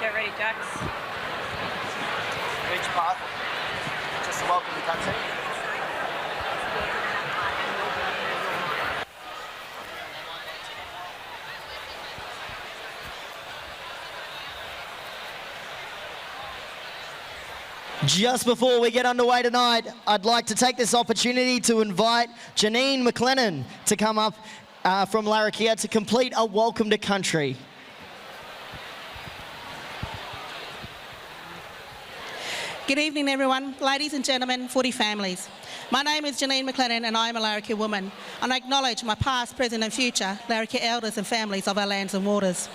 Get ready, Jacks. Beach path, just to welcome the country. Just before we get underway tonight, I'd like to take this opportunity to invite Janine McLennan to come up from Larrakia to complete a welcome to country. Good evening, everyone, ladies and gentlemen, footy families. My name is Janine McLennan and I am a Larrakia woman, and I acknowledge my past, present and future Larrakia elders and families of our lands and waters.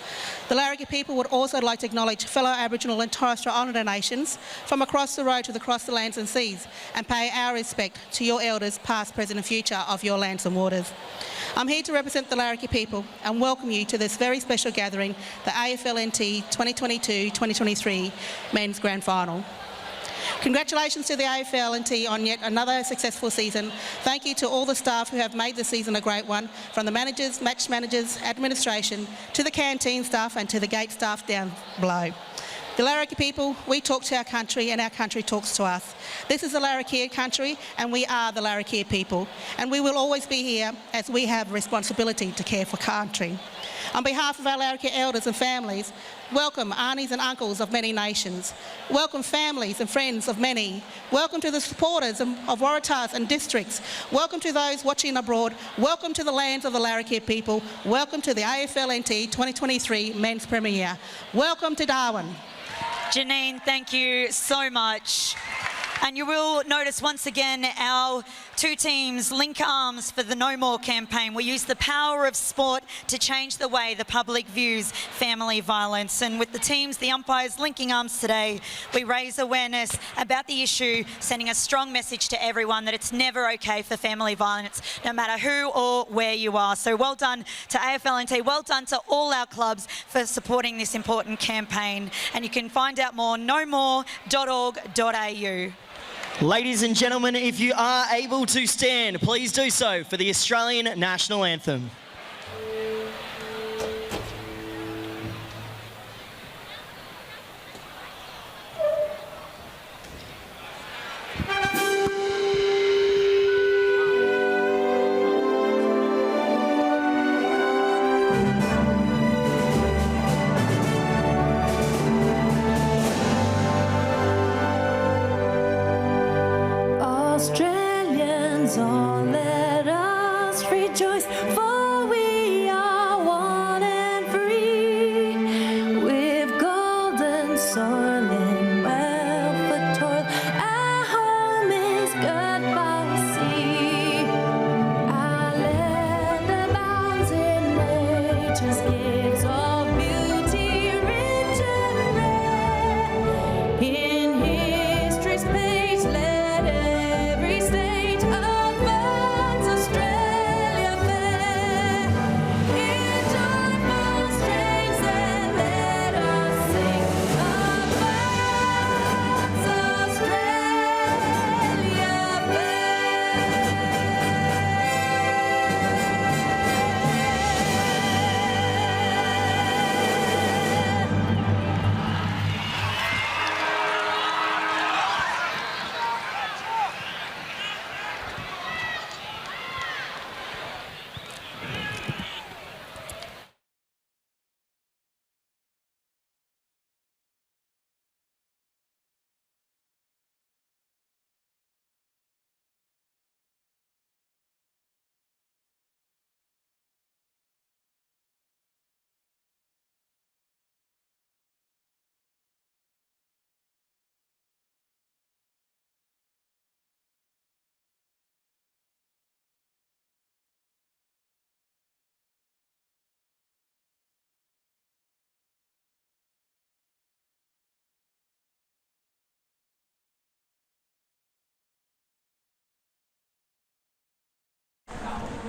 The Larrakia people would also like to acknowledge fellow Aboriginal and Torres Strait Islander nations from across the road to across the lands and seas, and pay our respect to your elders past, present and future of your lands and waters. I'm here to represent the Larrakia people and welcome you to this very special gathering, the AFL NT 2022-2023 Men's Grand Final. Congratulations to the AFL NT on yet another successful season. Thank you to all the staff who have made the season a great one, from the managers, match managers, administration, to the canteen staff and to the gate staff down below. The Larrakia people, we talk to our country and our country talks to us. This is the Larrakia country and we are the Larrakia people, and we will always be here as we have a responsibility to care for country. On behalf of our Larrakia elders and families, welcome aunties and uncles of many nations. Welcome families and friends of many. Welcome to the supporters of Waratahs and districts. Welcome to those watching abroad. Welcome to the lands of the Larrakia people. Welcome to the AFL NT 2023 Men's Premier. Welcome to Darwin. Janine, thank you so much. And you will notice once again our two teams link arms for the No More campaign. We use the power of sport to change the way the public views family violence. And with the teams, the umpires linking arms today, we raise awareness about the issue, sending a strong message to everyone that it's never okay for family violence, no matter who or where you are. So well done to AFL NT, well done to all our clubs for supporting this important campaign. And you can find out more, nomore.org.au. Ladies and gentlemen, if you are able to stand, please do so for the Australian National Anthem. Australians, all let us rejoice, for we are one and free, with golden soil and wealth for toil. Our home is good by the sea. Our land abounds in nature's gifts of beauty, rich and rare. In history's page, let every stage of man's Australia fair. In joyful strains, then let us sing of man's Australia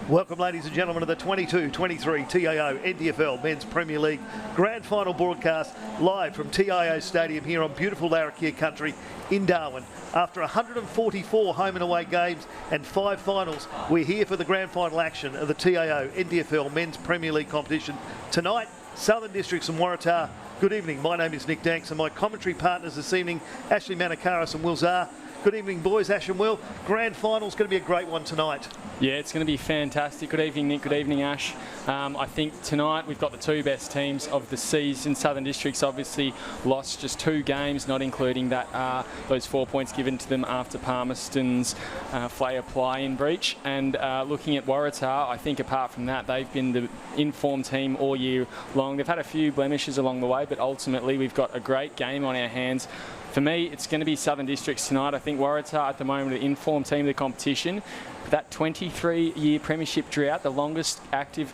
Welcome, ladies and gentlemen, to the 22-23 TIO NTFL Men's Premier League Grand Final broadcast live from TIO Stadium here on beautiful Larrakia country in Darwin. After 144 home and away games and 5 finals, we're here for the Grand Final action of the TIO NTFL Men's Premier League competition. Tonight, Southern Districts and Waratah. Good evening, my name is Nick Danks and my commentary partners this evening, Ashley Manakaris and Will Czar. Good evening, boys. Ash and Will. Grand final's going to be a great one tonight. Yeah, it's going to be fantastic. Good evening, Nick. Good evening, Ash. I think tonight we've got the two best teams of the season. Southern Districts obviously lost just 2 games, not including that those 4 points given to them after Palmerston's Flair play-in breach. And looking at Waratah, I think apart from that, they've been the informed team all year long. They've had a few blemishes along the way, but ultimately we've got a great game on our hands. For me, it's going to be Southern Districts tonight. I think Waratah at the moment are the informed team of the competition. That 23-year Premiership drought, the longest active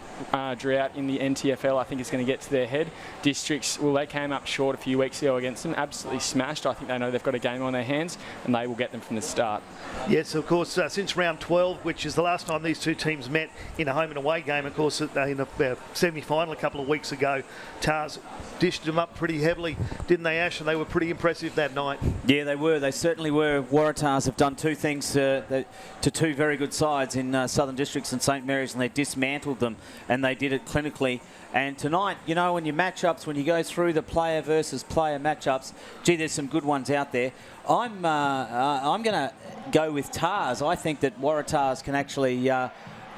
drought in the NTFL, I think is going to get to their head. Districts, well, they came up short a few weeks ago against them, absolutely smashed. I think they know they've got a game on their hands and they will get them from the start. Yes, of course, since round 12, which is the last time these two teams met in a home and away game, of course, in the semi-final a couple of weeks ago, Tars dished them up pretty heavily, didn't they, Ash? And they were pretty impressive that night. Yeah, they were. They certainly were. Waratahs have done 2 things to 2 very good sides in Southern Districts and St Mary's, and they dismantled them, and they did it clinically. And tonight, you know, when you matchups, when you go through the player versus player matchups, gee, there's some good ones out there. I'm going to go with Tars. I think that Waratahs can actually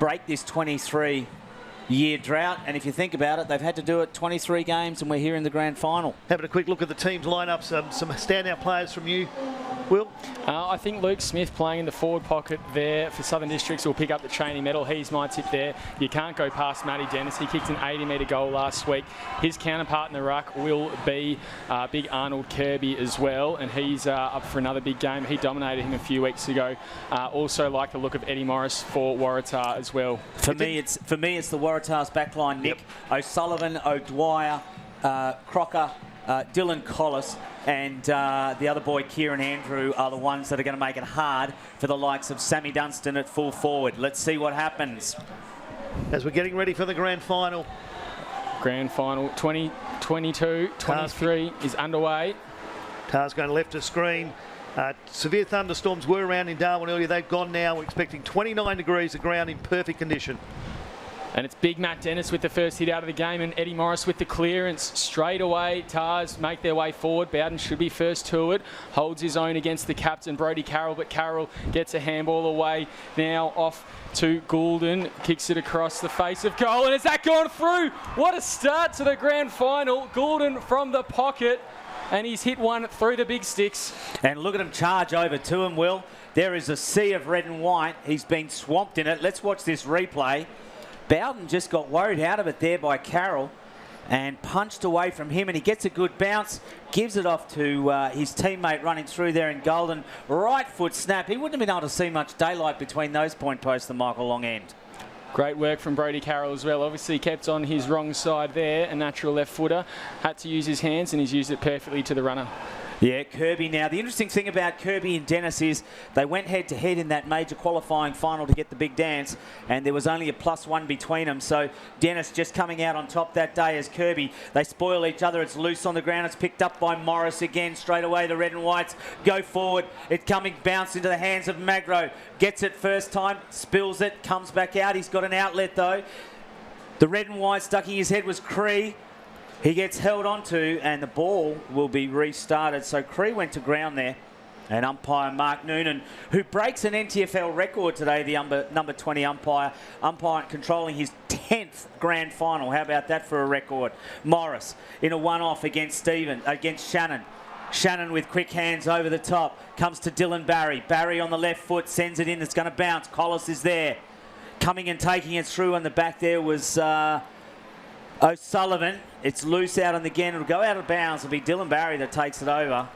break this 23-year drought, and if you think about it, they've had to do it 23 games, and we're here in the grand final. Having a quick look at the team's lineups, some standout players from you, Will? I think Luke Smith playing in the forward pocket there for Southern Districts will pick up the training medal. He's my tip there. You can't go past Matty Dennis. He kicked an 80-metre goal last week. His counterpart in the ruck will be big Arnold Kirby as well, and he's up for another big game. He dominated him a few weeks ago. Also like the look of Eddie Morris for Waratah as well. For me, it's the Waratahs backline. Nick, yep. O'Sullivan, O'Dwyer, Crocker, Dylan Collis, and the other boy, Kieran Andrew, are the ones that are going to make it hard for the likes of Sammy Dunstan at full forward. Let's see what happens. As we're getting ready for the grand final. Grand final 2022-23 is underway. Tars going left of screen. Severe thunderstorms were around in Darwin earlier. They've gone now. We're expecting 29 degrees of ground in perfect condition. And it's big Matt Dennis with the first hit out of the game, and Eddie Morris with the clearance. Straight away, Tars make their way forward. Bowden should be first to it. Holds his own against the captain, Brodie Carroll, but Carroll gets a handball away. Now off to Goulden. Kicks it across the face of goal, and has that gone through? What a start to the grand final. Goulden from the pocket, and he's hit one through the big sticks. And look at him charge over to him, Will. There is a sea of red and white. He's been swamped in it. Let's watch this replay. Bowden just got worried out of it there by Carroll and punched away from him, and he gets a good bounce, gives it off to his teammate running through there in Golden. Right foot snap. He wouldn't have been able to see much daylight between those point posts and Michael Long End. Great work from Brodie Carroll as well. Obviously kept on his wrong side there, a natural left footer. Had to use his hands, and he's used it perfectly to the runner. Yeah, Kirby now. The interesting thing about Kirby and Dennis is they went head-to-head in that major qualifying final to get the big dance, and there was only a +1 between them. So Dennis just coming out on top that day as Kirby. They spoil each other. It's loose on the ground. It's picked up by Morris again. Straight away, the red and whites go forward. It coming, bounce into the hands of Magro. Gets it first time, spills it, comes back out. He's got an outlet, though. The red and white stuck in his head was Cree. He gets held onto, and the ball will be restarted. So Cree went to ground there, and umpire Mark Noonan, who breaks an NTFL record today, the number 20 umpire controlling his 10th grand final. How about that for a record? Morris in a one-off against Shannon. Shannon with quick hands over the top, comes to Dylan Barry. Barry on the left foot, sends it in, it's going to bounce. Collis is there. Coming and taking it through on the back there was O'Sullivan. It's loose out on the again. It'll go out of bounds. It'll be Dylan Barry that takes it over.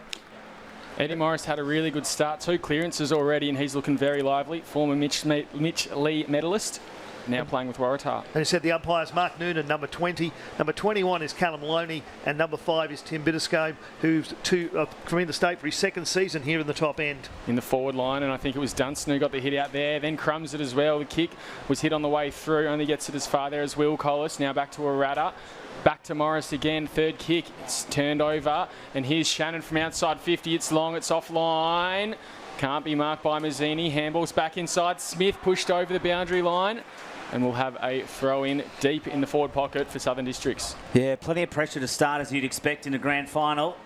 Eddie Morris had a really good start. 2 clearances already, and he's looking very lively. Former Mitch Lee medalist, now playing with Waratah. And he said the umpires, Mark Noonan, number 20. Number 21 is Callum Loney, and number 5 is Tim Bitterscombe, who's from interstate for his 2nd season here in the top end. In the forward line, and I think it was Dunstan who got the hit out there. Then crumbs it as well. The kick was hit on the way through, only gets it as far there as Will Collis. Now back to Waratah. Back to Morris again, 3rd kick, it's turned over, and here's Shannon from outside 50, it's long, it's offline, can't be marked by Mazzini, handball's back inside, Smith pushed over the boundary line, and we'll have a throw in deep in the forward pocket for Southern Districts. Yeah, plenty of pressure to start as you'd expect in a grand final.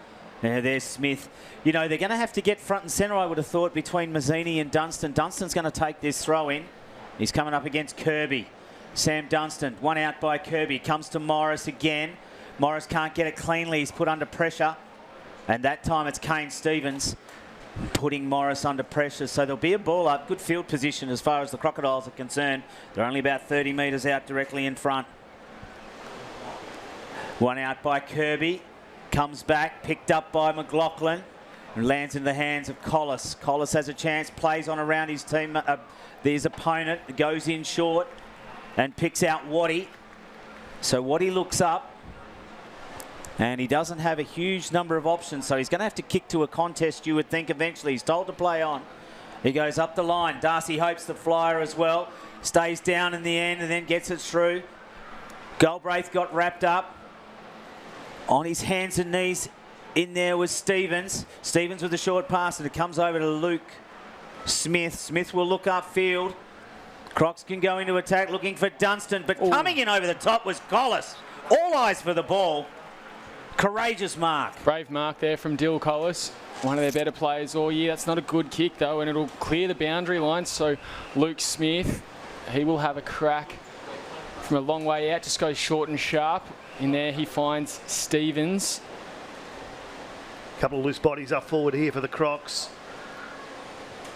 Yeah, there's Smith. You know, they're going to have to get front and centre, I would have thought, between Mazzini and Dunstan. Dunstan's going to take this throw in. He's coming up against Kirby. Sam Dunstan, one out by Kirby. Comes to Morris again. Morris can't get it cleanly. He's put under pressure. And that time it's Kane Stevens putting Morris under pressure. So there'll be a ball up. Good field position as far as the Crocodiles are concerned. They're only about 30 metres out directly in front. One out by Kirby. Comes back, picked up by McLaughlin, and lands in the hands of Collis. Collis has a chance, plays on around his team, his opponent, goes in short and picks out Waddy. So Waddy looks up, and he doesn't have a huge number of options, so he's going to have to kick to a contest, you would think, eventually. He's told to play on. He goes up the line. Darcy Hope's the flyer as well. Stays down in the end and then gets it through. Galbraith got wrapped up. On his hands and knees in there was Stevens. Stevens with a short pass, and it comes over to Luke Smith. Smith will look upfield. Crocs can go into attack looking for Dunstan, but coming in over the top was Collis. All eyes for the ball. Courageous mark. Brave mark there from Dill Collis, one of their better players all year. That's not a good kick though, and it'll clear the boundary line. So Luke Smith, he will have a crack from a long way out. Just goes short and sharp. In there he finds Stevens. A couple of loose bodies up forward here for the Crocs.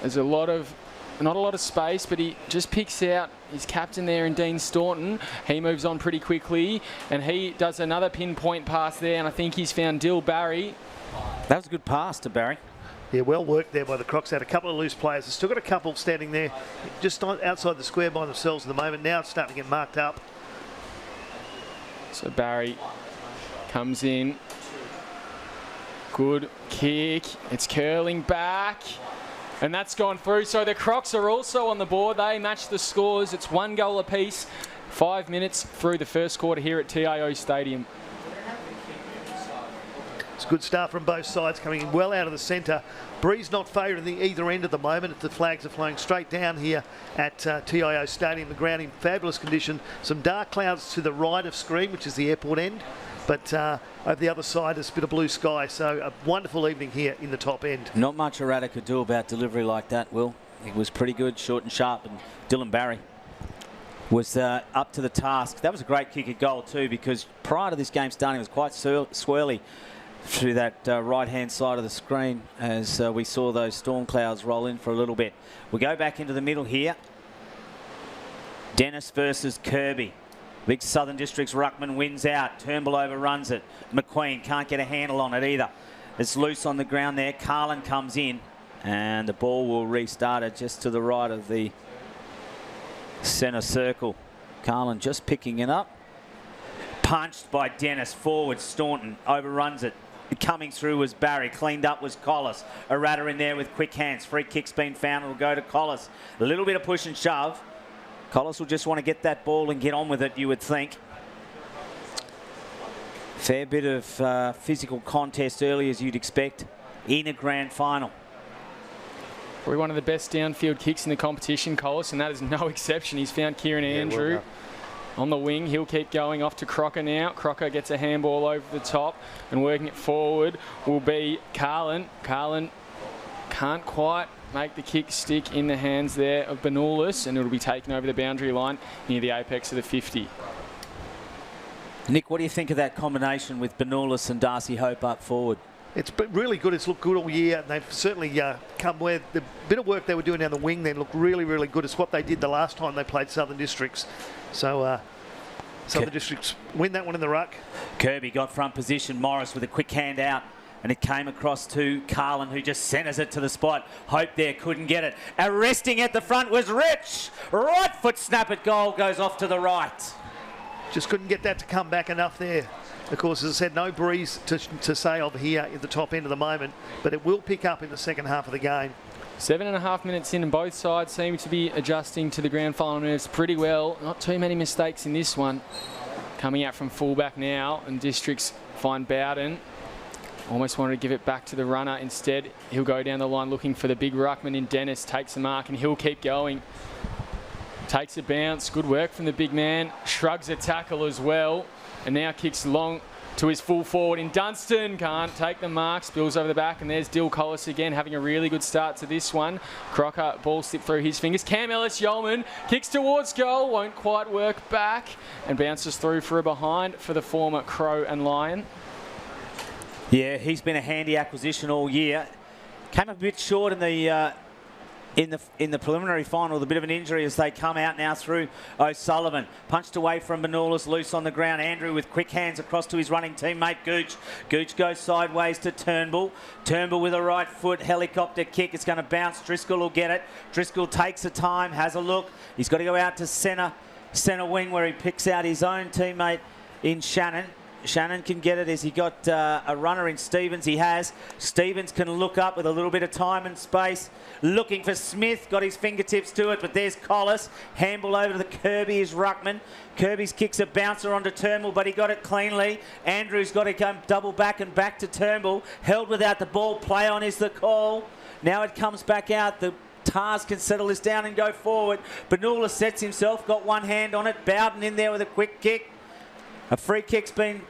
There's not a lot of space, but he just picks out his captain there in Dean Staunton. He moves on pretty quickly, and he does another pinpoint pass there, and I think he's found Dill Barry. That was a good pass to Barry. Yeah, well worked there by the Crocs. Had a couple of loose players. They've still got a couple standing there just outside the square by themselves at the moment. Now it's starting to get marked up. So Barry comes in. Good kick. It's curling back. And that's gone through. So the Crocs are also on the board. They match the scores. It's 1 goal apiece. 5 minutes through the first quarter here at TIO Stadium. It's a good start from both sides, coming in well out of the centre. Breeze not favouring either end at the moment. The flags are flowing straight down here at TIO Stadium. The ground in fabulous condition. Some dark clouds to the right of screen, which is the airport end. But over the other side, there's a bit of blue sky. So a wonderful evening here in the top end. Not much Waratah could do about delivery like that, Will. It was pretty good, short and sharp. And Dylan Barry was up to the task. That was a great kick at goal too, because prior to this game starting, it was quite swirly through that right-hand side of the screen as we saw those storm clouds roll in for a little bit. We go back into the middle here. Dennis versus Kirby. Big Southern District's ruckman wins out. Turnbull overruns it. McQueen can't get a handle on it either. It's loose on the ground there. Carlin comes in, and the ball will restart it just to the right of the centre circle. Carlin just picking it up. Punched by Dennis. Forward, Staunton overruns it. Coming through was Barry. Cleaned up was Collis. Waratah in there with quick hands. Free kick's been found. It'll go to Collis. A little bit of push and shove. Collis will just want to get that ball and get on with it, you would think. Fair bit of physical contest early, as you'd expect, in a grand final. Probably one of the best downfield kicks in the competition, Collis, and that is no exception. He's found Kieran Andrew. Well on the wing. He'll keep going off to Crocker now. Crocker gets a handball over the top, and working it forward will be Carlin. Carlin can't quite make the kick stick in the hands there of Benoulis, and it'll be taken over the boundary line near the apex of the 50. Nick, what do you think of that combination with Benoulis and Darcy Hope up forward? It's been really good. It's looked good all year, and they've certainly come where the bit of work they were doing down the wing then looked really, really good. It's what they did the last time they played Southern Districts. So Southern Districts win that one in the ruck. Kirby got front position. Morris with a quick hand out, and it came across to Carlin, who just centres it to the spot. Hope there couldn't get it. Arresting at the front was Rich. Right foot snap at goal, goes off to the right. Just couldn't get that to come back enough there. Of course, as I said, no breeze to say of here at the top end of the moment, but it will pick up in the second half of the game. 7.5 minutes in, and both sides seem to be adjusting to the grand final moves pretty well. Not too many mistakes in this one. Coming out from fullback now, and Districts find Bowden. Almost wanted to give it back to the runner. Instead, he'll go down the line looking for the big ruckman in Dennis. Takes the mark, and he'll keep going. Takes a bounce. Good work from the big man. Shrugs a tackle as well. And now kicks long to his full forward in Dunstan. Can't take the mark. Spills over the back. And there's Dill Collis again having a really good start to this one. Crocker, ball slipped through his fingers. Cam Ellis-Yeoman kicks towards goal. Won't quite work back. And bounces through for a behind for the former Crow and Lion. Yeah, he's been a handy acquisition all year. Came a bit short in the preliminary final with a bit of an injury as they come out now through O'Sullivan. Punched away from Manolis, loose on the ground. Andrew with quick hands across to his running teammate Gooch. Gooch goes sideways to Turnbull. Turnbull with a right foot helicopter kick. It's going to bounce. Driscoll will get it. Driscoll takes the time, has a look. He's got to go out to centre wing where he picks out his own teammate in Shannon. Shannon can get it. Has he got a runner in Stevens? He has. Stevens can look up with a little bit of time and space. Looking for Smith. Got his fingertips to it, but there's Collis. Handball over to the Kirby is Ruckman. Kirby's kicks a bouncer onto Turnbull, but he got it cleanly. Andrews got to come double back and back to Turnbull. Held without the ball. Play on is the call. Now it comes back out. The Tars can settle this down and go forward. Benula sets himself. Got one hand on it. Bowden in there with a quick kick. A free kick's been,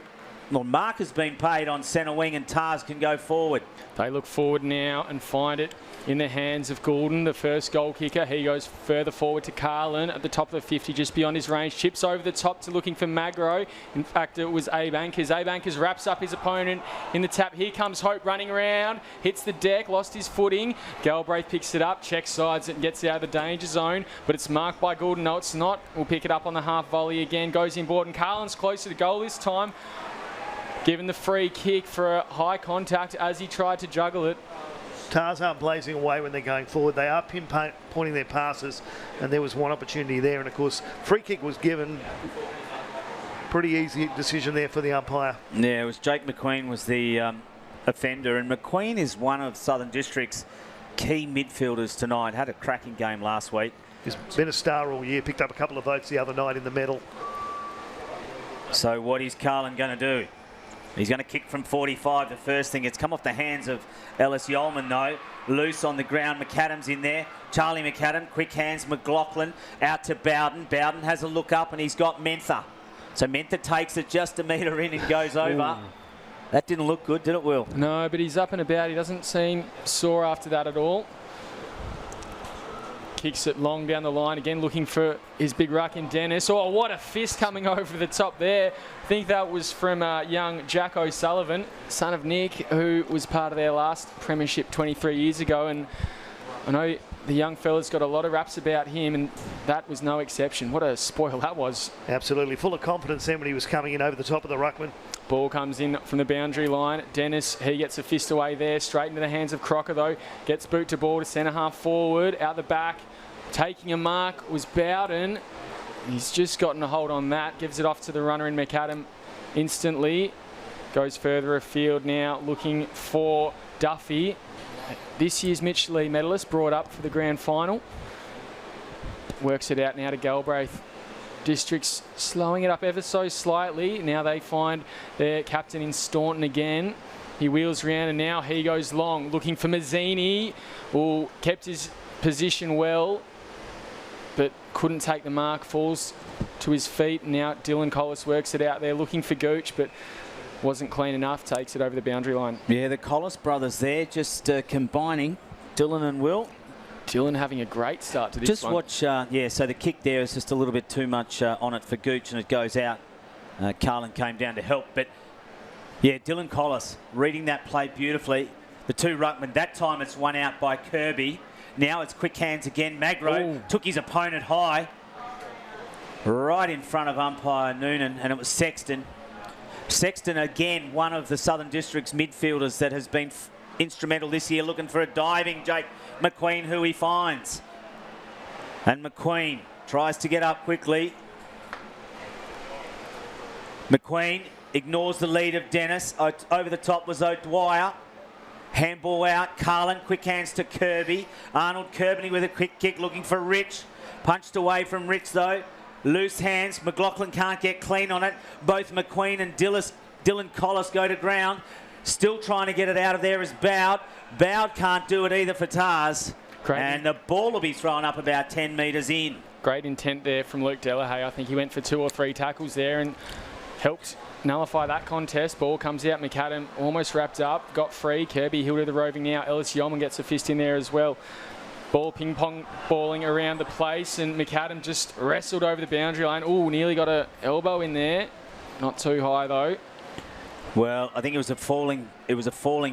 well, mark has been paid on centre wing and Tars can go forward. They look forward now and find it in the hands of Goulden, the first goal kicker. He goes further forward to Carlin at the top of the 50, just beyond his range. Chips over the top to looking for Magro. In fact, it was Abe Ankers. Abe Ankers wraps up his opponent in the tap. Here comes Hope running around, hits the deck, lost his footing. Galbraith picks it up, checks sides it and gets out of the danger zone, but it's marked by Goulden. No, it's not. We'll pick it up on the half volley again. Goes inboard and Carlin's closer to goal this time. Given the free kick for a high contact as he tried to juggle it. Tars aren't blazing away when they're going forward. They are pinpointing their passes, and there was one opportunity there. And of course, free kick was given. Pretty easy decision there for the umpire. Yeah, it was Jake McQueen was the offender, and McQueen is one of Southern District's key midfielders tonight. Had a cracking game last week. He's been a star all year. Picked up a couple of votes the other night in the medal. So what is Carlin going to do? He's going to kick from 45, the first thing. It's come off the hands of Ellis-Yeoman, though. Loose on the ground. McAdam's in there. Charlie McAdam, quick hands. McLaughlin out to Bowden. Bowden has a look up and he's got Mentha. So Mentha takes it just a metre in and goes over. Ooh. That didn't look good, did it, Will? No, but he's up and about. He doesn't seem sore after that at all. Kicks it long down the line again, looking for his big ruck in Dennis. Oh, what a fist coming over the top there. I think that was from young Jack O'Sullivan, son of Nick, who was part of their last Premiership 23 years ago. And I know the young fella's got a lot of raps about him, and that was no exception. What a spoil that was. Absolutely. Full of confidence then when he was coming in over the top of the ruckman. Ball comes in from the boundary line. Dennis, he gets a fist away there. Straight into the hands of Crocker, though. Gets boot to ball to centre half forward. Out the back. Taking a mark was Bowden. He's just gotten a hold on that. Gives it off to the runner in McAdam instantly. Goes further afield now, looking for Duffy. This year's Mitch Lee medalist, brought up for the grand final. Works it out now to Galbraith. Districts slowing it up ever so slightly. Now they find their captain in Staunton again. He wheels around and now he goes long, looking for Mazzini. Who kept his position well, but couldn't take the mark, falls to his feet. Now Dylan Collis works it out there, looking for Gooch, but wasn't clean enough, takes it over the boundary line. Yeah, the Collis brothers there just combining, Dylan and Will. Dylan having a great start to this just one. Watch, yeah, so the kick there is just a little bit too much on it for Gooch and it goes out. Carlin came down to help, but yeah, Dylan Collis reading that play beautifully. The two ruckmen, that time it's one out by Kirby. Now it's quick hands again. Magro took his opponent high, right in front of umpire Noonan, and it was Sexton. Sexton, again, one of the Southern District's midfielders that has been instrumental this year, looking for a diving Jake McQueen, who he finds. And McQueen tries to get up quickly. McQueen ignores the lead of Dennis. Over the top was O'Dwyer. Handball out, Carlin, quick hands to Kirby. Arnold Kirby with a quick kick, looking for Rich. Punched away from Rich though. Loose hands, McLaughlin can't get clean on it. Both McQueen and Dylan Collis go to ground. Still trying to get it out of there is Bowd. Bowd can't do it either for Tars. Great. And the ball will be thrown up about 10 metres in. Great intent there from Luke Delahaye. I think he went for 2 or 3 tackles there and helped nullify that contest. Ball comes out. McAdam almost wrapped up. Got free. Kirby Hill to the roving now. Ellis Yeoman gets a fist in there as well. Ball ping-pong balling around the place, and McAdam just wrestled over the boundary line. Ooh, nearly got an elbow in there. Not too high though. Well, I think it was a falling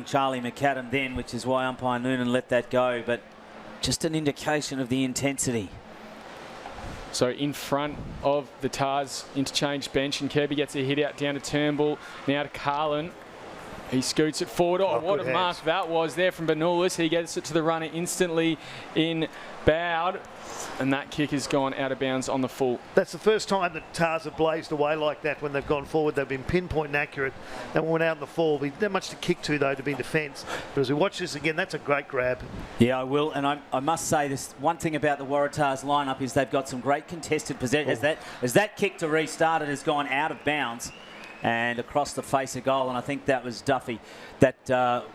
Charlie McAdam then, which is why umpire Noonan let that go. But just an indication of the intensity. So in front of the Tars interchange bench, and Kirby gets a hit out down to Turnbull. Now to Carlin. He scoots it forward. Oh, what a mark that was there from Benulis. He gets it to the runner instantly in Bowd. And that kick has gone out of bounds on the full. That's the first time that Tars have blazed away like that when they've gone forward. They've been pinpoint and accurate. That one went out in the fall. Not much to kick to, though, to be in defence. But as we watch this again, that's a great grab. Yeah, I will. And I must say this, one thing about the Waratahs lineup is they've got some great contested possession. As that kick to restart it has gone out of bounds and across the face of goal, and I think that was Duffy that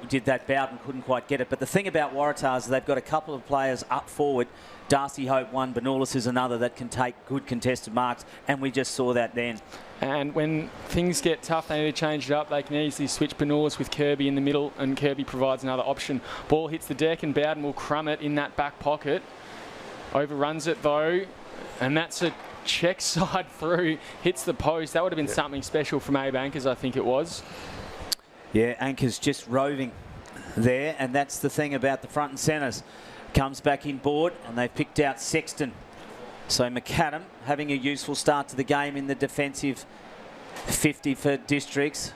did that. Bowden couldn't quite get it. But the thing about Waratahs is they've got a couple of players up forward. Darcy Hope one, Benulis is another that can take good contested marks, and we just saw that then. And when things get tough, they need to change it up. They can easily switch Benulis with Kirby in the middle, and Kirby provides another option. Ball hits the deck, and Bowden will crumb it in that back pocket. Overruns it though, and that's a check side through, hits the post. That would have been something special from Abe Anchors, I think it was. Yeah, Anchors just roving there, and that's the thing about the front and centres. Comes back in board, and they've picked out Sexton. So McAdam having a useful start to the game in the defensive 50 for Districts.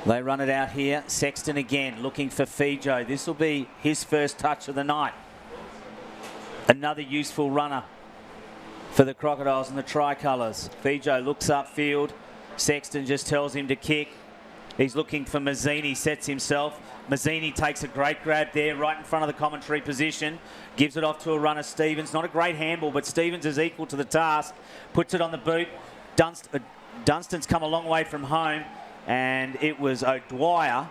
They run it out here. Sexton again looking for Fijo. This will be his first touch of the night. Another useful runner for the Crocodiles and the Tricolours. Fijo looks upfield. Sexton just tells him to kick. He's looking for Mazzini, sets himself. Mazzini takes a great grab there right in front of the commentary position. Gives it off to a runner, Stevens. Not a great handball, but Stevens is equal to the task. Puts it on the boot. Dunstan's come a long way from home, and it was O'Dwyer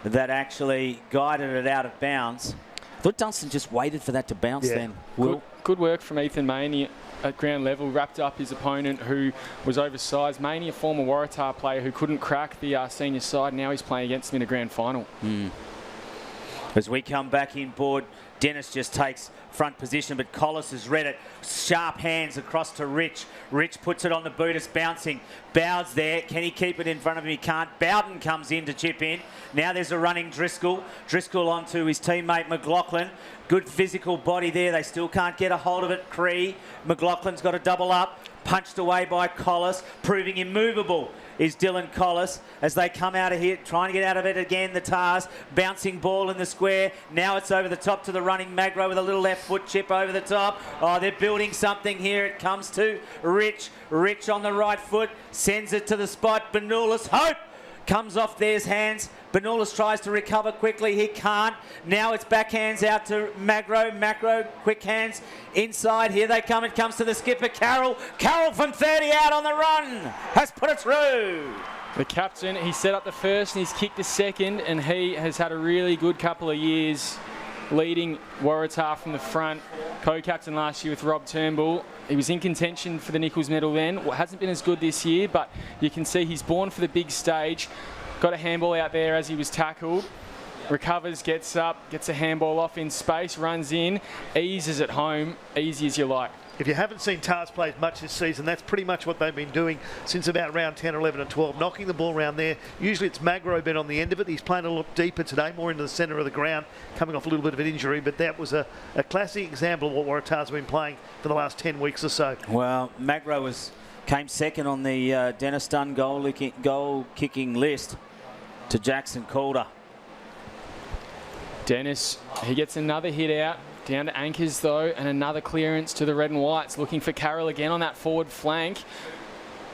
that actually guided it out of bounds. I thought Dunstan just waited for that to bounce then. Good work from Ethan Maney at ground level, wrapped up his opponent who was oversized. Maney, a former Waratah player who couldn't crack the senior side. Now he's playing against them in a grand final. As we come back in board, Dennis just takes front position, but Collis has read it. Sharp hands across to Rich. Rich puts it on the boot. It's bouncing. Bowd's there. Can he keep it in front of him? He can't. Bowden comes in to chip in. Now there's a running Driscoll. Driscoll onto his teammate McLaughlin. Good physical body there. They still can't get a hold of it. Cree. McLaughlin's got a double up. Punched away by Collis. Proving immovable is Dylan Collis as they come out of here, trying to get out of it again, the Tars. Bouncing ball in the square. Now it's over the top to the running Magro with a little left foot chip over the top. Oh, they're building something here. It comes to Rich. Rich on the right foot. Sends it to the spot. Benulis. Hope comes off there's hands. Benulis tries to recover quickly. He can't. Now it's backhands out to Magro. Macro, quick hands inside. Here they come. It comes to the skipper, Carroll. Carroll from 30 out on the run. Has put it through. The captain, he set up the first and he's kicked the second, and he has had a really good couple of years leading Waratah from the front. Co-captain last year with Rob Turnbull. He was in contention for the Nichols medal then. Well, hasn't been as good this year, but you can see he's born for the big stage. Got a handball out there as he was tackled. Recovers, gets up, gets a handball off in space, runs in, eases it home, easy as you like. If you haven't seen Tars play much this season, that's pretty much what they've been doing since about round 10, 11 and 12, knocking the ball around there. Usually it's Magro been on the end of it. He's playing a lot deeper today, more into the centre of the ground, coming off a little bit of an injury, but that was a classic example of what Waratahs have been playing for the last 10 weeks or so. Well, Magro came second on the Dennis Dunn goal kicking list to Jackson Calder. Dennis, he gets another hit out. Down to Anchors though, and another clearance to the red and whites. Looking for Carroll again on that forward flank.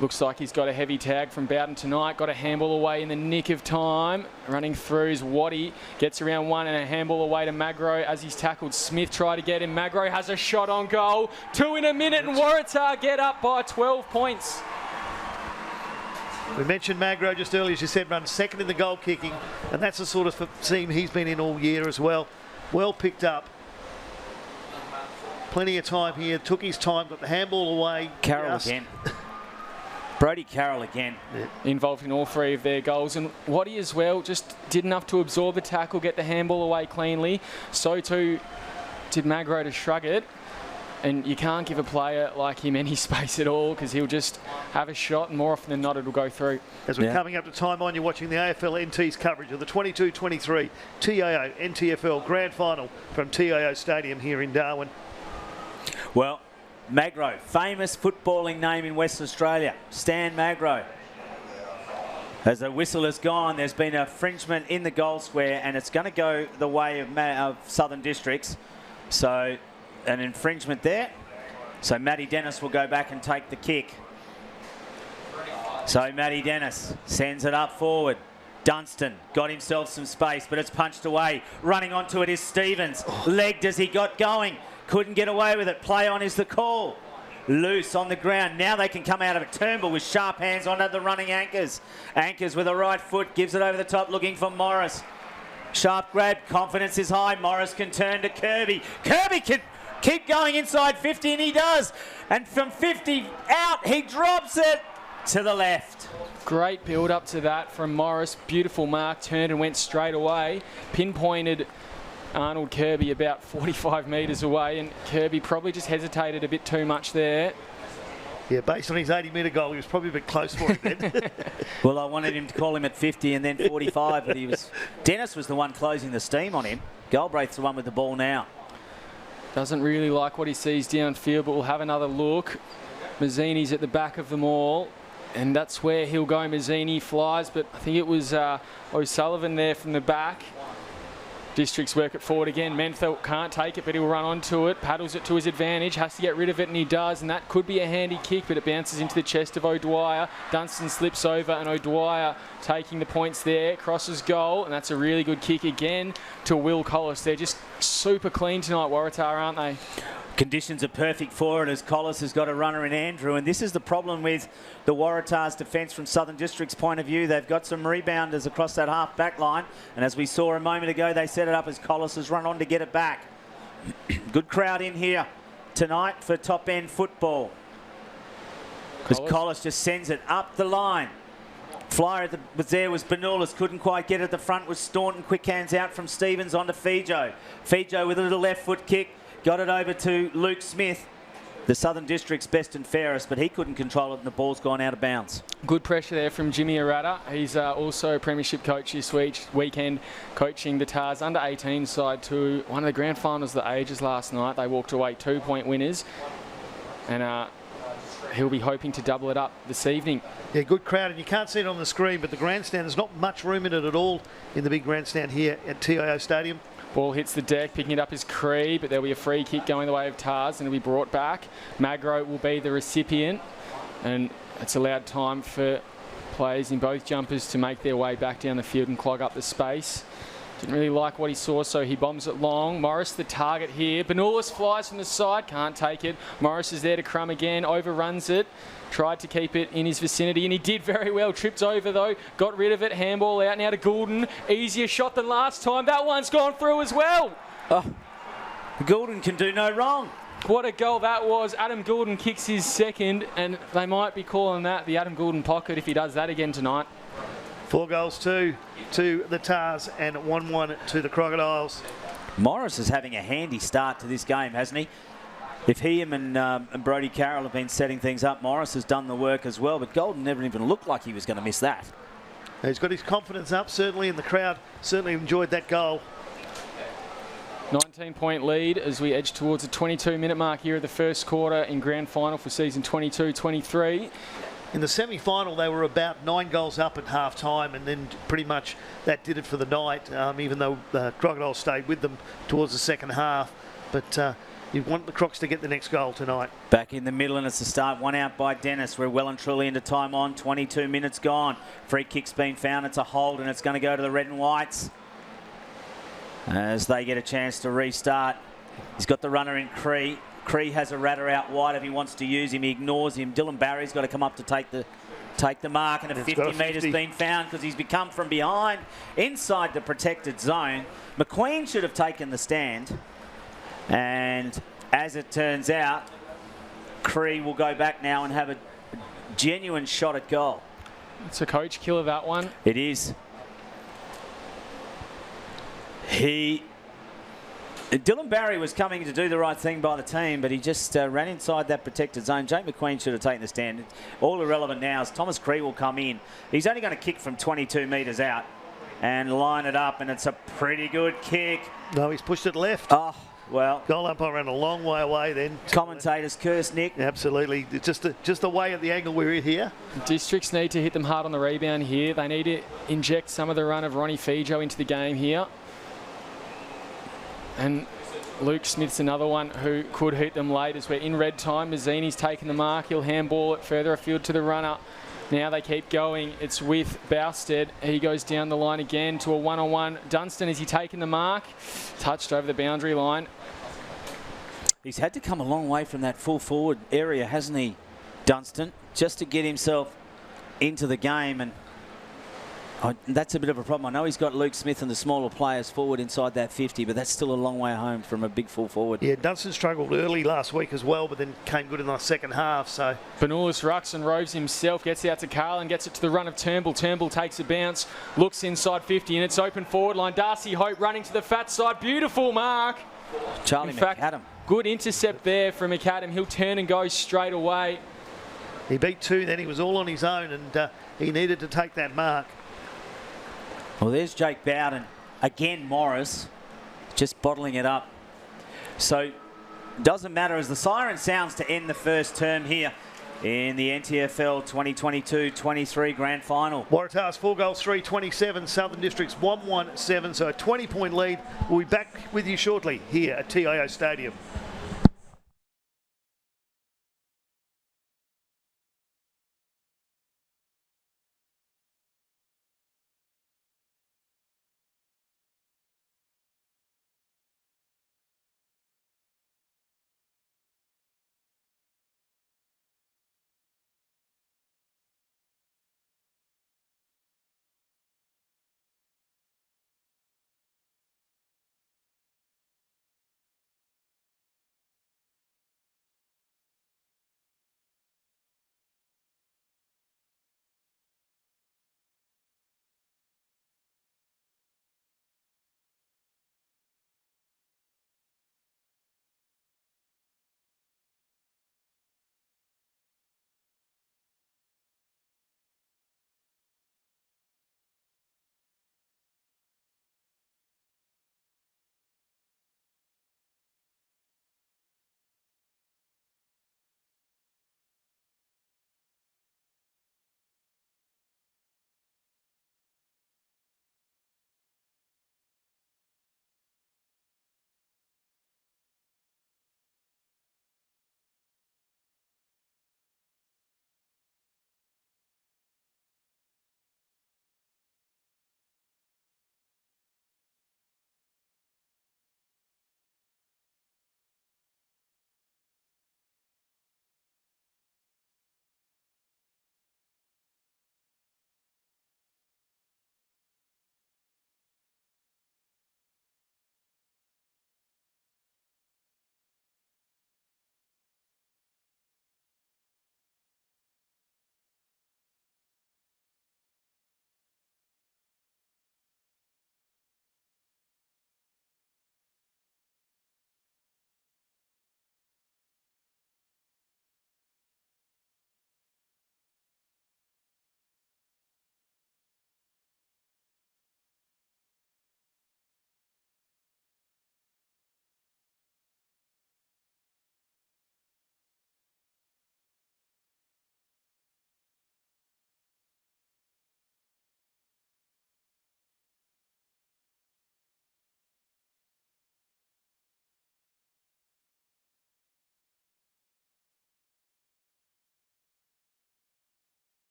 Looks like he's got a heavy tag from Bowden tonight. Got a handball away in the nick of time. Running through is Waddy. Gets around one and a handball away to Magro as he's tackled. Smith tried to get him. Magro has a shot on goal. 2 in a minute and Waratah get up by 12 points. We mentioned Magro just earlier, as you said, runs second in the goal kicking, and that's the sort of team he's been in all year as well. Well picked up. plenty of time here. Took his time, got the handball away. Carroll again. Brody Carroll again. Involved in all 3 of their goals. And Waddy as well, just did enough to absorb the tackle, get the handball away cleanly. So too did Magro to shrug it. And you can't give a player like him any space at all because he'll just have a shot and more often than not it'll go through. As we're coming up to time on, you're watching the AFL NT's coverage of the 22-23 TIO NTFL Grand Final from TIO Stadium here in Darwin. Well, Magro, famous footballing name in Western Australia, Stan Magro. As the whistle has gone, there's been an infringement in the goal square and it's going to go the way of Southern Districts. So an infringement there. So Matty Dennis will go back and take the kick. So Matty Dennis sends it up forward. Dunstan got himself some space, but it's punched away. Running onto it is Stevens. Legged as he got going. Couldn't get away with it. Play on is the call. Loose on the ground. Now they can come out of it. Turnbull with sharp hands onto the running Anchors. Anchors with a right foot. Gives it over the top looking for Morris. Sharp grab. Confidence is high. Morris can turn to Kirby. Kirby can keep going inside 50 and he does. And from 50 out he drops it to the left. Great build up to that from Morris. Beautiful mark. Turned and went straight away. Pinpointed Arnold Kirby about 45 metres away and Kirby probably just hesitated a bit too much there. Yeah, based on his 80-metre goal, he was probably a bit close for him then. Well, I wanted him to call him at 50 and then 45, but Dennis was the one closing the steam on him. Galbraith's the one with the ball now. Doesn't really like what he sees downfield, but we'll have another look. Mazzini's at the back of them all, and that's where he'll go. Mazzini flies, but I think it was O'Sullivan there from the back. Districts work it forward again. Menthel can't take it, but he'll run onto it, paddles it to his advantage, has to get rid of it, and he does, and that could be a handy kick, but it bounces into the chest of O'Dwyer. Dunstan slips over, and O'Dwyer taking the points there, crosses goal, and that's a really good kick again to Will Collis. They're just super clean tonight, Waratah, aren't they? Conditions are perfect for it as Collis has got a runner in Andrew, and this is the problem with the Waratah's defence from Southern District's point of view. They've got some rebounders across that half back line, and as we saw a moment ago, they set it up as Collis has run on to get it back. Good crowd in here tonight for top end football. Because Collis just sends it up the line. Flyer was there was Benulis, couldn't quite get it at the front, was Staunton. Quick hands out from Stevens onto Fijo. Fijo with a little left foot kick. Got it over to Luke Smith, the Southern District's best and fairest, but he couldn't control it and the ball's gone out of bounds. Good pressure there from Jimmy Waratah. He's also a Premiership coach this weekend, coaching the Tars under-18 side to one of the grand finals of the ages last night. They walked away 2-point winners, and he'll be hoping to double it up this evening. Yeah, good crowd, and you can't see it on the screen, but the grandstand, there's not much room in it at all in the big grandstand here at TIO Stadium. Ball hits the deck, picking it up is Cree, but there'll be a free kick going the way of Tars and it'll be brought back. Magro will be the recipient, and it's allowed time for players in both jumpers to make their way back down the field and clog up the space. Didn't really like what he saw, so he bombs it long. Morris the target here. Benulis flies from the side, can't take it. Morris is there to crumb again, overruns it. Tried to keep it in his vicinity, and he did very well. Tripped over, though. Got rid of it. Handball out now to Goulden. Easier shot than last time. That one's gone through as well. Oh, Goulden can do no wrong. What a goal that was. Adam Goulden kicks his second, and they might be calling that the Adam Goulden pocket if he does that again tonight. 4 goals to the Tars and 1-1 to the Crocodiles. Morris is having a handy start to this game, hasn't he? If he and Brody Carroll have been setting things up, Morris has done the work as well, but Goulden never even looked like he was going to miss that. He's got his confidence up, certainly, and the crowd certainly enjoyed that goal. 19-point lead as we edge towards the 22-minute mark here of the first quarter in grand final for season 22-23. In the semi-final, they were about 9 goals up at half-time, and then pretty much that did it for the night, even though the Crocodiles stayed with them towards the second half. But you want the Crocs to get the next goal tonight. Back in the middle, and it's the start. One out by Dennis. We're well and truly into time on. 22 minutes gone. Free kick's been found. It's a hold, and it's going to go to the red and whites as they get a chance to restart. He's got the runner in Cree. Cree has a ratter out wide if he wants to use him. He ignores him. Dylan Barry's got to come up to take the mark, and a 50 metres been found because he's become from behind inside the protected zone. McQueen should have taken the stand, and as it turns out, Cree will go back now and have a genuine shot at goal. It's a coach killer, that one. It is. Dylan Barry was coming to do the right thing by the team, but he just ran inside that protected zone. Jake McQueen should have taken the stand. All irrelevant now is Thomas Cree will come in. He's only going to kick from 22 metres out and line it up, and it's a pretty good kick. No, he's pushed it left. Oh, well. Goal umpire ran a long way away then. Commentators curse, Nick. Absolutely. It's just the way at the angle we're in here. Districts need to hit them hard on the rebound here. They need to inject some of the run of Ronnie Fijo into the game here. And Luke Smith's another one who could hit them late as we're in red time. Mazzini's taking the mark. He'll handball it further afield to the runner. Now they keep going. It's with Bousted. He goes down the line again to a one-on-one. Dunstan, is he taking the mark? Touched over the boundary line. He's had to come a long way from that full forward area, hasn't he, Dunstan, just to get himself into the game. And that's a bit of a problem. I know he's got Luke Smith and the smaller players forward inside that 50, but that's still a long way home from a big full forward. Yeah, Dunstan struggled early last week as well, but then came good in the second half. So Benulis rucks and roves himself, gets out to Carlin, gets it to the run of Turnbull. Turnbull takes a bounce, looks inside 50, and it's open forward line. Darcy Hope running to the fat side. Beautiful mark. Charlie McAdam. Good intercept there from McAdam. He'll turn and go straight away. He beat two, then he was all on his own, and he needed to take that mark. Well, there's Jake Bowden. Again, Morris just bottling it up. So, doesn't matter as the siren sounds to end the first term here in the NTFL 2022-23 Grand Final. Waratah's 4 goals, 3-27. Southern District's 1-1-7. So a 20-point lead. We'll be back with you shortly here at TIO Stadium.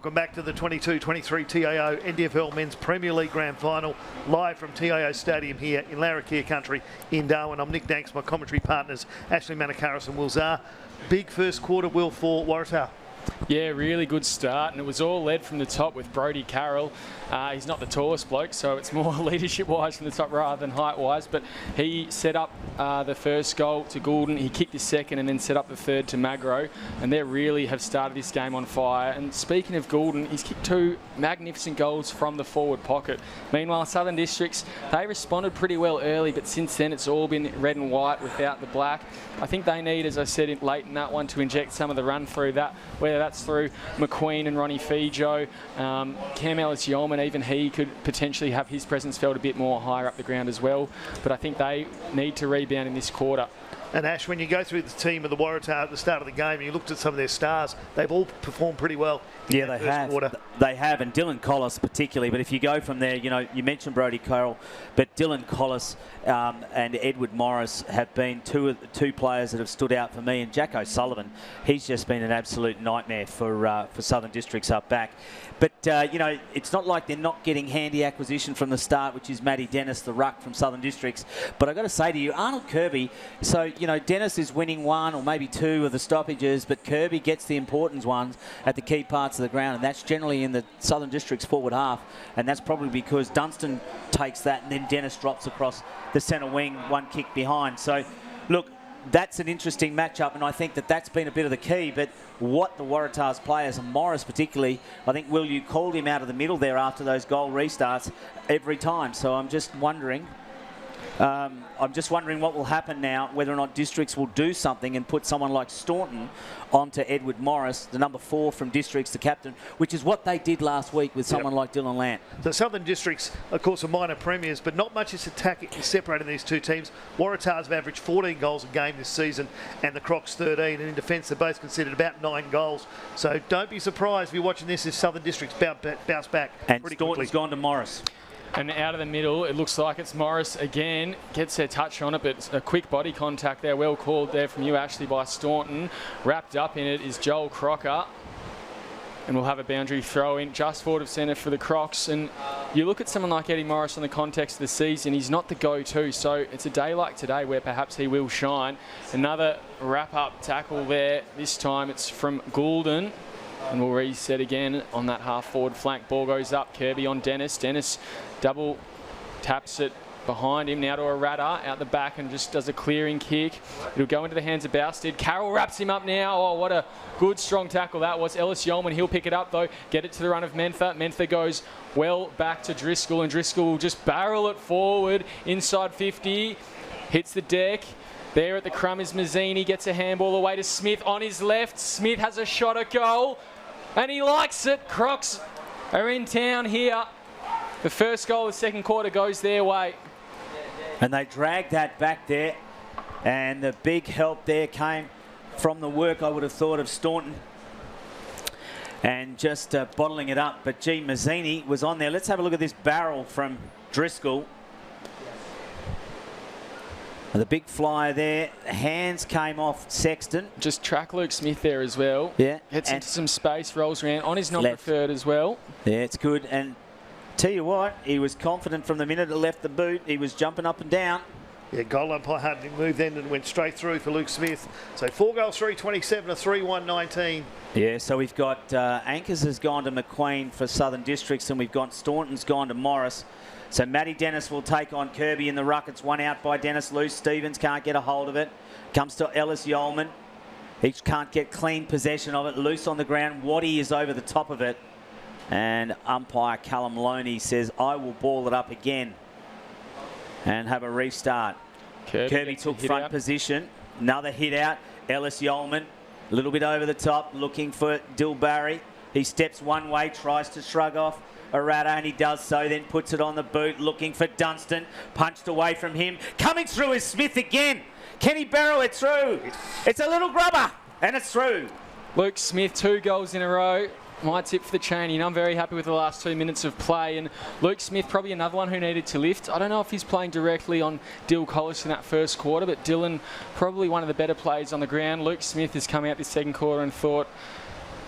Welcome back to the 22-23 TIO NTFL Men's Premier League Grand Final, live from TIO Stadium here in Larrakia Country in Darwin. I'm Nick Danks, my commentary partners Ashley Manakaris and Will Zar. Big first quarter, Will, for Waratah. Yeah, really good start, and it was all led from the top with Brodie Carroll. He's not the tallest bloke, so it's more leadership-wise from the top rather than height-wise, but he set up the first goal to Goulden. He kicked his second and then set up the third to Magro, and they really have started this game on fire. And speaking of Goulden, he's kicked two magnificent goals from the forward pocket. Meanwhile, Southern Districts, they responded pretty well early, but since then it's all been red and white without the black. I think they need, as I said late in that one, to inject some of the run through that, whether that's through McQueen and Ronnie Fijo, Cam Ellis-Yeoman, even he could potentially have his presence felt a bit more higher up the ground as well. But I think they need to rebound in this quarter. And Ash, when you go through the team of the Waratah at the start of the game, and you looked at some of their stars, they've all performed pretty well. Yeah, they have. Quarter. They have, and Dylan Collis particularly. But if you go from there, you know, you mentioned Brodie Carroll, but Dylan Collis and Edward Morris have been two players that have stood out for me. And Jack O'Sullivan, he's just been an absolute nightmare for Southern Districts up back. But, you know, it's not like they're not getting handy acquisition from the start, which is Matty Dennis, the ruck from Southern Districts. But I've got to say to you, Arnold Kirby, so, you know, Dennis is winning one or maybe two of the stoppages, but Kirby gets the important ones at the key parts of the ground, and that's generally in the Southern Districts forward half, and that's probably because Dunstan takes that and then Dennis drops across the centre wing, one kick behind. So, look, that's an interesting matchup, and I think that's been a bit of the key. But what the Waratahs players, and Morris particularly, I think, Will, you called him out of the middle there after those goal restarts every time. So I'm just wondering what will happen now, whether or not Districts will do something and put someone like Staunton onto Edward Morris, the number 4 from Districts, the captain, which is what they did last week with someone like Dylan Lant. The Southern Districts, of course, are minor premiers, but not much is separating these two teams. Waratahs have averaged 14 goals a game this season, and the Crocs 13, and in defence they're both considered about 9 goals. So don't be surprised if you're watching this if Southern Districts bounce back and pretty Staunton's quickly. gone to Morris. And out of the middle, it looks like it's Morris again. Gets their touch on it, but it's a quick body contact there. Well called there from you, Ashley, by Staunton. Wrapped up in it is Joel Crocker. And we'll have a boundary throw in just forward of centre for the Crocs. And you look at someone like Eddie Morris in the context of the season, he's not the go-to. So it's a day like today where perhaps he will shine. Another wrap-up tackle there. This time it's from Goulden. And we'll reset again on that half-forward flank. Ball goes up. Kirby on Dennis. Dennis double taps it behind him. Now to Waratah out the back and just does a clearing kick. It'll go into the hands of Bousted. Carroll wraps him up now. Oh, what a good, strong tackle that was. Ellis-Yeoman, he'll pick it up, though. Get it to the run of Mentha. Mentha goes well back to Driscoll, and Driscoll will just barrel it forward inside 50. Hits the deck. There at the crumb is Mazzini, gets a handball away to Smith on his left. Smith has a shot at goal, and he likes it. Crocs are in town here. The first goal of the second quarter goes their way. And they dragged that back there, and the big help there came from the work, I would have thought, of Staunton. And just bottling it up, but gee, Mazzini was on there. Let's have a look at this barrel from Driscoll. The big flyer there. Hands came off Sexton. Just track Luke Smith there as well. Yeah. Gets into some space, rolls around on his non-preferred as well. Yeah, it's good. And tell you what, he was confident from the minute it left the boot. He was jumping up and down. Yeah, goal umpire hardly moved then and went straight through for Luke Smith. So 4 goals, 327, a 3-1-19. Yeah, so we've got Anchors has gone to McQueen for Southern Districts, and we've got Staunton's gone to Morris. So Matty Dennis will take on Kirby in the ruck. It's one out by Dennis loose. Stevens can't get a hold of it. Comes to Ellis-Yeoman. He can't get clean possession of it. Loose on the ground. Waddy is over the top of it. And umpire Callum Loney says, I will ball it up again and have a restart. Kirby took front position. Another hit out. Ellis-Yeoman, a little bit over the top, looking for Dill Barry. He steps one way, tries to shrug off Waratah, and he does so, then puts it on the boot, looking for Dunstan. Punched away from him. Coming through is Smith again. Can he barrel it through? It's a little grubber, and it's through. Luke Smith, 2 goals in a row. My tip for the chain, and I'm very happy with the last 2 minutes of play. And Luke Smith, probably another one who needed to lift. I don't know if he's playing directly on Dill Collis in that first quarter, but Dylan, probably one of the better players on the ground. Luke Smith has come out this second quarter and thought,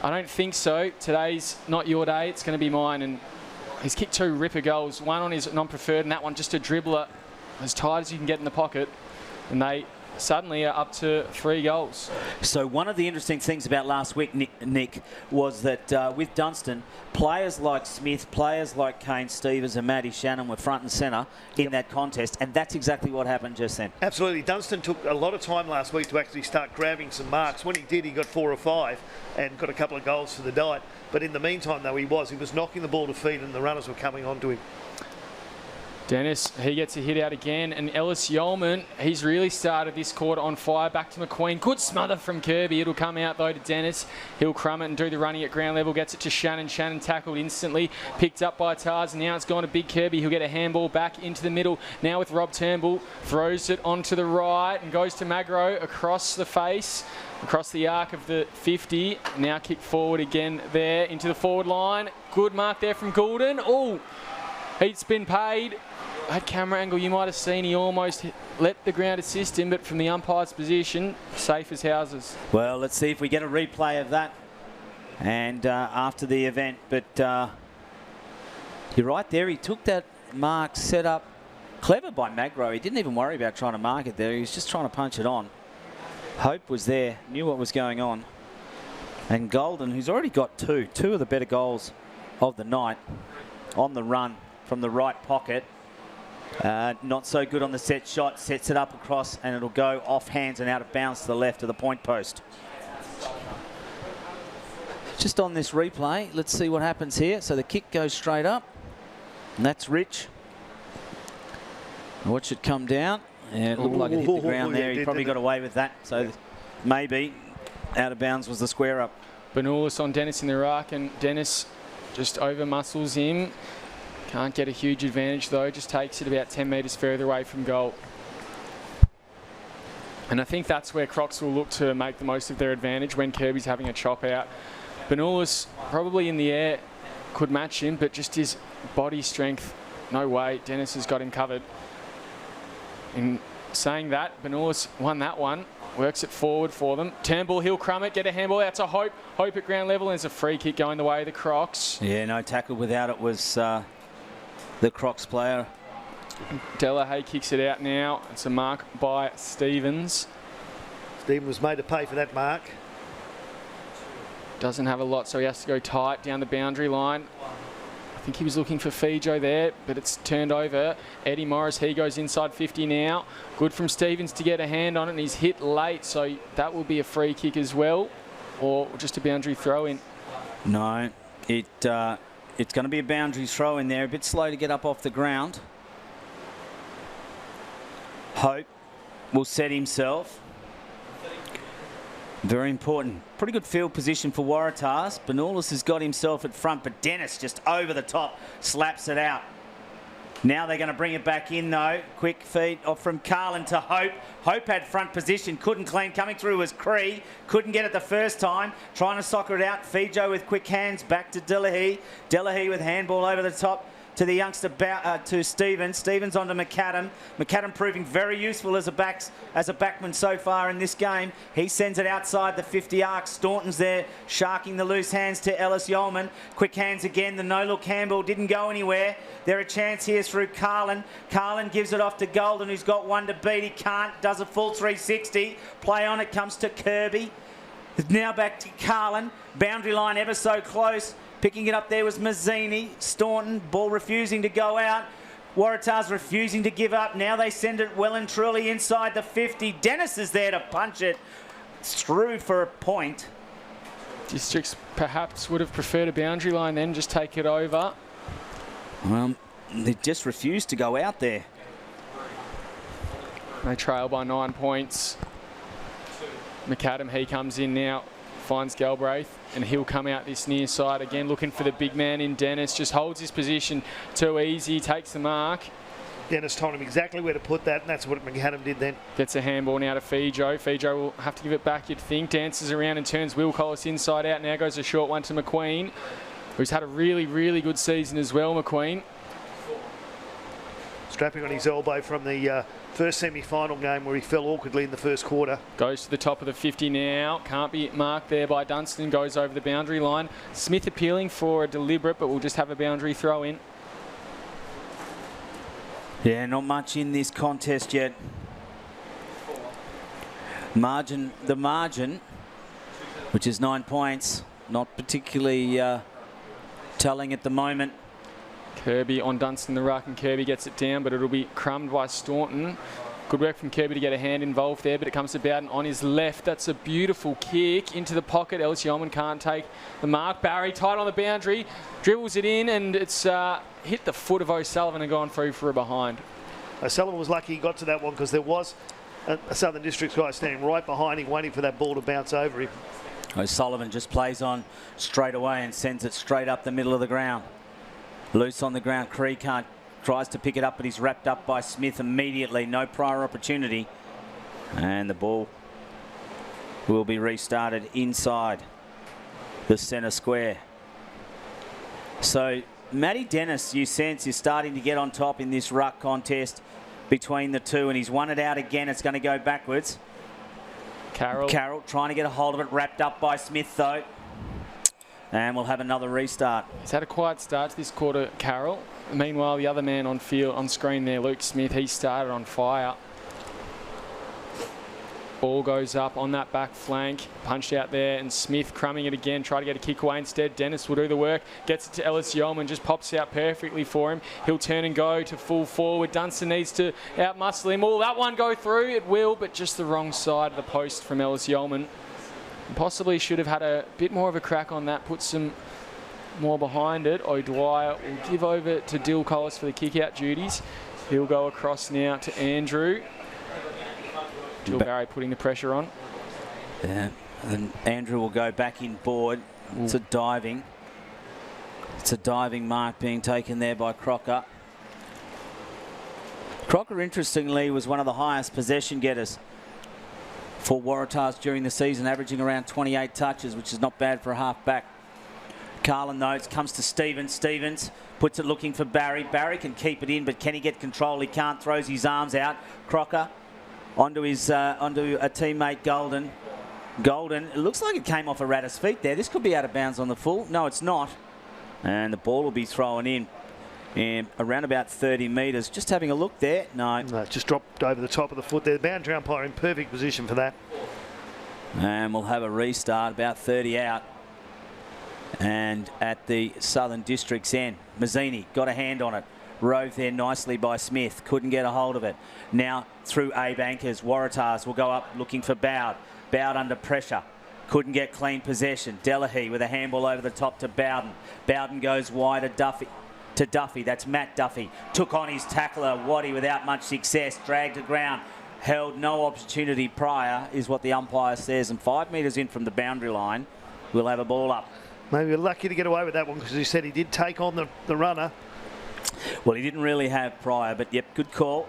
I don't think so. Today's not your day. It's going to be mine. And he's kicked 2 ripper goals. One on his non-preferred, and that one just a dribbler as tight as you can get in the pocket. And they suddenly are up to 3 goals. So one of the interesting things about last week, Nick, was that with Dunstan, players like Smith, players like Kane Stevens and Matty Shannon were front and centre in that contest, and that's exactly what happened just then. Absolutely. Dunstan took a lot of time last week to actually start grabbing some marks. When he did, he got 4 or 5 and got a couple of goals for the night. But in the meantime, though, he was knocking the ball to feet, and the runners were coming onto him. Dennis, he gets a hit out again, and Ellis Yeoman, he's really started this quarter on fire. Back to McQueen. Good smother from Kirby. It'll come out, though, to Dennis. He'll crumb it and do the running at ground level. Gets it to Shannon. Shannon tackled instantly. Picked up by Tars, and now it's gone to Big Kirby. He'll get a handball back into the middle. Now with Rob Turnbull. Throws it onto the right and goes to Magro across the face, across the arc of the 50. Now kick forward again there into the forward line. Good mark there from Goulden. Oh, heat's been paid. That camera angle you might have seen, he almost let the ground assist him, but from the umpire's position, safe as houses. Well, let's see if we get a replay of that and after the event. But you're right there, he took that mark, set up. Clever by Magro. He didn't even worry about trying to mark it there. He was just trying to punch it on. Hope was there, knew what was going on. And Golden, who's already got 2 of the better goals of the night, on the run from the right pocket. Not so good on the set shot, sets it up across, and it'll go off hands and out of bounds to the left of the point post. Just on this replay, let's see what happens here. So the kick goes straight up, and that's Rich. Watch it come down. Yeah, it looked like it hit the ground there. He probably got away with that, so maybe out of bounds was the square up. Benoulis on Dennis in the ruck, and Dennis just over muscles him. Can't get a huge advantage though, just takes it about 10 metres further away from goal. And I think that's where Crocs will look to make the most of their advantage when Kirby's having a chop out. Benoulis probably in the air could match him, but just his body strength, no way. Dennis has got him covered. In saying that, Benoulis won that one. Works it forward for them. Turnbull, he'll crumb it, get a handball out to Hope. Hope at ground level, and there's a free kick going the way of the Crocs. Yeah, no tackle without it was the Crocs player. Delahaye kicks it out now. It's a mark by Stevens. Stevens was made to pay for that mark. Doesn't have a lot, so he has to go tight down the boundary line. I think he was looking for Fijo there, but it's turned over. Eddie Morris, he goes inside 50 now. Good from Stevens to get a hand on it, and he's hit late, so that will be a free kick as well, or just a boundary throw in. No, it's going to be a boundary throw in there. A bit slow to get up off the ground. Hope will set himself. Very important. Pretty good field position for Waratahs. Benoulis has got himself at front, but Dennis just over the top slaps it out. Now they're going to bring it back in though. Quick feed off from Carlin to Hope. Hope had front position, couldn't clean. Coming through was Cree. Couldn't get it the first time. Trying to soccer it out. Fijo with quick hands back to Delahaye. Delahaye with handball over the top to the youngster, to Stevens. Stevens onto McAdam. McAdam proving very useful as a backman so far in this game. He sends it outside the 50 arc. Staunton's there, sharking the loose hands to Ellis Yeoman. Quick hands again. The no-look handball didn't go anywhere. There a chance here through Carlin. Carlin gives it off to Golden, who's got one to beat. He can't. Does a full 360. Play on it comes to Kirby. Now back to Carlin. Boundary line ever so close. Picking it up there was Mazzini. Staunton, ball refusing to go out. Waratahs refusing to give up. Now they send it well and truly inside the 50. Dennis is there to punch it through for a point. Districts perhaps would have preferred a boundary line then, just take it over. Well, they just refused to go out there. They trail by 9 points. McAdam, he comes in now, finds Galbraith, and he'll come out this near side again, looking for the big man in Dennis. Just holds his position too easy, takes the mark. Dennis told him exactly where to put that, and that's what McAdam did then. Gets a handball now to Fijo. Fijo will have to give it back, you'd think. Dances around and turns Will Collis inside out. Now goes a short one to who's had a really, really good season as well, McQueen. strapping on his elbow from the first semi-final game where he fell awkwardly in the first quarter. Goes to the top of the 50 now. Can't be marked there by Dunstan. Goes over the boundary line. Smith appealing for a deliberate, but we'll just have a boundary throw in. Yeah, not much in this contest yet. The margin, which is 9 points, not particularly telling at the moment. Kirby on Dunstan the ruck, and Kirby gets it down, but it'll be crumbed by Staunton. Good work from Kirby to get a hand involved there, but it comes to Bowden on his left. That's a beautiful kick into the pocket. Ellis Yeoman can't take the mark. Barry tight on the boundary, dribbles it in, and it's hit the foot of O'Sullivan and gone through for a behind. O'Sullivan was lucky he got to that one because there was a Southern Districts guy standing right behind him waiting for that ball to bounce over him. O'Sullivan just plays on straight away and sends it straight up the middle of the ground. Loose on the ground, Cree tries to pick it up, but he's wrapped up by Smith immediately. No prior opportunity. And the ball will be restarted inside the centre square. So Matty Dennis, you sense, is starting to get on top in this ruck contest between the two, and he's won it out again. It's going to go backwards. Carroll trying to get a hold of it, wrapped up by Smith though. And we'll have another restart. He's had a quiet start to this quarter, Carroll. Meanwhile, the other man on screen there, Luke Smith, he started on fire. Ball goes up on that back flank, punched out there, and Smith crumbing it again, try to get a kick away instead. Dennis will do the work, gets it to Ellis Yeoman, just pops out perfectly for him. He'll turn and go to full forward. Dunstan needs to outmuscle him. Will that one go through? It will, but just the wrong side of the post from Ellis Yeoman. Possibly should have had a bit more of a crack on that, put some more behind it. O'Dwyer will give over to Dill Collis for the kick-out duties. He'll go across now to Andrew. Dill Barry putting the pressure on. Yeah, and Andrew will go back in board. It's a diving mark being taken there by Crocker. Crocker, interestingly, was one of the highest possession getters for Waratahs during the season, averaging around 28 touches, which is not bad for a half-back. Carlin notes, comes to Stevens. Stevens puts it looking for Barry. Barry can keep it in, but can he get control? He can't. Throws his arms out. Crocker onto a teammate, Golden. Golden, it looks like it came off Waratah's feet there. This could be out of bounds on the full. No, it's not. And the ball will be thrown in. And around about 30 metres. Just having a look there. No, just dropped over the top of the foot there. The boundary umpire in perfect position for that. And we'll have a restart, about 30 out. And at the Southern District's end, Mazzini got a hand on it. Rove there nicely by Smith. Couldn't get a hold of it. Now through Abe Anchors. Waratahs will go up looking for Bowd. Bowd under pressure. Couldn't get clean possession. Delahy with a handball over the top to Bowden. Bowden goes wide to Duffy. That's Matt Duffy. Took on his tackler, Waddy, without much success. Dragged to ground. Held no opportunity prior, is what the umpire says. And 5 metres in from the boundary line, we'll have a ball up. Maybe we're lucky to get away with that one because he said he did take on the runner. Well, he didn't really have prior, but yep, good call.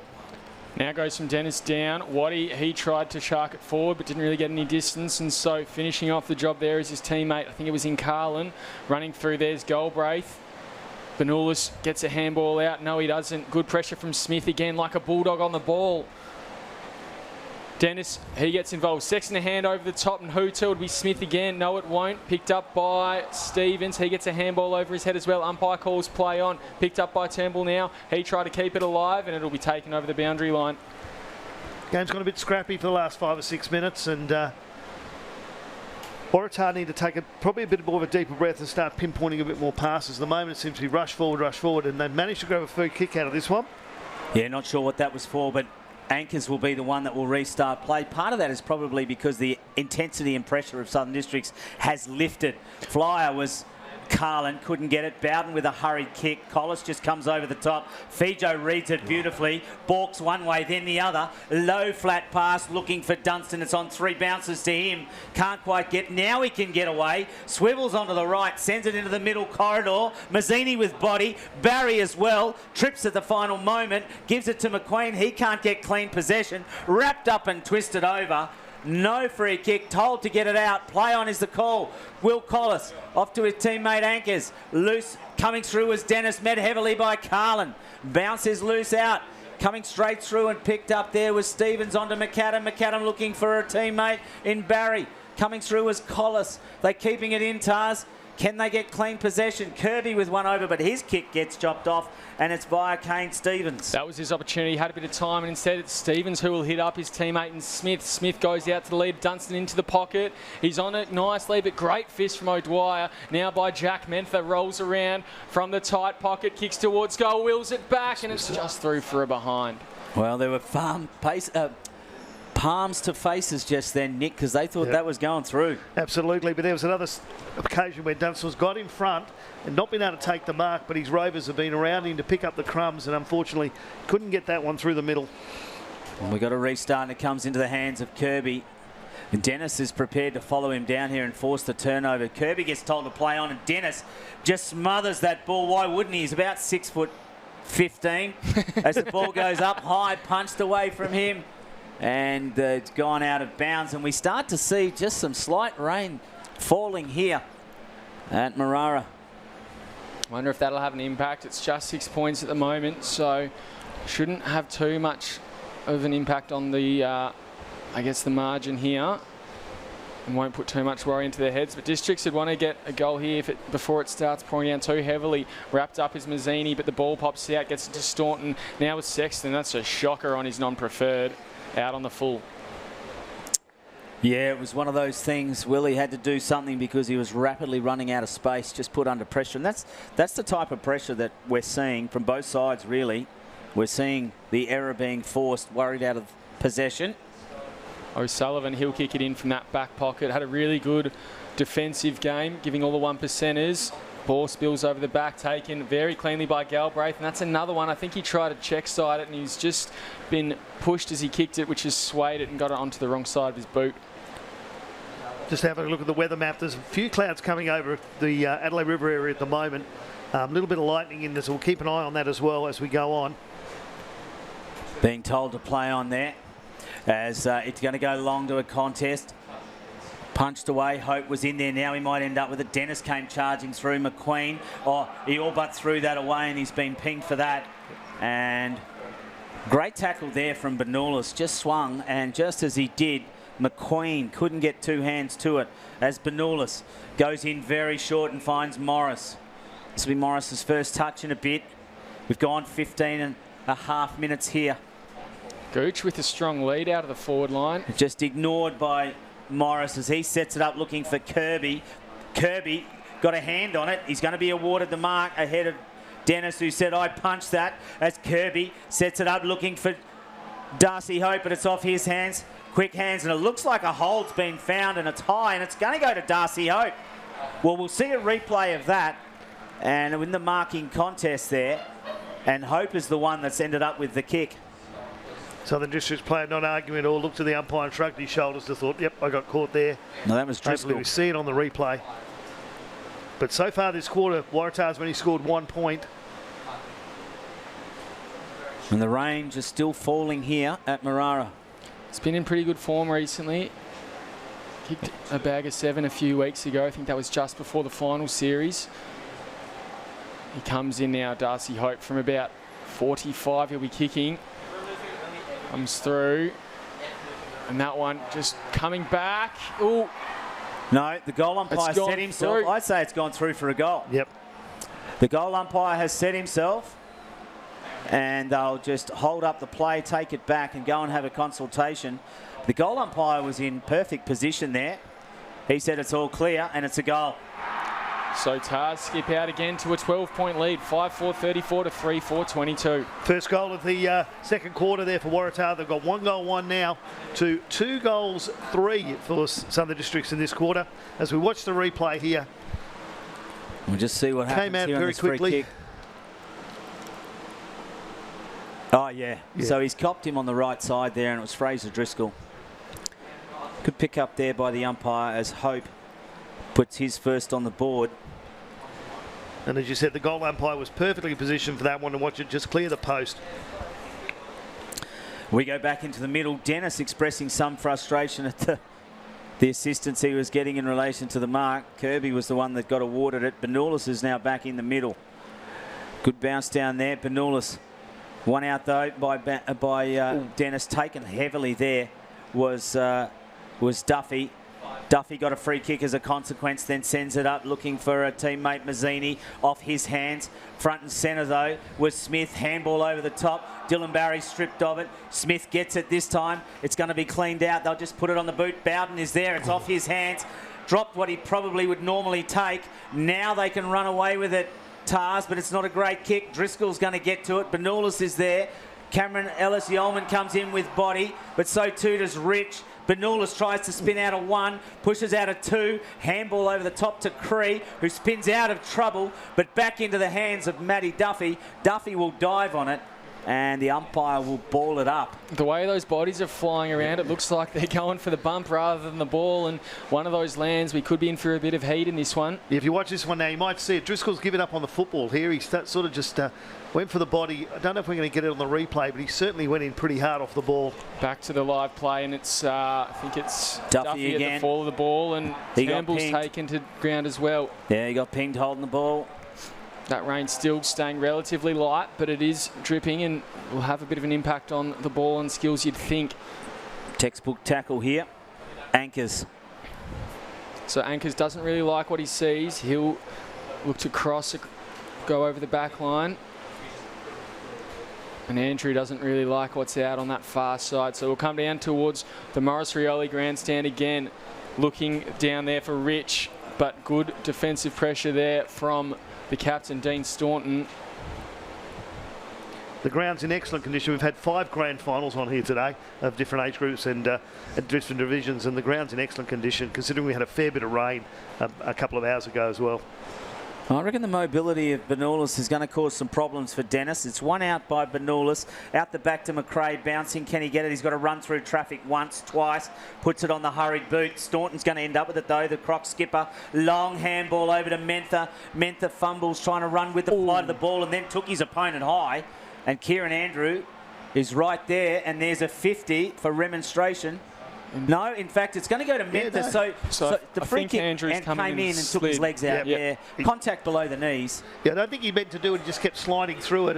Now goes from Dennis down. Waddy, he tried to shark it forward but didn't really get any distance, and so finishing off the job there is his teammate, I think it was in Carlin, running through. There's Galbraith. Benulis gets a handball out. No, he doesn't. Good pressure from Smith again, like a bulldog on the ball. Dennis, he gets involved. Sexton a hand over the top, and who to? It'll be Smith again. No, it won't. Picked up by Stevens. He gets a handball over his head as well. Umpire calls play on. Picked up by Turnbull now. He tried to keep it alive, and it'll be taken over the boundary line. Game's gone a bit scrappy for the last 5 or 6 minutes, and Waratah need to take probably a bit more of a deeper breath and start pinpointing a bit more passes. At the moment, it seems to be rush forward, and they've managed to grab a free kick out of this one. Yeah, not sure what that was for, but Anchors will be the one that will restart play. Part of that is probably because the intensity and pressure of Southern Districts has lifted. Flyer was Carlin, couldn't get it. Bowden with a hurried kick. Collis just comes over the top. Fijo reads it beautifully. Balks one way, then the other. Low flat pass looking for Dunstan. It's on 3 bounces to him. Can't quite get. Now he can get away. Swivels onto the right. Sends it into the middle corridor. Mazzini with body. Barry as well. Trips at the final moment. Gives it to McQueen. He can't get clean possession. Wrapped up and twisted over. No free kick, told to get it out. Play on is the call. Will Collis off to his teammate Anchors. Loose coming through was Dennis, met heavily by Carlin. Bounces loose out. coming straight through and picked up there was Stevens onto McAdam. McAdam looking for a teammate in Barry. Coming through was Collis. They're keeping it in, Tars. Can they get clean possession? Kirby with one over, but his kick gets chopped off, and it's via Kane Stevens. That was his opportunity. He had a bit of time, and instead it's Stevens who will hit up his teammate in Smith. Smith goes out to the lead. Dunstan into the pocket. He's on it nicely, but great fist from O'Dwyer. Now by Jack Mentha. Rolls around from the tight pocket. Kicks towards goal. Wheels it back, and it's just through for a behind. Well, there were palms to faces just then, Nick, because they thought that was going through. Absolutely, but there was another occasion where Dunstan's got in front and not been able to take the mark, but his Rovers have been around him to pick up the crumbs and unfortunately couldn't get that one through the middle. And we got a restart and it comes into the hands of Kirby. And Dennis is prepared to follow him down here and force the turnover. Kirby gets told to play on and Dennis just smothers that ball. Why wouldn't he? He's about 6'15". As the ball goes up high, punched away from him. And it's gone out of bounds, and we start to see just some slight rain falling here at Marara. I wonder if that'll have an impact. It's just 6 points at the moment, so shouldn't have too much of an impact on the, I guess, the margin here, and won't put too much worry into their heads. But Districts would want to get a goal here before it starts pouring down too heavily. Wrapped up is Mazzini, but the ball pops out, gets it to Staunton. Now with Sexton, that's a shocker on his non-preferred. Out on the full. Yeah, it was one of those things. Willie had to do something because he was rapidly running out of space, just put under pressure. And that's the type of pressure that we're seeing from both sides, really. We're seeing the error being forced, worried out of possession. O'Sullivan, he'll kick it in from that back pocket. Had a really good defensive game, giving all the 1%ers. Ball spills over the back, taken very cleanly by Galbraith, and that's another one. I think he tried to check side it, and he's just been pushed as he kicked it, which has swayed it and got it onto the wrong side of his boot. Just having a look at the weather map. There's a few clouds coming over the Adelaide River area at the moment. A little bit of lightning in this. We'll keep an eye on that as well as we go on. Being told to play on there as it's going to go long to a contest. Punched away. Hope was in there. Now he might end up with it. Dennis came charging through. McQueen. Oh, he all but threw that away and he's been pinged for that. And great tackle there from Benulis. Just swung, and just as he did, McQueen couldn't get two hands to it as Benulis goes in very short and finds Morris. This will be Morris's first touch in a bit. We've gone 15.5 minutes here. Gooch with a strong lead out of the forward line. Just ignored by Morris as he sets it up looking for Kirby. Kirby got a hand on it. He's going to be awarded the mark ahead of Dennis, who said, I punched that, as Kirby sets it up looking for Darcy Hope, but it's off his hands. Quick hands, and it looks like a hold's been found, and it's high, and it's going to go to Darcy Hope. Well, we'll see a replay of that, and in the marking contest there, and Hope is the one that's ended up with the kick. Southern District's player not arguing at all, looked to the umpire and shrugged his shoulders to thought, yep, I got caught there. No, that was Driscoll. Hopefully we see it on the replay. But so far this quarter, Waratah's only scored 1 point. And the rain just still falling here at Marara. It's been in pretty good form recently. Kicked a bag of 7 a few weeks ago. I think that was just before the final series. He comes in now, Darcy Hope, from about 45. He'll be kicking. Comes through. And that one just coming back. Ooh. No, the goal umpire set himself. Through. I'd say it's gone through for a goal. Yep. The goal umpire has set himself, and they'll just hold up the play, take it back, and go and have a consultation. The goal umpire was in perfect position there. He said it's all clear, and it's a goal. So Tars skip out again to a 12-point lead, 5-4-34 to 3-4-22. First goal of the second quarter there for Waratah. They've got 1 goal 1 now to 2 goals 3 for Southern Districts in this quarter. As we watch the replay here. We'll just see what happens Came out here on very this free quickly. kick. Oh, yeah. So he's copped him on the right side there, and it was Fraser Driscoll. Good pick up there by the umpire as Hope puts his first on the board. And as you said, the goal umpire was perfectly positioned for that one, and watch it just clear the post. We go back into the middle. Dennis expressing some frustration at the assistance he was getting in relation to the mark. Kirby was the one that got awarded it. Benulis is now back in the middle. Good bounce down there. Benulis One out though by Dennis, taken heavily there was Duffy. Duffy got a free kick as a consequence, then sends it up looking for a teammate Mazzini off his hands. Front and centre though was Smith, handball over the top. Dylan Barry stripped of it. Smith gets it this time. It's going to be cleaned out. They'll just put it on the boot. Bowden is there. It's off his hands. Dropped what he probably would normally take. Now they can run away with it, Tars, but it's not a great kick. Driscoll's going to get to it. Benoulis is there. Cameron Ellis-Yeoman comes in with body, but so too does Rich. Benoulis tries to spin out a 1, pushes out a 2, handball over the top to Cree, who spins out of trouble, but back into the hands of Matty Duffy. Duffy will dive on it, and the umpire will ball it up. The way those bodies are flying around, it looks like they're going for the bump rather than the ball, and one of those lands, we could be in for a bit of heat in this one. Yeah, if you watch this one now, you might see it. Driscoll's given up on the football here. He sort of just went for the body. I don't know if we're going to get it on the replay, but he certainly went in pretty hard off the ball. Back to the live play, and it's I think it's Duffy again at the fall of the ball, and Campbell's taken to ground as well. Yeah, he got pinged holding the ball. That rain's still staying relatively light, but it is dripping and will have a bit of an impact on the ball and skills, you'd think. Textbook tackle here. Anchors. So Anchors doesn't really like what he sees. He'll look to cross, go over the back line. And Andrew doesn't really like what's out on that far side. So we'll come down towards the Morris Rioli grandstand again, looking down there for Rich, but good defensive pressure there from the captain, Dean Staunton. The ground's in excellent condition. We've had 5 grand finals on here today of different age groups and different divisions, and the ground's in excellent condition considering we had a fair bit of rain a couple of hours ago as well. I reckon the mobility of Benoulis is going to cause some problems for Dennis. It's one out by Benoulis. Out the back to McRae, bouncing. Can he get it? He's got to run through traffic once, twice. Puts it on the hurried boot. Staunton's going to end up with it though. The Croc skipper. Long handball over to Mentha. Mentha fumbles, trying to run with the flight of the ball, and then took his opponent high. And Kieran Andrew is right there, and there's a 50 for remonstration. No, in fact, it's going to go to Mentha. Yeah, so the free kick Andrews and came in and took his legs out. Yep. Yeah, contact below the knees. Yeah, I don't think he meant to do it. He just kept sliding through it.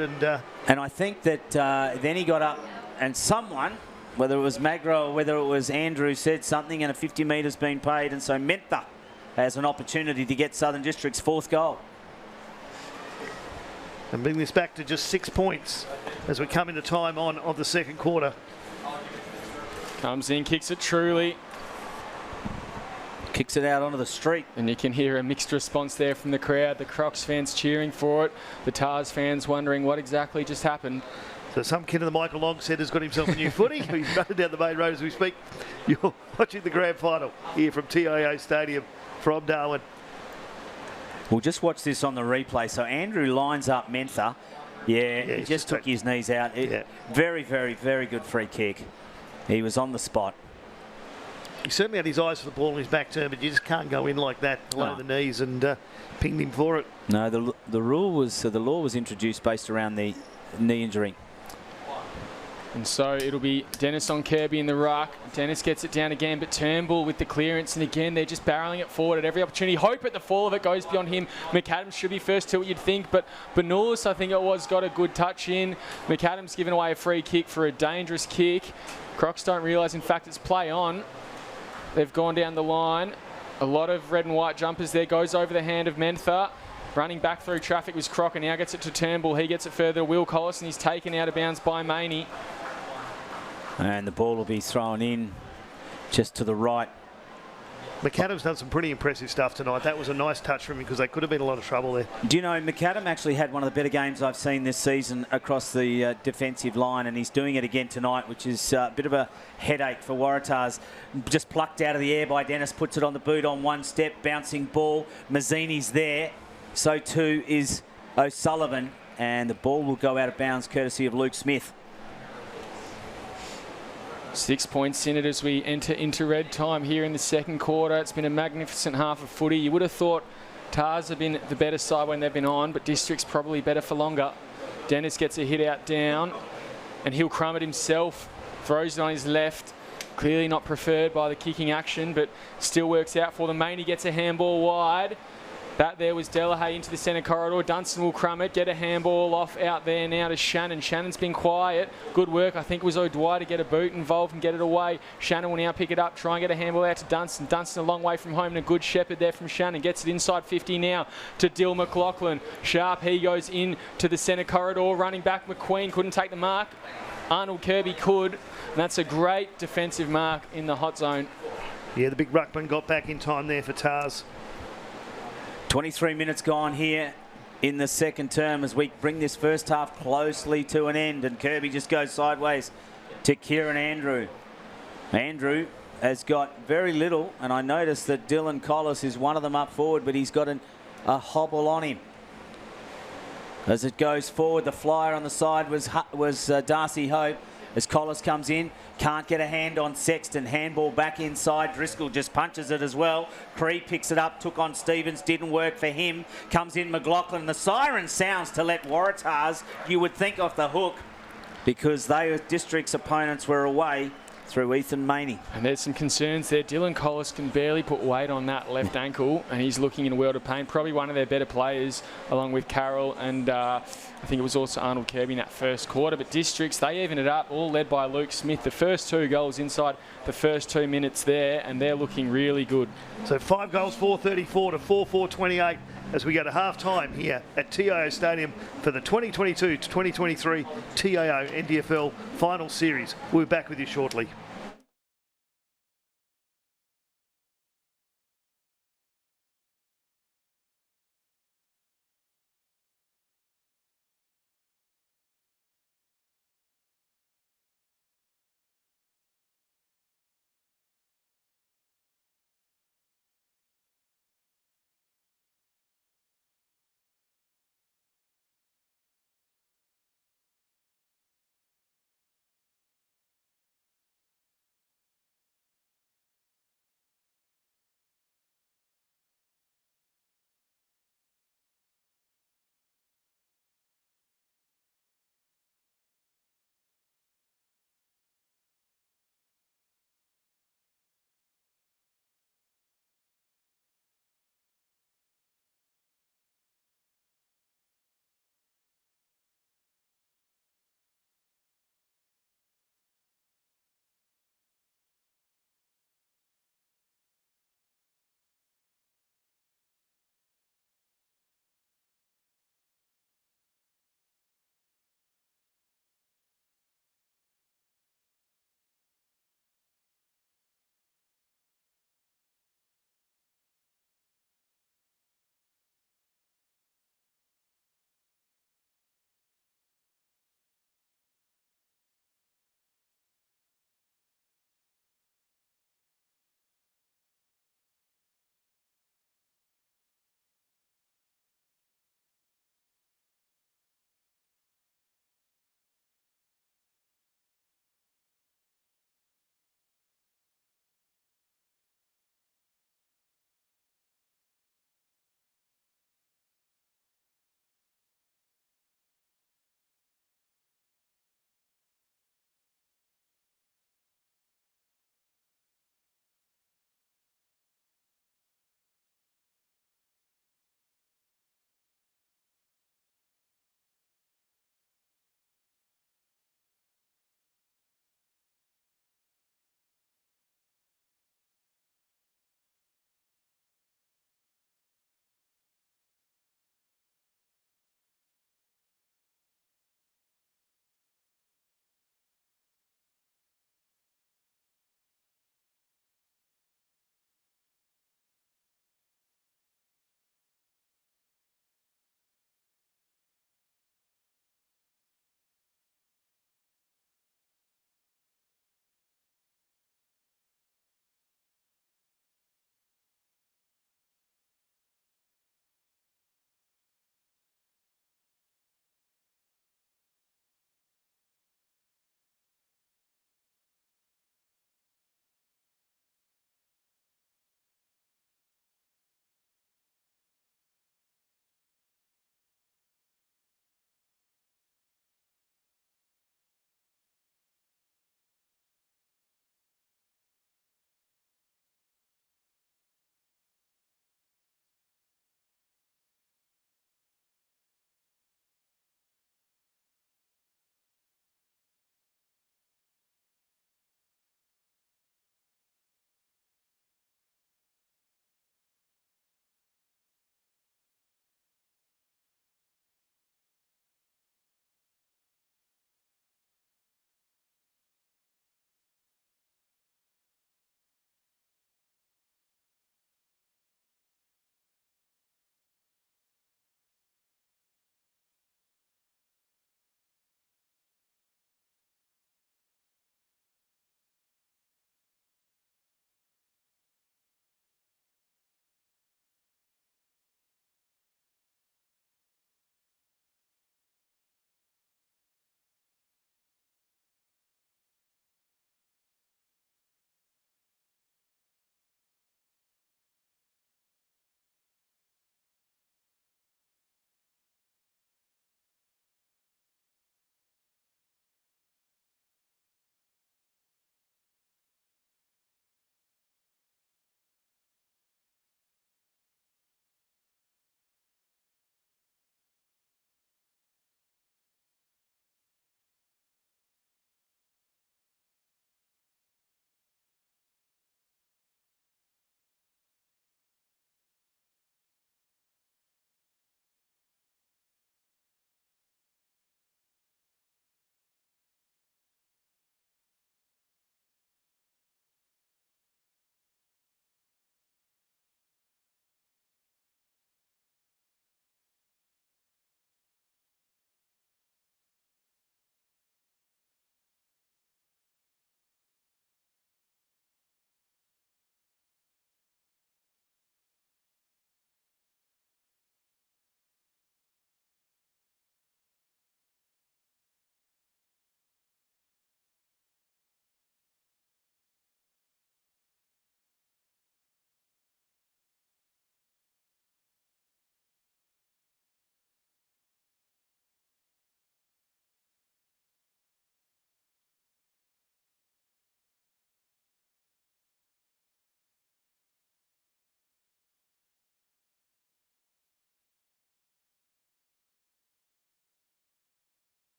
And I think that then he got up and someone, whether it was Magro or whether it was Andrew, said something and a 50 metres been paid. And so Mentha has an opportunity to get Southern District's 4th goal. And bring this back to just 6 points as we come into time on of the second quarter. Comes in, kicks it truly. Kicks it out onto the street. And you can hear a mixed response there from the crowd. The Crocs fans cheering for it. The Tars fans wondering what exactly just happened. So some kid in the Michael Long set has got himself a new footy. He's running down the main road as we speak. You're watching the grand final here from TIO Stadium from Darwin. We'll just watch this on the replay. So Andrew lines up Mentha. Yeah, he just took his knees out. Very, very, very good free kick. He was on the spot. He certainly had his eyes for the ball in his back turn, but you just can't go in like that below the knees and pinged him for it. No, the rule was the law was introduced based around the knee injury. And so it'll be Dennis on Kirby in the ruck. Dennis gets it down again, but Turnbull with the clearance. And again, they're just barreling it forward at every opportunity. Hope at the fall of it goes beyond him. McAdams should be first to it, you'd think. But Benoulis, I think it was, got a good touch in. McAdams giving away a free kick for a dangerous kick. Crocs don't realise, in fact, it's play on. They've gone down the line. A lot of red and white jumpers there. Goes over the hand of Mentha. Running back through traffic was Croc, and now gets it to Turnbull. He gets it further. Will Collis, and he's taken out of bounds by Maney. And the ball will be thrown in just to the right. McAdam's done some pretty impressive stuff tonight. That was a nice touch from him because they could have been a lot of trouble there. Do you know, McAdam actually had one of the better games I've seen this season across the defensive line, and he's doing it again tonight, which is a bit of a headache for Waratahs. Just plucked out of the air by Dennis, puts it on the boot on one step, bouncing ball. Mazzini's there. So too is O'Sullivan, and the ball will go out of bounds courtesy of Luke Smith. 6 points in it as we enter into red time here in the second quarter. It's been a magnificent half of footy. You would have thought Tars have been the better side when they've been on, but District's probably better for longer. Dennis gets a hit out down, and he'll crumb it himself. Throws it on his left. Clearly not preferred by the kicking action, but still works out for them. Maney gets a handball wide. That there was Delahaye into the centre corridor. Dunstan will crumb it, get a handball off out there now to Shannon. Shannon's been quiet. Good work. I think it was O'Dwyer to get a boot involved and get it away. Shannon will now pick it up, try and get a handball out to Dunstan. Dunstan a long way from home and a good shepherd there from Shannon. Gets it inside 50 now to Dill McLaughlin. Sharp, he goes in to the centre corridor. Running back, McQueen couldn't take the mark. Arnold Kirby could. And that's a great defensive mark in the hot zone. Yeah, the big ruckman got back in time there for Tars. 23 minutes gone here in the second term as we bring this first half closely to an end, and Kirby just goes sideways to Kieran Andrew. Andrew has got very little, and I noticed that Dylan Collis is one of them up forward, but he's got a hobble on him. As it goes forward, the flyer on the side was Darcy Hope. As Collis comes in, can't get a hand on Sexton. Handball back inside. Driscoll just punches it as well. Cree picks it up, took on Stevens, didn't work for him. Comes in McLaughlin. The siren sounds to let Waratahs, you would think, off the hook, because they district's opponents were away through Ethan Maney. And there's some concerns there. Dylan Collis can barely put weight on that left ankle, and he's looking in a world of pain. Probably one of their better players, along with Carroll, and I think it was also Arnold Kirby in that first quarter. But Districts, they even it up, all led by Luke Smith. The first 2 goals inside the first 2 minutes there, and they're looking really good. So 5 goals, 434 to 4-4-28 as we go to half-time here at TIO Stadium for the 2022 to 2023 TIO NTFL Final Series. We'll be back with you shortly.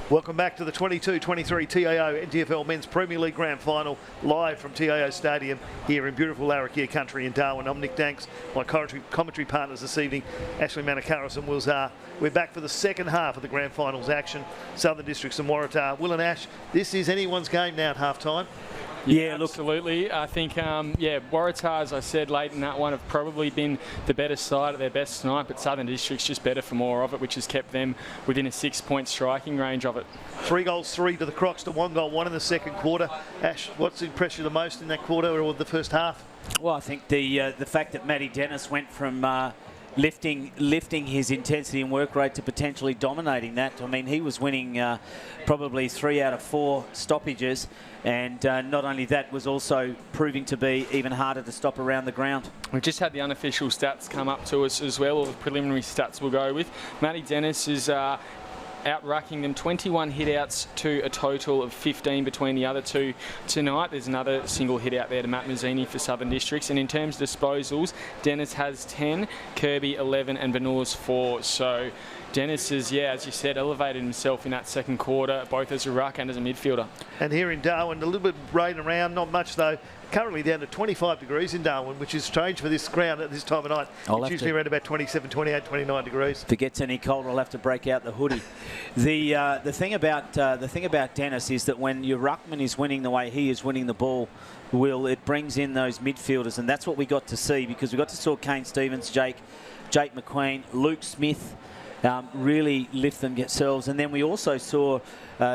Welcome back to the 22-23 TIO NTFL Men's Premier League Grand Final, live from TIO Stadium here in beautiful Larrakia country in Darwin. I'm Nick Danks, my commentary partners this evening, Ashley Manakaris and Will Zah. We're back for the second half of the Grand Finals action, Southern Districts and Waratah. Will and Ash, this is anyone's game now at half-time. Yeah, absolutely. I think, Waratah, as I said late in that one, have probably been the better side at their best tonight, but Southern District's just better for more of it, which has kept them within a 6-point striking range of it. 3 goals, 3 to the Crocs to 1 goal, 1 in the second quarter. Ash, what's impressed you the most in that quarter or the first half? Well, I think the fact that Matty Dennis went from lifting his intensity and work rate to potentially dominating that. I mean, he was winning probably 3 out of 4 stoppages, and not only that, was also proving to be even harder to stop around the ground. We've just had the unofficial stats come up to us as well, or the preliminary stats we'll go with. Matty Dennis is out-rucking them 21 hit-outs to a total of 15 between the other two tonight. There's another single hit-out there to Matt Mazzini for Southern Districts. And in terms of disposals, Dennis has 10, Kirby 11 and Benoor's 4. So Dennis has, as you said, elevated himself in that second quarter, both as a ruck and as a midfielder. And here in Darwin, a little bit of rain around, not much though. Currently down to 25 degrees in Darwin, which is strange for this ground at this time of night. It's usually around about 27, 28, 29 degrees. If it gets any colder, I'll have to break out the hoodie. The thing about Dennis is that when your ruckman is winning the way he is winning the ball, Will, it brings in those midfielders, and that's what we got to see, because we got to see Kane Stevens, Jake McQueen, Luke Smith really lift themselves, and then we also saw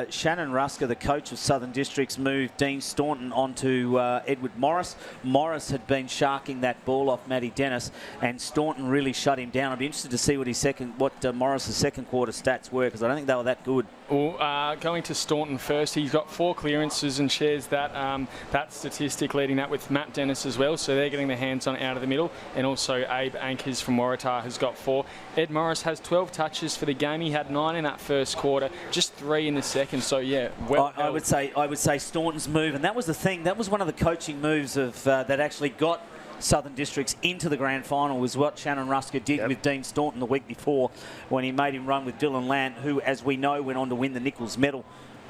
Shannon Rusker, the coach of Southern Districts, move Dean Staunton onto Edward Morris. Morris had been sharking that ball off Matty Dennis, and Staunton really shut him down. I'd be interested to see what Morris's second quarter stats were, because I don't think they were that good. Well, going to Staunton first, he's got 4 clearances and shares that statistic, leading that with Matt Dennis as well. So they're getting their hands on it out of the middle. And also Abe Ankers from Waratah has got 4. Ed Morris has 12 touches for the game. He had 9 in that first quarter, just 3 in the second. So I would say Staunton's move, and that was the thing. That was one of the coaching moves of that actually got Southern Districts into the grand final, was what Shannon Rusker did with Dean Staunton the week before, when he made him run with Dylan Land, who, as we know, went on to win the Nichols medal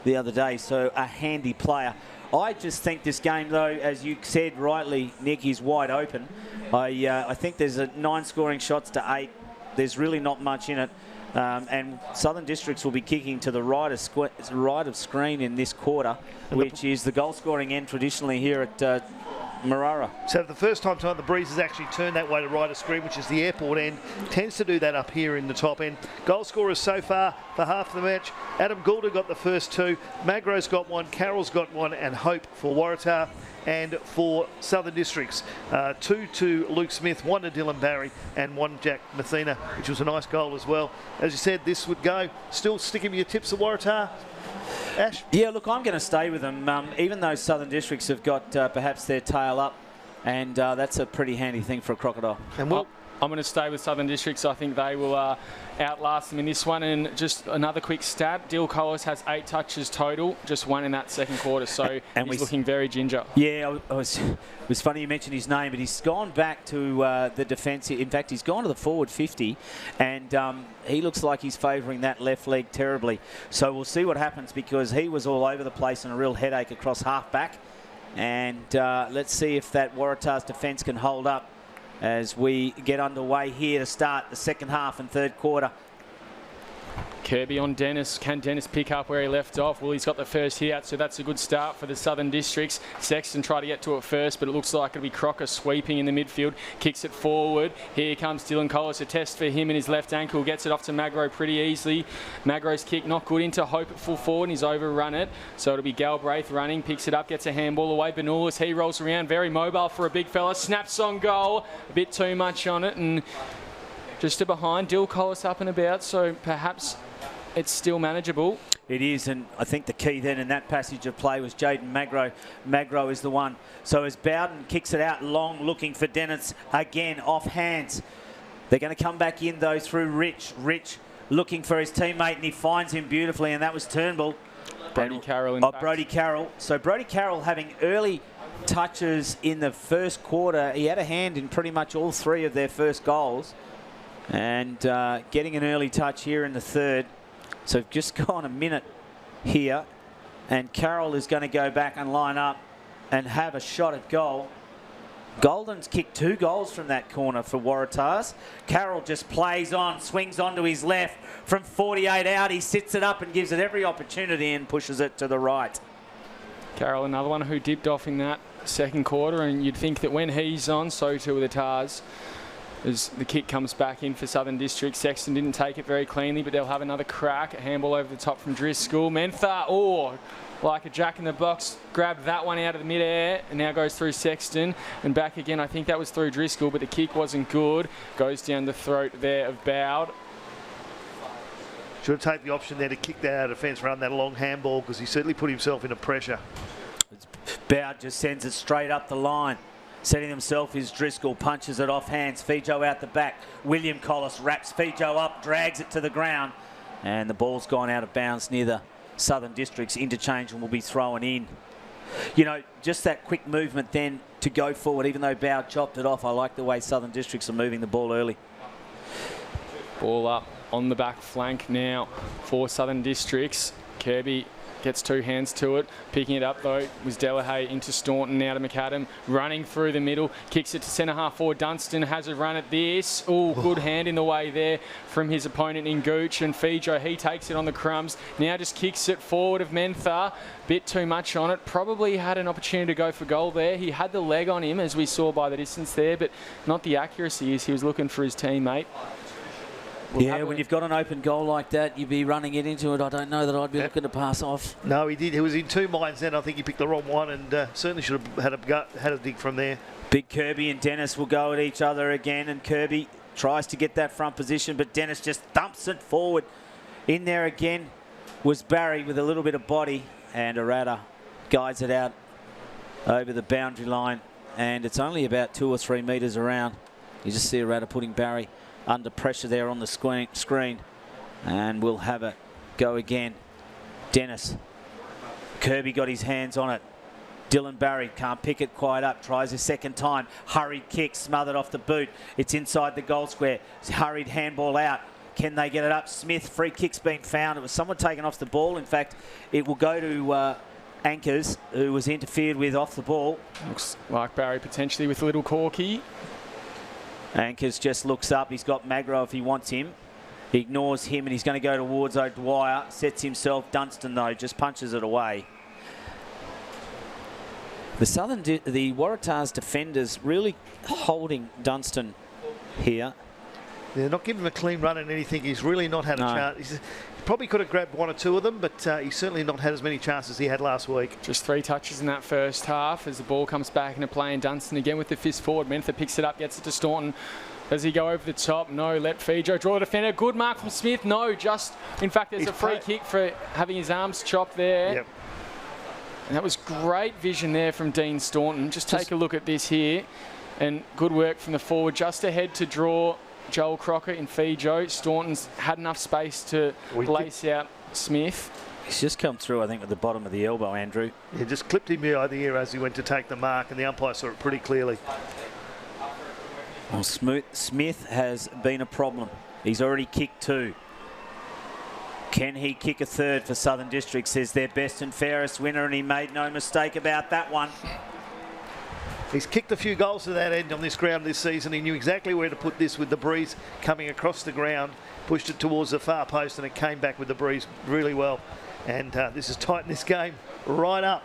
the other day. So a handy player. I just think this game, though, as you said rightly, Nick, is wide open. I think there's 9 scoring shots to 8. There's really not much in it. And Southern Districts will be kicking to the right of screen in this quarter, which is the goal-scoring end traditionally here at Marara. So for the first time tonight, the breeze has actually turned that way to right of screen, which is the airport end. Tends to do that up here in the top end. Goal scorers so far for half of the match: Adam Goulder got the first 2, Magro's got 1, Carroll's got 1, and Hope for Waratah. And for Southern Districts, 2 to Luke Smith, 1 to Dylan Barry, and 1 Jack Mathena, which was a nice goal as well. As you said, this would go. Still sticking with your tips of Waratah, Ash? Yeah, look, I'm going to stay with them, even though Southern Districts have got perhaps their tail up, and that's a pretty handy thing for a Crocodile. And Will? I'm going to stay with Southern Districts. I think they will outlast them in this one. And just another quick stat, Dill Collis has 8 touches total, just 1 in that second quarter, so he's looking very ginger. Yeah, it was funny you mentioned his name, but he's gone back to the defence. In fact, he's gone to the forward 50, and he looks like he's favouring that left leg terribly. So we'll see what happens, because he was all over the place and a real headache across half-back. And let's see if that Waratah's defence can hold up as we get underway here to start the second half and third quarter. Kirby on Dennis. Can Dennis pick up where he left off? Well, he's got the first hit out, so that's a good start for the Southern Districts. Sexton tried to get to it first, but it looks like it'll be Crocker sweeping in the midfield. Kicks it forward. Here comes Dylan Collis. A test for him in his left ankle. Gets it off to Magro pretty easily. Magro's kick not good into Hope at full forward, and he's overrun it. So it'll be Galbraith running. Picks it up, gets a handball away. Benoor's, he rolls around. Very mobile for a big fella. Snaps on goal. A bit too much on it, and just to behind. Dill Collis up and about, so perhaps it's still manageable. It is, and I think the key then in that passage of play was Jaden Magro. Magro is the one. So as Bowden kicks it out long, looking for Dennis again, off hands. They're going to come back in, though, through Rich. Rich looking for his teammate, and he finds him beautifully, and that was Turnbull. Brody Carroll. Brody Carroll. So Brody Carroll having early touches in the first quarter. He had a hand in pretty much all 3 of their first goals, and getting an early touch here in the third. So just gone a minute here. And Carroll is going to go back and line up and have a shot at goal. Golden's kicked 2 goals from that corner for Waratahs. Carroll just plays on, swings onto his left. From 48 out, he sits it up and gives it every opportunity and pushes it to the right. Carroll, another one who dipped off in that second quarter, and you'd think that when he's on, so too are the Tars. As the kick comes back in for Southern District, Sexton didn't take it very cleanly, but they'll have another crack. A handball over the top from Driscoll. Mentha, like a jack in the box, grabbed that one out of the mid-air and now goes through Sexton and back again. I think that was through Driscoll, but the kick wasn't good. Goes down the throat there of Bowd. Should have taken the option there to kick that out of defence, run that long handball, because he certainly put himself into pressure. Bowd just sends it straight up the line. Setting himself is Driscoll, punches it off hands. Fijo out the back. William Collis wraps Fijo up, drags it to the ground. And the ball's gone out of bounds near the Southern District's interchange and will be thrown in. You know, just that quick movement then to go forward, even though Bowd chopped it off. I like the way Southern Districts are moving the ball early. Ball up on the back flank now for Southern Districts. Kirby gets 2 hands to it. Picking it up though was Delahaye into Staunton, now to McAdam, running through the middle, kicks it to centre half forward. Dunstan has a run at this. Oh, good hand in the way there from his opponent in Gooch, and Fijo, he takes it on the crumbs. Now just kicks it forward of Mentha. Bit too much on it. Probably had an opportunity to go for goal there. He had the leg on him, as we saw by the distance there, but not the accuracy as he was looking for his teammate. Yeah, when you've got an open goal like that, you'd be running it into it. I don't know that I'd be looking to pass off. No, he did. He was in 2 minds then. I think he picked the wrong one, and certainly should have had a dig from there. Big Kirby and Dennis will go at each other again, and Kirby tries to get that front position, but Dennis just dumps it forward. In there again was Barry with a little bit of body, and Waratah guides it out over the boundary line, and it's only about 2 or 3 metres around. You just see Waratah putting Barry under pressure there on the screen, and we'll have it go again. Dennis. Kirby got his hands on it. Dylan Barry can't pick it quite up, tries a second time. Hurried kick, smothered off the boot. It's inside the goal square. Hurried handball out. Can they get it up? Smith, free kick's been found. It was someone taken off the ball. In fact, it will go to Anchors, who was interfered with off the ball. Looks like Barry potentially with a little corky. Anchors just looks up. He's got Magro if he wants him. He ignores him and he's going to go towards O'Dwyer. Sets himself. Dunstan, though, just punches it away. The Waratahs defenders really holding Dunstan here. They're not giving him a clean run and anything. He's really not had a chance. He probably could have grabbed 1 or 2 of them, but he's certainly not had as many chances as he had last week. Just 3 touches in that first half as the ball comes back into play, and Dunstan again with the fist forward. Mentha picks it up, gets it to Staunton. Does he go over the top? No, let Fijo draw a defender. Good mark from Smith. No, in fact, there's a free kick for having his arms chopped there. Yep. And that was great vision there from Dean Staunton. Just take a look at this here. And good work from the forward, just ahead to draw Joel Crocker in Fijo. Staunton's had enough space to lace out Smith. He's just come through, I think, with the bottom of the elbow, Andrew. He just clipped him behind the ear as he went to take the mark, and the umpire saw it pretty clearly. Well, Smith has been a problem. He's already kicked 2. Can he kick a 3rd for Southern District? Says their best and fairest winner, and he made no mistake about that one. He's kicked a few goals to that end on this ground this season. He knew exactly where to put this with the breeze coming across the ground, pushed it towards the far post, and it came back with the breeze really well. And this has tightened this game right up.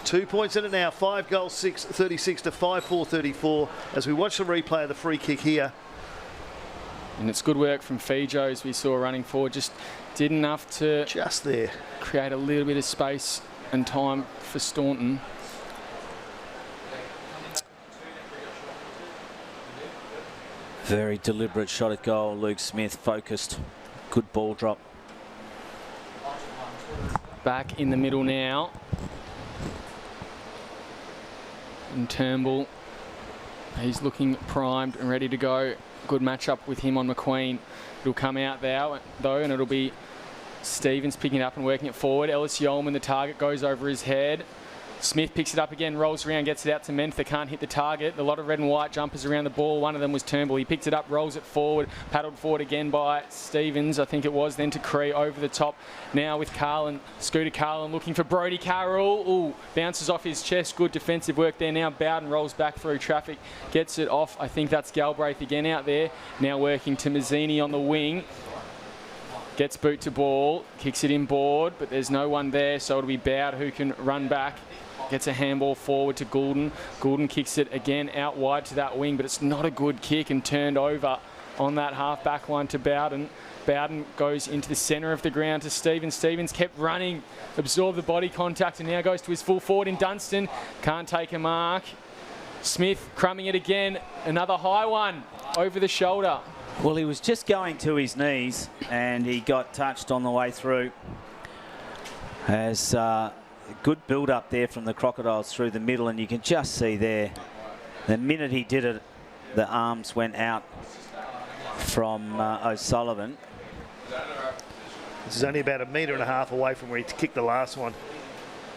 2 points in it now, 5 goals, 36 to 5-4, 34. As we watch the replay of the free kick here. And it's good work from Fijo, as we saw running forward. Just did enough to just there create a little bit of space and time for Staunton. Very deliberate shot at goal. Luke Smith focused. Good ball drop. Back in the middle now. And Turnbull, he's looking primed and ready to go. Good matchup with him on McQueen. It'll come out though, and it'll be Stevens picking it up and working it forward. Ellis Yeoman, the target, goes over his head. Smith picks it up again, rolls around, gets it out to Mentha, can't hit the target. A lot of red and white jumpers around the ball. One of them was Turnbull. He picked it up, rolls it forward, paddled forward again by Stevens, I think it was, then to Cree over the top. Now with Carlin, Scooter Carlin looking for Brodie Carroll. Ooh, bounces off his chest. Good defensive work there. Now Bowden rolls back through traffic, gets it off. I think that's Galbraith again out there. Now working to Mazzini on the wing. Gets boot to ball, kicks it inboard, but there's no one there, so it'll be Bowd who can run back. Gets a handball forward to Goulden. Goulden kicks it again out wide to that wing, but it's not a good kick and turned over on that half-back line to Bowden. Bowden goes into the centre of the ground to Stevens. Stevens kept running, absorbed the body contact, and now goes to his full forward in Dunstan. Can't take a mark. Smith crumbing it again. Another high one over the shoulder. Well, he was just going to his knees, and he got touched on the way through. As good build-up there from the Crocodiles through the middle, and you can just see there, the minute he did it, the arms went out from O'Sullivan. This is only about 1.5 meters away from where he kicked the last one.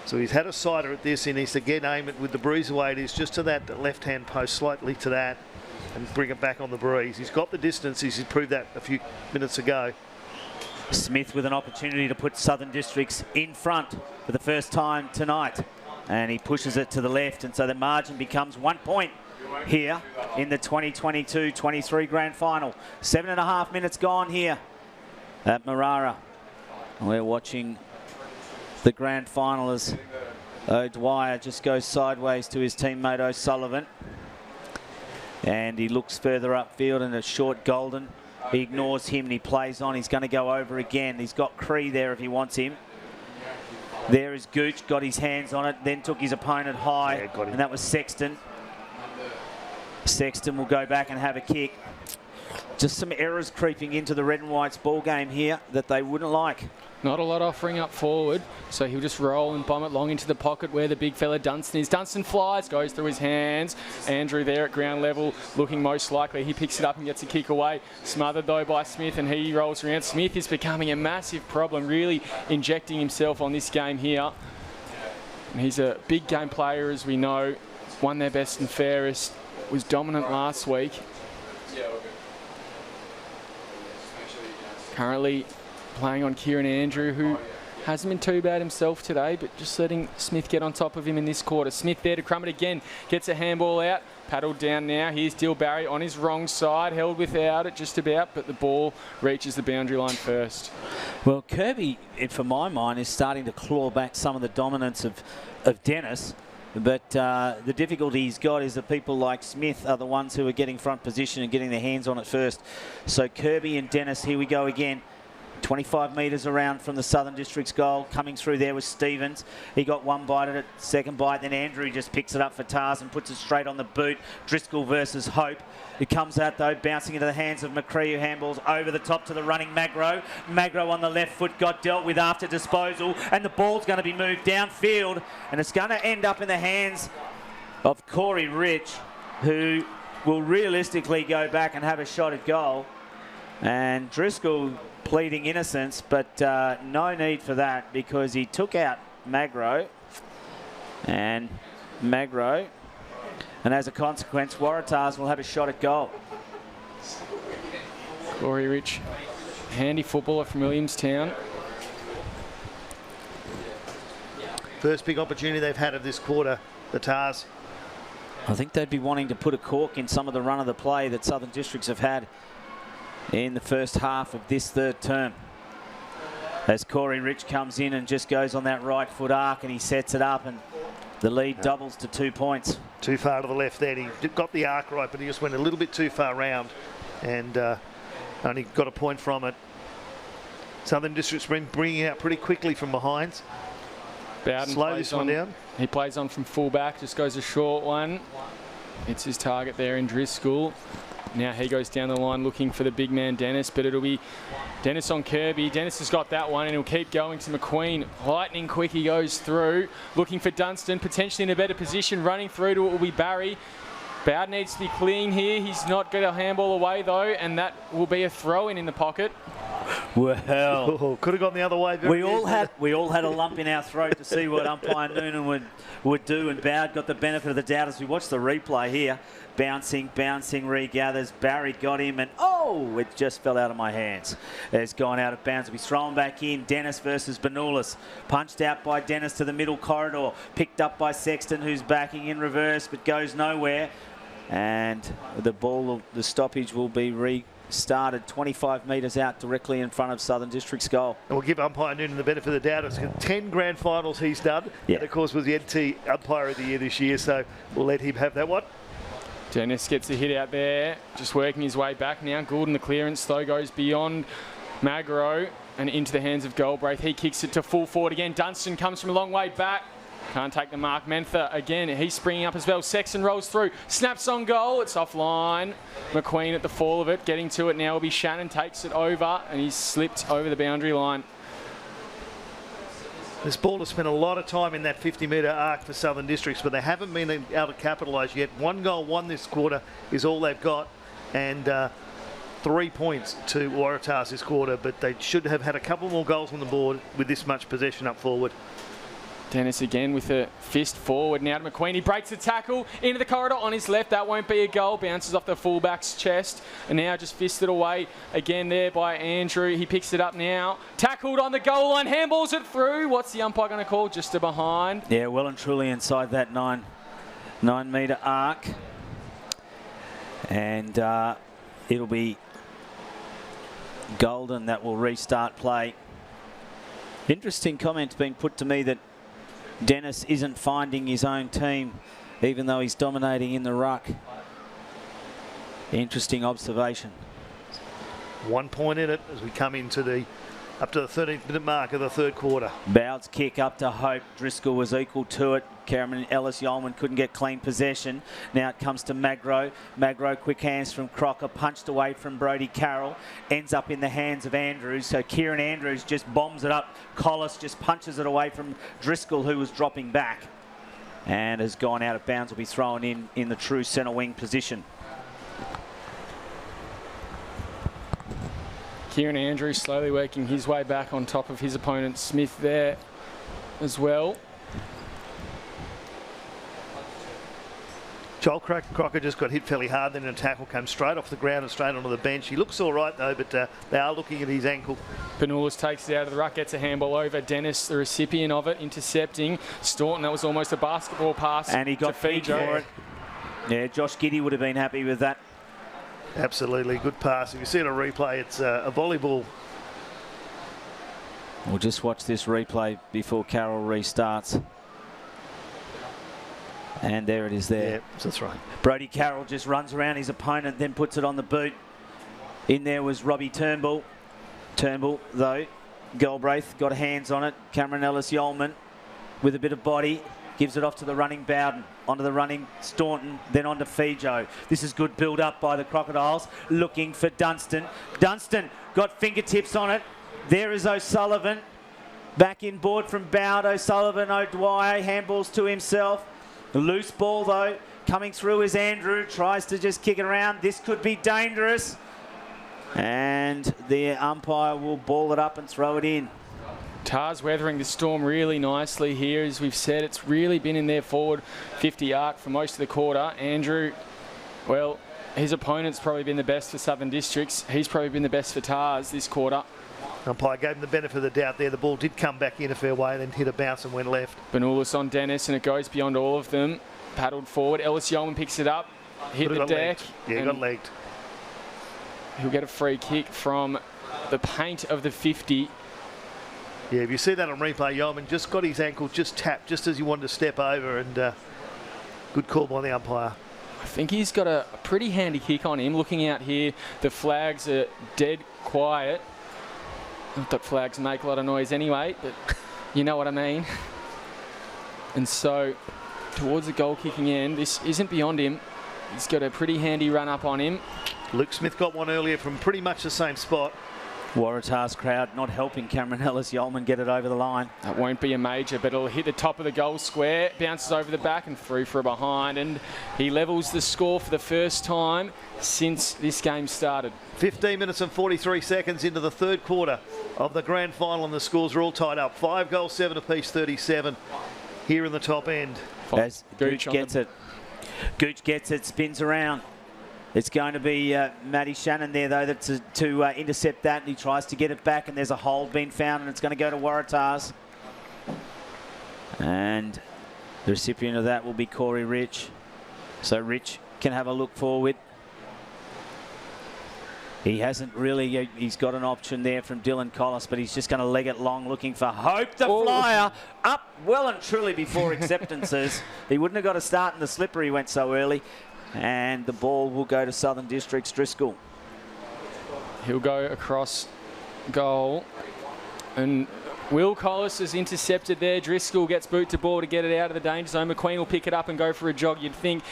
So he's had a sider at this, and he's again aim it with the breeze away. It is just to that left-hand post, slightly to that, and bring it back on the breeze. He's got the distance. He's proved that a few minutes ago. Smith with an opportunity to put Southern Districts in front for the first time tonight. And he pushes it to the left, and so the margin becomes 1 point here in the 2022-23 Grand Final. 7.5 minutes gone here at Marara. We're watching the Grand Final as O'Dwyer just goes sideways to his teammate O'Sullivan. And he looks further upfield, and a short Golden. He ignores him and he plays on. He's going to go over again. He's got Cree there if he wants him. There is Gooch, got his hands on it, then took his opponent high, and that was Sexton. Sexton will go back and have a kick. Just some errors creeping into the Red and White's ball game here that they wouldn't like. Not a lot offering up forward, so he'll just roll and bomb it long into the pocket where the big fella Dunstan is. Dunstan flies, goes through his hands. Andrew there at ground level, looking most likely. He picks it up and gets a kick away. Smothered though by Smith, and he rolls around. Smith is becoming a massive problem, really injecting himself on this game here. And he's a big game player, as we know. Won their best and fairest, was dominant last week. Currently playing on Kieran Andrew, who hasn't been too bad himself today, but just letting Smith get on top of him in this quarter. Smith there to crumb it again, gets a handball out, paddled down now. Here's Dill Barry on his wrong side, held without it just about, but the ball reaches the boundary line first. Well, Kirby, for my mind, is starting to claw back some of the dominance of Dennis. But the difficulty he's got is that people like Smith are the ones who are getting front position and getting their hands on it first. So Kirby and Dennis, here we go again. 25 metres around from the Southern District's goal. Coming through there was Stevens. He got one bite at it, second bite. Then Andrew just picks it up for Tars and puts it straight on the boot. Driscoll versus Hope. It comes out though, bouncing into the hands of McCree, who handballs over the top to the running Magro. Magro on the left foot got dealt with after disposal, and the ball's going to be moved downfield, and it's going to end up in the hands of Corey Rich, who will realistically go back and have a shot at goal. And Driscoll pleading innocence, but no need for that, because he took out Magro, and as a consequence, Waratahs will have a shot at goal. Corey Rich, handy footballer from Williamstown. First big opportunity they've had of this quarter, the Tars. I think they'd be wanting to put a cork in some of the run of the play that Southern Districts have had in the first half of this third term. As Corey Rich comes in and just goes on that right foot arc, and he sets it up, and the lead doubles to 2 points. Too far to the left there. He got the arc right, but he just went a little bit too far round, and only got a point from it. Southern District's been bringing out pretty quickly from behind. Bowden slow this one down. He plays on from full back, just goes a short one. It's his target there in Driscoll. Now he goes down the line looking for the big man Dennis, but it'll be Dennis on Kirby. Dennis has got that one, and he'll keep going to McQueen. Lightning quick, he goes through, looking for Dunstan, potentially in a better position. Running through to it will be Barry. Bowd needs to be clean here. He's not got a handball away though, and that will be a throw in the pocket. Well, could have gone the other way. we all had a lump in our throat to see what umpire Noonan would do, and Bowd got the benefit of the doubt as we watch the replay here. Bouncing, regathers. Barry got him, and it just fell out of my hands. It's gone out of bounds. It'll be thrown back in. Dennis versus Benulis. Punched out by Dennis to the middle corridor. Picked up by Sexton, who's backing in reverse, but goes nowhere. And the stoppage will be restarted 25 metres out directly in front of Southern District's goal. And we'll give umpire Noonan the benefit of the doubt. It's 10 grand finals he's done. Yeah. And of course was the NT umpire of the year this year, so we'll let him have that one. Dennis gets the hit out there, just working his way back now. Goulden, the clearance, though, goes beyond Magro and into the hands of Galbraith. He kicks it to full forward again. Dunstan comes from a long way back. Can't take the mark. Mentha again, he's springing up as well. Sexton rolls through, snaps on goal. It's offline. McQueen at the fall of it, getting to it now will be Shannon, takes it over, and he's slipped over the boundary line. This ball has spent a lot of time in that 50-metre arc for Southern Districts, but they haven't been able to capitalise yet. 1 goal, 1 this quarter is all they've got, and 3 points to Waratahs this quarter, but they should have had a couple more goals on the board with this much possession up forward. Dennis again with a fist forward now to McQueen. He breaks the tackle into the corridor on his left. That won't be a goal. Bounces off the fullback's chest. And now just fisted away again there by Andrew. He picks it up now. Tackled on the goal line. Handballs it through. What's the umpire going to call? Just a behind. Yeah, well and truly inside that 9-metre arc. And it'll be Golden that will restart play. Interesting comment being put to me that Dennis isn't finding his own team, even though he's dominating in the ruck. Interesting observation. 1 point in it as we come into up to the 13th-minute mark of the third quarter. Bowd's kick up to Hope. Driscoll was equal to it. Cameron Ellis-Yeoman couldn't get clean possession. Now it comes to Magro. Magro, quick hands from Crocker, punched away from Brodie Carroll. Ends up in the hands of Andrews. So Kieran Andrews just bombs it up. Collis just punches it away from Driscoll, who was dropping back. And has gone out of bounds. Will be thrown in the true centre wing position. Kieran Andrews slowly working his way back on top of his opponent Smith there as well. Joel Crocker just got hit fairly hard, then a tackle came straight off the ground and straight onto the bench. He looks all right though, but they are looking at his ankle. Benulis takes it out of the ruck, gets a handball over. Dennis, the recipient of it, intercepting. Staunton, that was almost a basketball pass. And he got feed for it. Yeah, Josh Giddy would have been happy with that. Absolutely, good pass. If you see it on replay, it's a volleyball. We'll just watch this replay before Carroll restarts. And there it is there. Yeah, that's right. Brodie Carroll just runs around his opponent, then puts it on the boot. In there was Robbie Turnbull. Turnbull, though, Galbraith got hands on it. Cameron Ellis-Yeoman with a bit of body. Gives it off to the running Bowden, onto the running Staunton, then on to Fijo. This is good build-up by the Crocodiles, looking for Dunstan. Dunstan got fingertips on it. There is O'Sullivan. Back in board from Bowd. O'Sullivan, O'Dwyer, handballs to himself. The loose ball, though, coming through is Andrew. Tries to just kick it around. This could be dangerous. And the umpire will ball it up and throw it in. Tars weathering the storm really nicely here. As we've said, it's really been in their forward 50 arc for most of the quarter. Andrew, well, his opponent's probably been the best for Southern Districts. He's probably been the best for Tars this quarter. Umpire gave him the benefit of the doubt there. The ball did come back in a fair way and then hit a bounce and went left. Benulis on Dennis, and it goes beyond all of them. Paddled forward. Ellis-Yeoman picks it up. Hit the deck. Yeah, got legged. He'll get a free kick from the paint of the 50. Yeah, if you see that on replay, Yeoman just got his ankle just tapped just as he wanted to step over, and good call by the umpire. I think he's got a pretty handy kick on him. Looking out here, the flags are dead quiet. Not that flags make a lot of noise anyway, but you know what I mean. And so, towards the goal kicking end, this isn't beyond him. He's got a pretty handy run up on him. Luke Smith got one earlier from pretty much the same spot. Waratah's crowd not helping Cameron Ellis-Yeoman get it over the line. That won't be a major, but it'll hit the top of the goal square, bounces over the back and through for a behind, and he levels the score for the first time since this game started. 15 minutes and 43 seconds into the third quarter of the grand final, and the scores are all tied up. 5 goals, 7 apiece, 37 here in the top end. As Gooch gets it. Gooch gets it, spins around. It's going to be Matty Shannon there, though, to intercept that, and he tries to get it back, and there's a hold being found, and it's going to go to Waratahs. And the recipient of that will be Corey Rich. So Rich can have a look forward. He hasn't really, he's got an option there from Dylan Collis, but he's just going to leg it long, looking for Hope the flyer. Up well and truly before acceptances. He wouldn't have got a start in the slipper, he went so early. And the ball will go to Southern Districts. Driscoll. He'll go across goal. And Will Collis is intercepted there. Driscoll gets boot to ball to get it out of the danger zone. McQueen will pick it up and go for a jog, you'd think.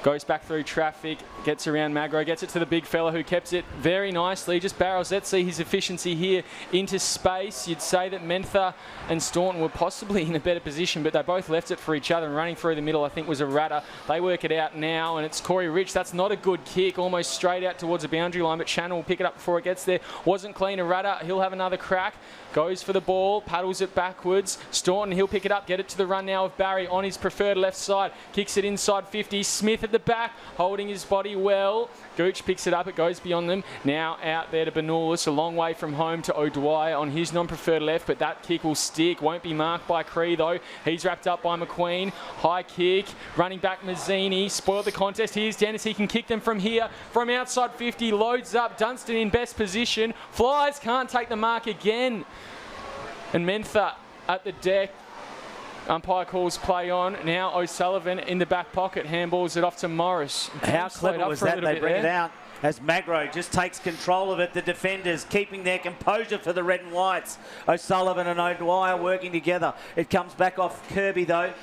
Goes back through traffic, gets around Magro, gets it to the big fella who kept it very nicely. Just barrels. Let's see his efficiency here into space. You'd say that Mentha and Staunton were possibly in a better position, but they both left it for each other, and running through the middle, I think, was Waratah. They work it out now, and it's Corey Rich. That's not a good kick, almost straight out towards the boundary line, but Shannon will pick it up before it gets there. Wasn't clean. Waratah, he'll have another crack. Goes for the ball, paddles it backwards. Staunton, he'll pick it up, get it to the run now of Barry on his preferred left side. Kicks it inside 50. Smith at the back, holding his body well. Gooch picks it up, it goes beyond them. Now out there to Benulis, a long way from home to O'Dwyer on his non-preferred left, but that kick will stick. Won't be marked by Cree though. He's wrapped up by McQueen. High kick, running back Mazzini, spoiled the contest. Here's Dennis, he can kick them from here. From outside 50, loads up. Dunstan in best position. Flies, can't take the mark again. And Mentha at the deck. Umpire calls play on. Now O'Sullivan in the back pocket. Handballs it off to Morris. How clever was that? They bring it out as Magro just takes control of it. The defenders keeping their composure for the red and whites. O'Sullivan and O'Dwyer working together. It comes back off Kirby though.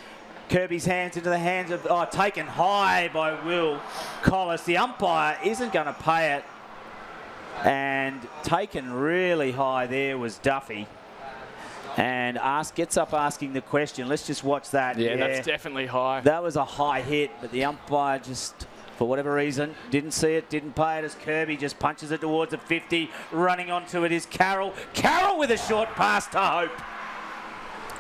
Kirby's hands into the hands of, taken high by Will Collis. The umpire isn't going to pay it. And taken really high there was Duffy. And gets up asking the question. Let's just watch that. Yeah, that's definitely high. That was a high hit, but the umpire just, for whatever reason, didn't see it, didn't pay it as Kirby just punches it towards the 50. Running onto it is Carroll. Carroll with a short pass to Hope.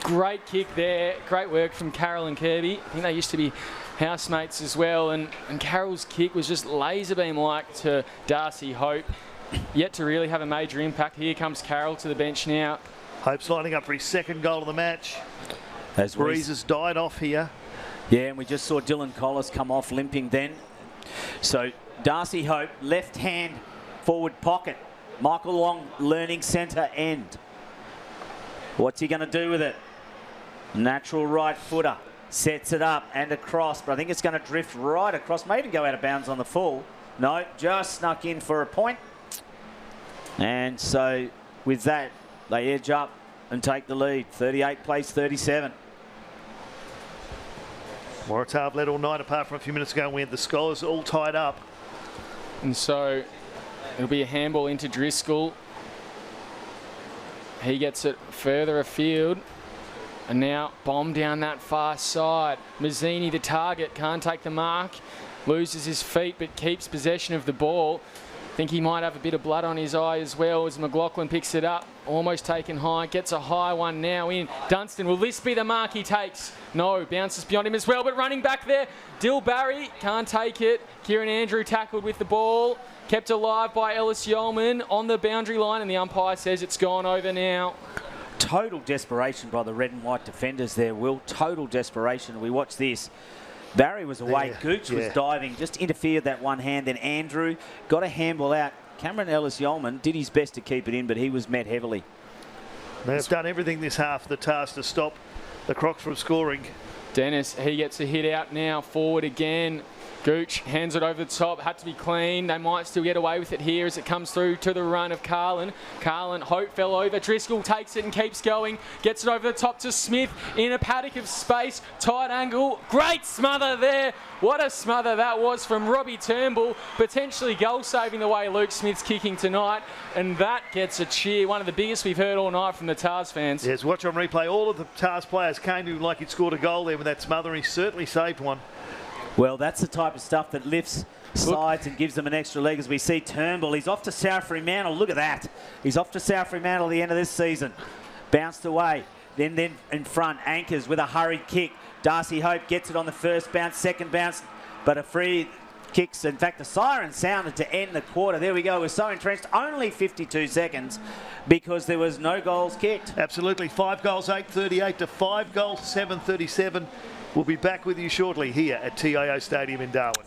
Great kick there. Great work from Carroll and Kirby. I think they used to be housemates as well. And Carroll's kick was just laser beam-like to Darcy Hope. Yet to really have a major impact. Here comes Carroll to the bench now. Hope's lining up for his second goal of the match. As Breeze has died off here. Yeah, and we just saw Dylan Collis come off limping then. So Darcy Hope, left hand forward pocket. Michael Long learning centre end. What's he going to do with it? Natural right footer. Sets it up and across, but I think it's going to drift right across. May even go out of bounds on the full. No, just snuck in for a point. And so with that, they edge up and take the lead. 38 plays 37. Waratah have led all night apart from a few minutes ago when we had the scores all tied up. And so it'll be a handball into Driscoll. He gets it further afield. And now bomb down that far side. Mazzini, the target, can't take the mark. Loses his feet but keeps possession of the ball. Think he might have a bit of blood on his eye as well as McLaughlin picks it up. Almost taken high. Gets a high one now in. Dunstan, will this be the mark he takes? No, bounces beyond him as well, but running back there. Dill Barry can't take it. Kieran Andrew tackled with the ball. Kept alive by Ellis-Yeoman on the boundary line, and the umpire says it's gone over now. Total desperation by the red and white defenders there, Will. Total desperation. We watch this. Barry was away, Gooch was diving, just interfered that one hand, then Andrew got a handball out. Cameron Ellis-Yeoman did his best to keep it in, but he was met heavily. They've done everything this half, the task to stop the Crocs from scoring. Dennis, he gets a hit out now, forward again. Gooch hands it over the top, had to be clean. They might still get away with it here as it comes through to the run of Carlin. Carlin, Hope fell over. Driscoll takes it and keeps going. Gets it over the top to Smith in a paddock of space. Tight angle. Great smother there. What a smother that was from Robbie Turnbull. Potentially goal saving the way Luke Smith's kicking tonight. And that gets a cheer. One of the biggest we've heard all night from the Tars fans. Yes, watch on replay. All of the Tars players came to him like he'd scored a goal there with that smother. He certainly saved one. Well, that's the type of stuff that lifts sides and gives them an extra leg. As we see Turnbull, he's off to South Fremantle. Look at that. He's off to South Fremantle at the end of this season. Bounced away. Then in front, Anchors with a hurried kick. Darcy Hope gets it on the first bounce, second bounce, but a free kicks. In fact, the siren sounded to end the quarter. There we go. We're so entrenched. Only 52 seconds because there was no goals kicked. Absolutely. 5 goals, 8:38 to 5 goals, 7:37. We'll be back with you shortly here at TIO Stadium in Darwin.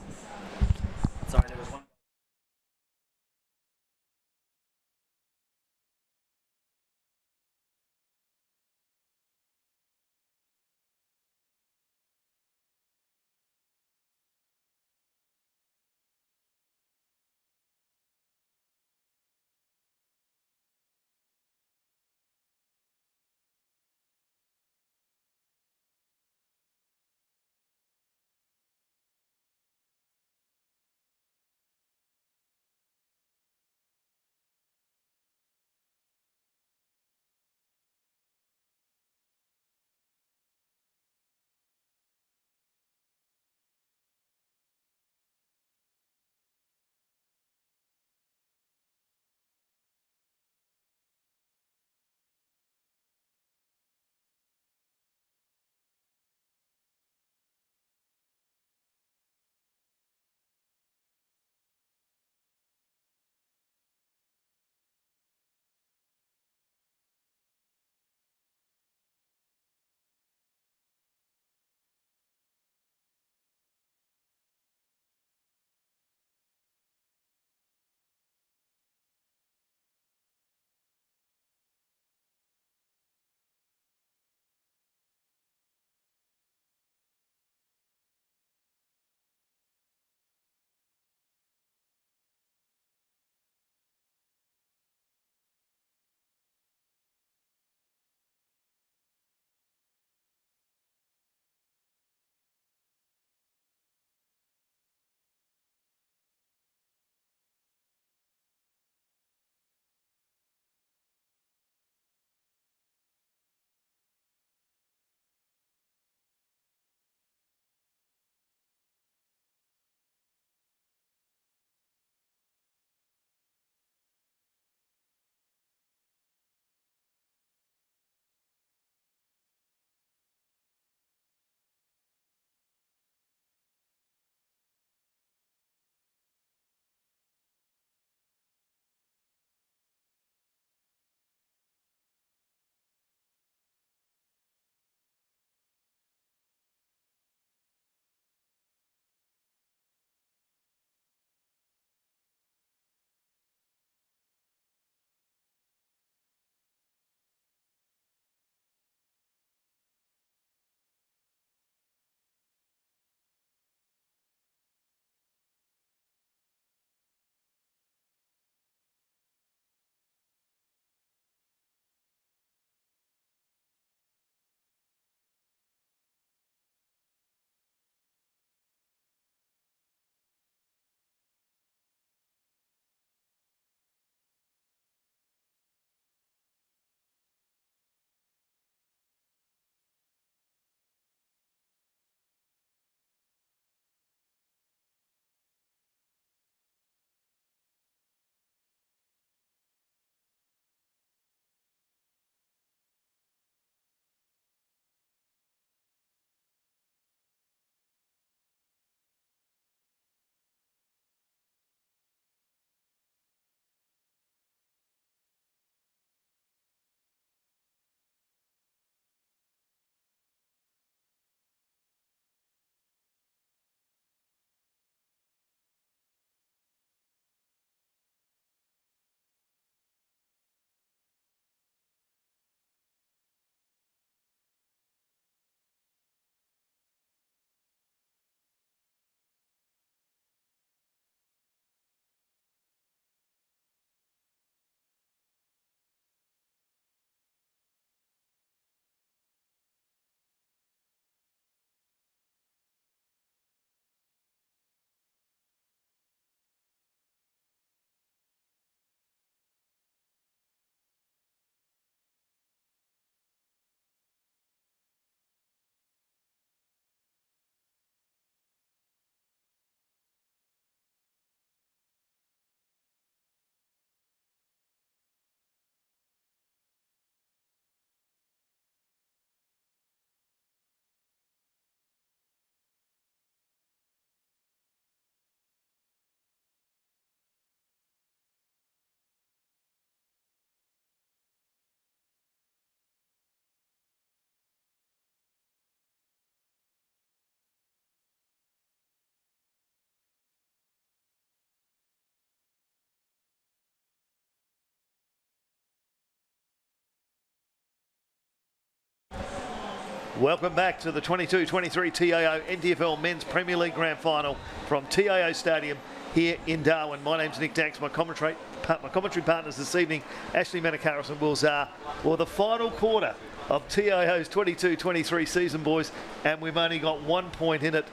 Welcome back to the 22-23 TIO NTFL Men's Premier League Grand Final from TIO Stadium here in Darwin. My name's Nick Dax. My commentary partners this evening, Ashley Menakaris and Will Zar. Well, the final quarter of TIO's 22-23 season, boys, and we've only got 1 point in it.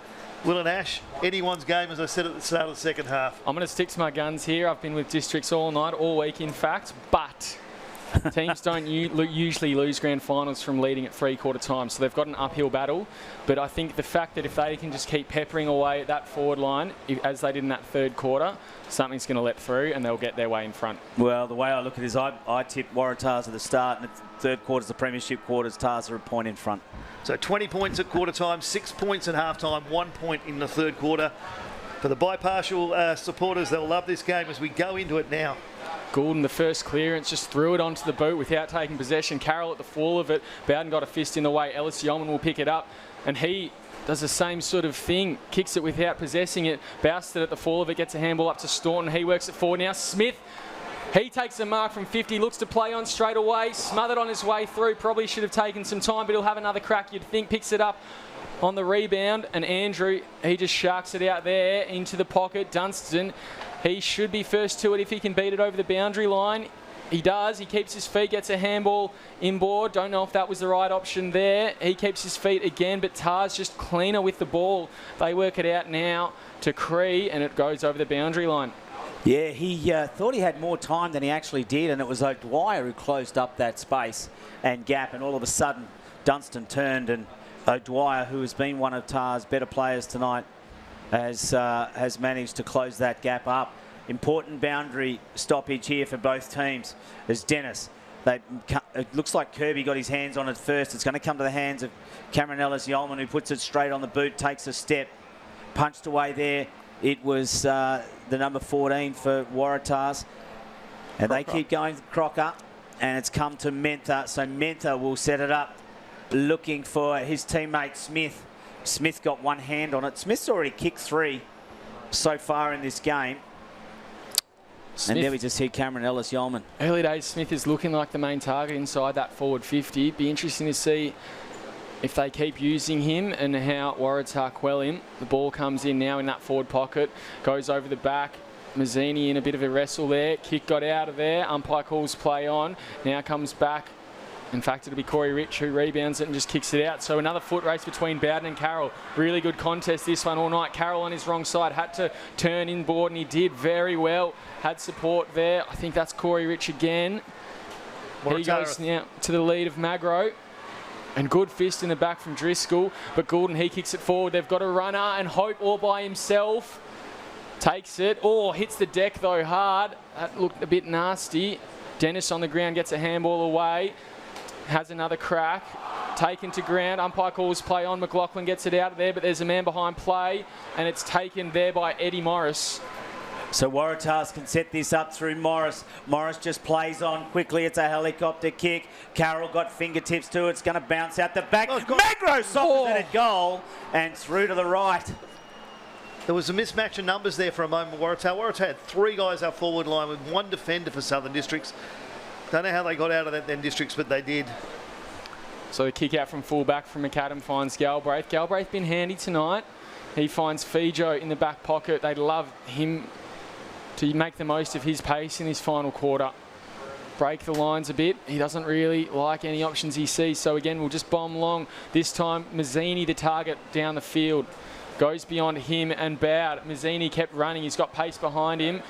Will and Ash, anyone's game, as I said at the start of the second half. I'm going to stick to my guns here. I've been with Districts all night, all week in fact, but teams don't usually lose grand finals from leading at three-quarter time, so they've got an uphill battle. But I think the fact that if they can just keep peppering away at that forward line, as they did in that third quarter, something's going to let through and they'll get their way in front. Well, the way I look at it is I tip Waratahs at the start, and the third quarter's the Premiership quarters. Tars are a point in front. So 20 points at quarter time, 6 points at half time, 1 point in the third quarter. For the bipartial supporters, they'll love this game as we go into it now. Goulden, the first clearance, just threw it onto the boot without taking possession. Carroll at the fall of it. Bowden got a fist in the way. Ellis Yeoman will pick it up, and he does the same sort of thing. Kicks it without possessing it. Bousted at the fall of it, gets a handball up to Staunton. He works it forward now. Smith, he takes a mark from 50, looks to play on straight away. Smothered on his way through. Probably should have taken some time, but he'll have another crack, you'd think. Picks it up on the rebound, and Andrew, he just sharks it out there into the pocket. Dunstan, he should be first to it if he can beat it over the boundary line. He does. He keeps his feet, gets a handball inboard. Don't know if that was the right option there. He keeps his feet again, but Tar's just cleaner with the ball. They work it out now to Cree, and it goes over the boundary line. Yeah, he thought he had more time than he actually did, and it was O'Dwyer who closed up that space and gap, and all of a sudden Dunstan turned, and O'Dwyer, who has been one of Tar's better players tonight, has managed to close that gap up. Important boundary stoppage here for both teams as Dennis. It looks like Kirby got his hands on it first. It's going to come to the hands of Cameron Ellis-Yeoman, who puts it straight on the boot, takes a step, punched away there. It was the number 14 for Waratahs. And they keep going Crocker, and it's come to Mentha. So Mentha will set it up, looking for his teammate Smith. Smith got one hand on it. Smith's already kicked 3 so far in this game. Smith, and there we just see Cameron Ellis-Yeoman. Early days, Smith is looking like the main target inside that forward 50. Be interesting to see if they keep using him and how Waratah quell him. The ball comes in now in that forward pocket, goes over the back. Mazzini in a bit of a wrestle there. Kick got out of there. Umpire calls play on. Now comes back. In fact, it'll be Corey Rich who rebounds it and just kicks it out. So another foot race between Bowden and Carroll. Really good contest this one all night. Carroll on his wrong side had to turn inboard, and he did very well. Had support there. I think that's Corey Rich again. He goes now to the lead of Magro. And good fist in the back from Driscoll. But Goulden, he kicks it forward. They've got a runner, and Hope all by himself takes it. Oh, hits the deck though hard. That looked a bit nasty. Dennis on the ground gets a handball away. Has another crack, taken to ground. Umpire calls play on. McLaughlin gets it out of there, but there's a man behind play, and it's taken there by Eddie Morris. So Waratahs can set this up through Morris. Morris just plays on quickly. It's a helicopter kick. Carroll got fingertips to it. It's going to bounce out the back. Magro softens it at goal and through to the right. There was a mismatch of numbers there for a moment. Waratah had 3 guys up forward line with 1 defender for Southern Districts. Don't know how they got out of that then, Districts, but they did. So the kick out from full-back from McAdam finds Galbraith. Galbraith been handy tonight. He finds Fijo in the back pocket. They'd love him to make the most of his pace in this final quarter. Break the lines a bit. He doesn't really like any options he sees. So again, we'll just bomb long. This time, Mazzini, the target down the field. Goes beyond him and Bowd. Mazzini kept running. He's got pace behind him.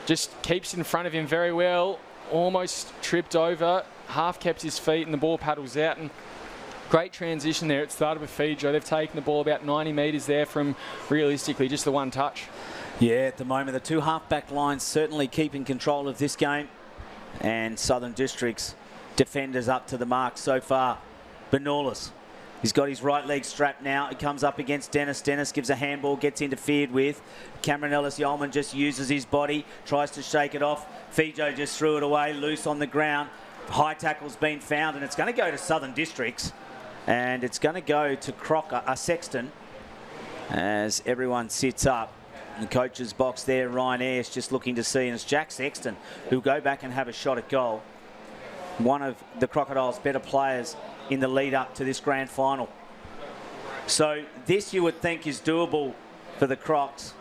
Just keeps in front of him very well. Almost tripped over, half kept his feet, and the ball paddles out. And great transition there. It started with Fijo. They've taken the ball about 90 metres there from, realistically, just the one touch. Yeah, at the moment, the 2 half-back lines certainly keeping control of this game. And Southern Districts defenders up to the mark so far. Benolis, he's got his right leg strapped now. He comes up against Dennis. Dennis gives a handball, gets interfered with. Cameron Ellis-Yeoman just uses his body, tries to shake it off. Fijo just threw it away, loose on the ground. High tackle's been found, and it's going to go to Southern Districts. And it's going to go to Crocker, Sexton, as everyone sits up. In the coach's box there, Ryan Ayres just looking to see, and it's Jack Sexton who'll go back and have a shot at goal. One of the Crocodiles' better players in the lead up to this grand final. So this you would think is doable for the Crocs.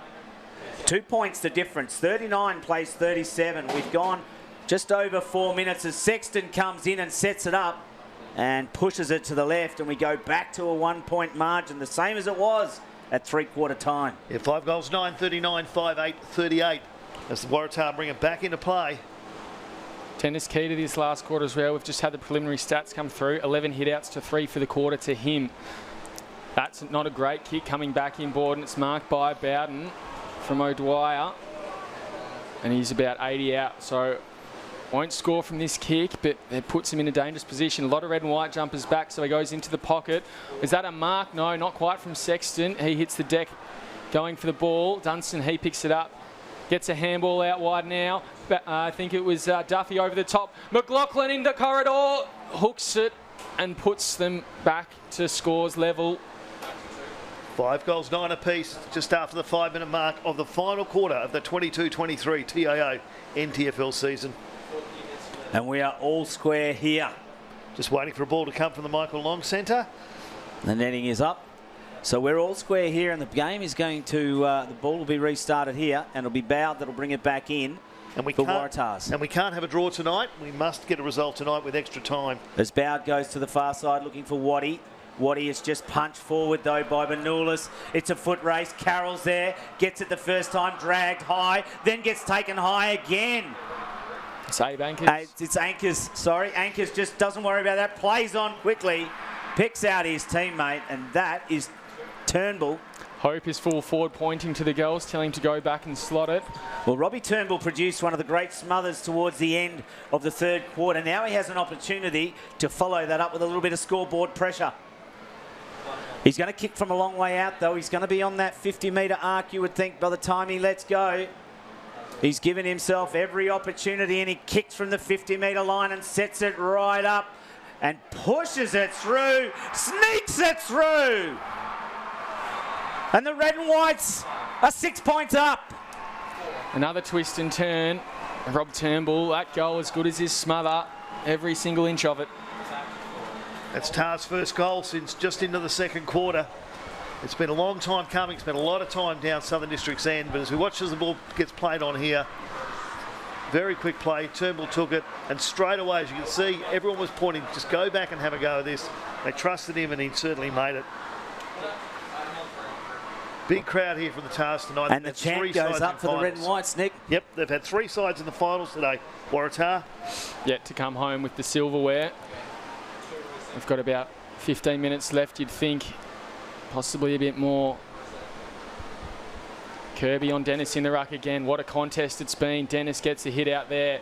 2 points the difference. 39 plays 37. We've gone just over 4 minutes as Sexton comes in and sets it up and pushes it to the left, and we go back to a 1 point margin, the same as it was at 3/4 time. Yeah, 5 goals, 9, 39, 5, 8, 38. As the Waratah bring it back into play. Tennis key to this last quarter as well. We've just had the preliminary stats come through. 11 hit-outs to 3 for the quarter to him. That's not a great kick coming back inboard, and it's marked by Bowden from O'Dwyer. And he's about 80 out, so won't score from this kick, but it puts him in a dangerous position. A lot of red and white jumpers back, so he goes into the pocket. Is that a mark? No, not quite from Sexton. He hits the deck going for the ball. Dunstan, he picks it up. Gets a handball out wide now. I think it was Duffy over the top. McLaughlin in the corridor. Hooks it and puts them back to scores level. 5 goals, 9 apiece, just after the 5-minute mark of the final quarter of the 22-23 TIO NTFL season. And we are all square here. Just waiting for a ball to come from the Michael Long Centre. The netting is up. So we're all square here, and the game is going to, the ball will be restarted here, and it'll be Bowd that'll bring it back in for Waratahs. And we can't have a draw tonight. We must get a result tonight with extra time. As Bowd goes to the far side looking for Waddy. Waddy is just punched forward though by Benulis. It's a foot race. Carroll's there. Gets it the first time, dragged high, then gets taken high again. Save Anchors. It's Anchors, sorry. Anchors just doesn't worry about that. Plays on quickly. Picks out his teammate, and that is Turnbull. Hope is full forward, pointing to the girls, telling him to go back and slot it. Well, Robbie Turnbull produced one of the great smothers towards the end of the third quarter. Now he has an opportunity to follow that up with a little bit of scoreboard pressure. He's going to kick from a long way out, though. He's going to be on that 50-metre arc, you would think, by the time he lets go. He's given himself every opportunity, and he kicks from the 50-metre line and sets it right up and pushes it through, sneaks it through. And the red and whites are 6 points up. Another twist and turn. Rob Turnbull, that goal as good as his smother, every single inch of it. That's Tar's first goal since just into the second quarter. It's been a long time coming. Spent a lot of time down Southern District's end, but as we watch as the ball gets played on here, very quick play. Turnbull took it, and straight away, as you can see, everyone was pointing, just go back and have a go at this. They trusted him, and he certainly made it. Big crowd here from the Tars tonight. And the chant goes up for the red and whites, Nick. Yep, they've had 3 sides in the finals today. Waratah yet to come home with the silverware. We've got about 15 minutes left, you'd think. Possibly a bit more. Kirby on Dennis in the ruck again. What a contest it's been. Dennis gets a hit out there.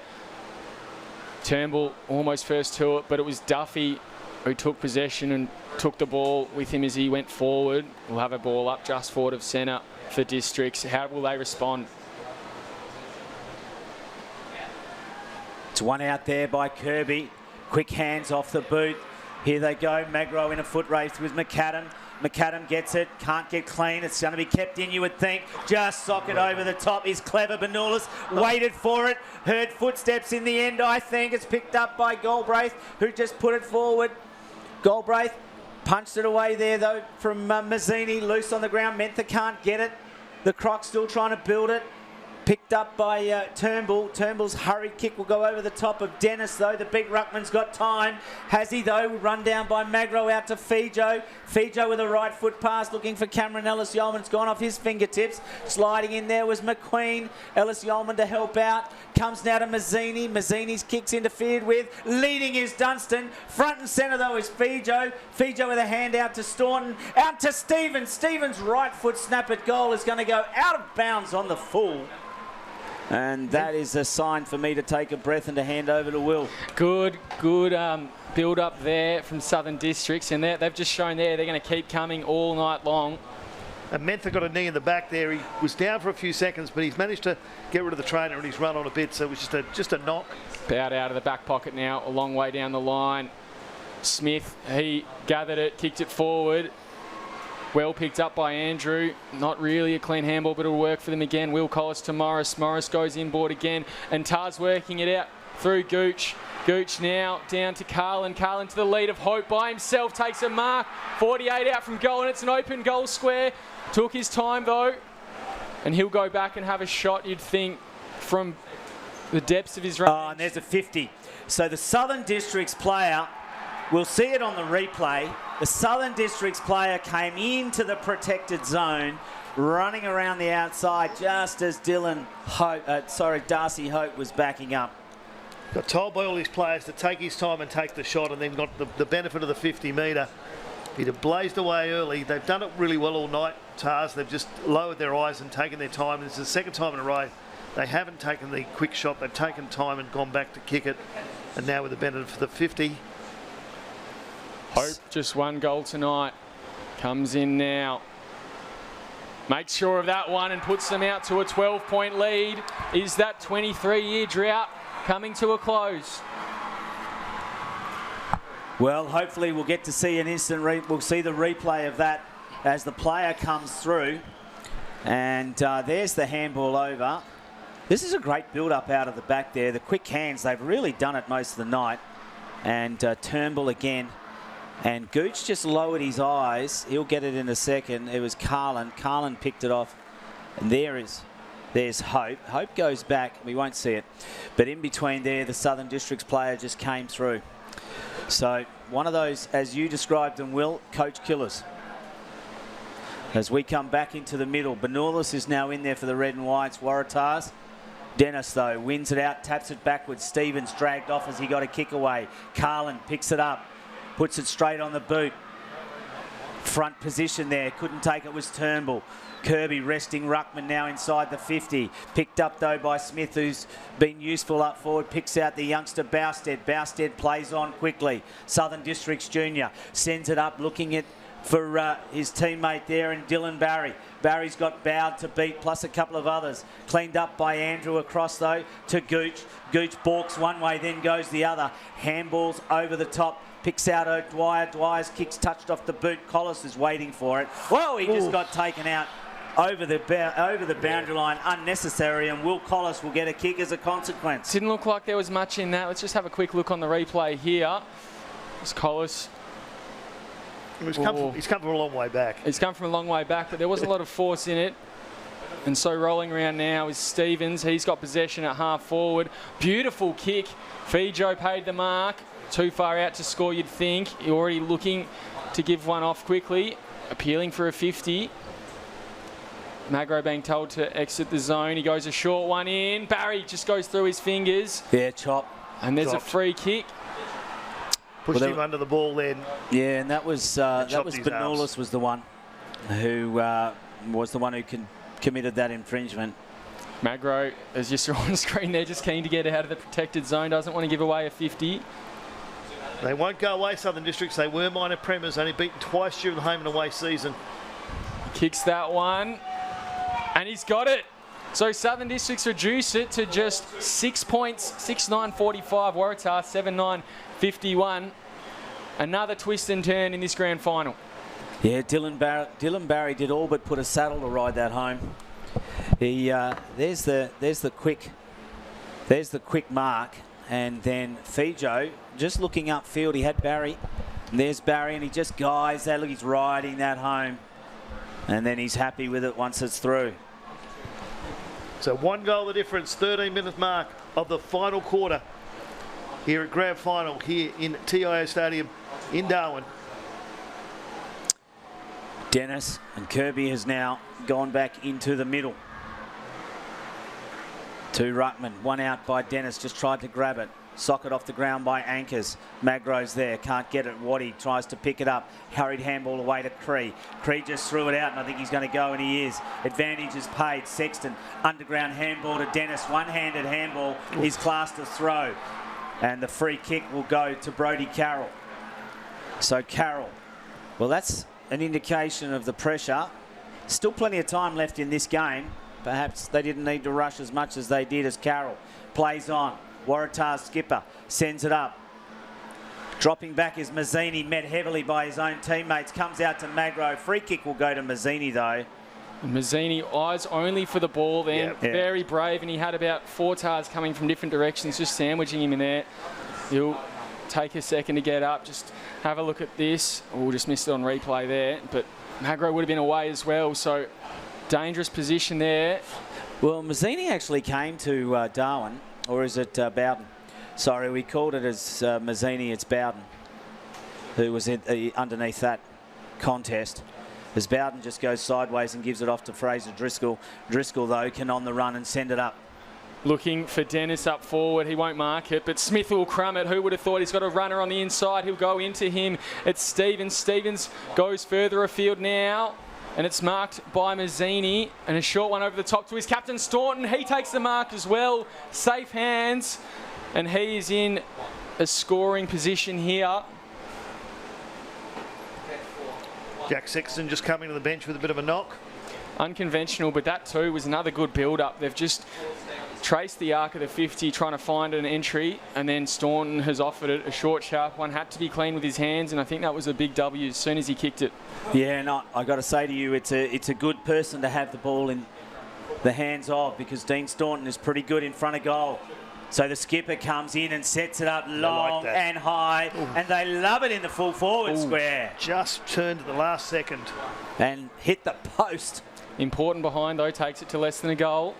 Turnbull almost first to it, but it was Duffy who took possession and took the ball with him as he went forward. We'll have a ball up just forward of centre for Districts. How will they respond? It's one out there by Kirby. Quick hands off the boot. Here they go. Magro in a foot race with McAdam. McAdam gets it, can't get clean. It's going to be kept in, you would think. Just sock it over the top is clever. Benulis waited for it, heard footsteps in the end, I think. It's picked up by Galbraith, who just put it forward. Galbraith punched it away there, though, from Mazzini. Loose on the ground. Mentha can't get it. The Crocs still trying to build it. Picked up by Turnbull. Turnbull's hurried kick will go over the top of Dennis, though. The big ruckman's got time. Has he, though? Run down by Magro out to Fijo. Fijo with a right foot pass looking for Cameron Ellis-Yeoman. It's gone off his fingertips. Sliding in there was McQueen. Ellis-Yeoman to help out. Comes now to Mazzini. Mazzini's kick's interfered with. Leading is Dunstan. Front and centre, though, is Fijo. Fijo with a hand out to Staunton. Out to Stevens. Stevens' right foot snap at goal is going to go out of bounds on the full. And that is a sign for me to take a breath and to hand over to Will. Good build up there from Southern Districts, and they've just shown there they're going to keep coming all night long. And Mentha got a knee in the back there. He was down for a few seconds, but he's managed to get rid of the trainer and he's run on a bit, so it was just a knock. Bowed out of the back pocket now, a long way down the line. Smith, he gathered it, kicked it forward. Well picked up by Andrew. Not really a clean handball, but it'll work for them again. Will Collis to Morris. Morris goes inboard again, and Tar's working it out. through Gooch. Gooch now down to Carlin. Carlin to the lead of Hope by himself, takes a mark. 48 out from goal, and it's an open goal square. Took his time though, and he'll go back and have a shot, you'd think, from the depths of his range. Oh, and there's a 50. So the Southern Districts player, we'll see it on the replay. The Southern Districts player came into the protected zone, running around the outside just as Darcy Hope was backing up. Got told by all his players to take his time and take the shot, and then got the benefit of the 50 metre. He'd have blazed away early. They've done it really well all night, Tars. They've just lowered their eyes and taken their time. This is the second time in a row they haven't taken the quick shot. They've taken time and gone back to kick it. And now with the benefit for the 50. Hope just one goal tonight. Comes in now. Makes sure of that one and puts them out to a 12-point lead. Is that 23-year drought coming to a close? Well, hopefully we'll get to see an instant we'll see the replay of that as the player comes through. And there's the handball over. This is a great build-up out of the back there. The quick hands, they've really done it most of the night. And Turnbull again. And Gooch just lowered his eyes. He'll get it in a second. It was Carlin. Carlin picked it off. And there's Hope. Hope goes back. We won't see it. But in between there, the Southern Districts player just came through. So one of those, as you described them, Will, coach killers. As we come back into the middle, Benulis is now in there for the red and whites. Waratahs. Dennis, though, wins it out, taps it backwards. Stevens dragged off as he got a kick away. Carlin picks it up, puts it straight on the boot. Front position there, couldn't take it, was Turnbull. Kirby resting Ruckman now inside the 50. Picked up, though, by Smith, who's been useful up forward. Picks out the youngster Bousted. Bousted plays on quickly. Southern Districts Junior sends it up, looking at for his teammate there and Dylan Barry. Barry's got Bowed to beat, plus a couple of others. Cleaned up by Andrew across, though, to Gooch. Gooch balks one way, then goes the other. Handballs over the top. Picks out O'Dwyer. Dwyer's kick's touched off the boot. Collis is waiting for it. Whoa, he just got taken out over the boundary line. Unnecessary, and Will Collis will get a kick as a consequence. Didn't look like there was much in that. Let's just have a quick look on the replay here. It's Collis. He's come from a long way back. He's come from a long way back, but there wasn't a lot of force in it. And so rolling around now is Stevens. He's got possession at half forward. Beautiful kick. Fijo paid the mark. Too far out to score, you'd think. You're already looking to give one off quickly. Appealing for a 50. Magro being told to exit the zone. He goes a short one in. Barry just goes through his fingers. Yeah, chop. And there's a free kick. Pushed him under the ball then. Yeah, and that was Benulis was the one who committed that infringement. Magro, as you saw on the screen there, just keen to get out of the protected zone. Doesn't want to give away a 50. They won't go away, Southern Districts. They were minor premiers, only beaten twice during the home and away season. Kicks that one, and he's got it. So Southern Districts reduce it to just 6 points, 6-9-45. Waratah 7-9-51. Another twist and turn in this grand final. Yeah, Dylan Barry did all but put a saddle to ride that home. He there's the quick mark, and then Fijo just looking upfield. He had Barry, and there's Barry, and he just guides that. Look, he's riding that home, and then he's happy with it once it's through. So one goal the difference, 13-minute mark of the final quarter here at grand final here in TIO Stadium in Darwin. Dennis and Kirby has now gone back into the middle. To Ruckman, one out by Dennis, just tried to grab it. Socket off the ground by Anchors. Magro's there, can't get it. Waddy tries to pick it up. Hurried handball away to Cree. Cree just threw it out, and I think he's going to go, and he is. Advantage is paid. Sexton, underground handball to Dennis. One-handed handball is classed as throw. And the free kick will go to Brodie Carroll. So Carroll, well, that's an indication of the pressure. Still plenty of time left in this game. Perhaps they didn't need to rush as much as they did as Carroll. Plays on. Waratah's skipper sends it up. Dropping back is Mazzini, met heavily by his own teammates. Comes out to Magro. Free kick will go to Mazzini, though. And Mazzini, eyes only for the ball then. Yeah. Very brave, and he had about 4 tars coming from different directions, just sandwiching him in there. He'll take a second to get up. Just have a look at this. Oh, just missed it on replay there. But Magro would have been away as well, so dangerous position there. Well, Mazzini actually came to Darwin, or is it Bowden? Sorry, we called it as Mazzini, it's Bowden, who was underneath that contest. As Bowden just goes sideways and gives it off to Fraser Driscoll. Driscoll, though, can on the run and send it up. Looking for Dennis up forward. He won't mark it, but Smith will crumb it. Who would have thought? He's got a runner on the inside. He'll go into him. It's Stevens. Stevens goes further afield now, and it's marked by Mazzini. And a short one over the top to his captain, Staunton. He takes the mark as well. Safe hands, and he is in a scoring position here. Jack Sexton just coming to the bench with a bit of a knock. Unconventional, but that too was another good build-up. They've just traced the arc of the 50, trying to find an entry, and then Staunton has offered it a short, sharp one. Had to be clean with his hands, and I think that was a big W as soon as he kicked it. Yeah, no, I got to say to you, it's a good person to have the ball in the hands of, because Dean Staunton is pretty good in front of goal. So the skipper comes in and sets it up long and high, and they love it in the full forward square. Just turned at the last second. And hit the post. Important behind, though, takes it to less than a goal.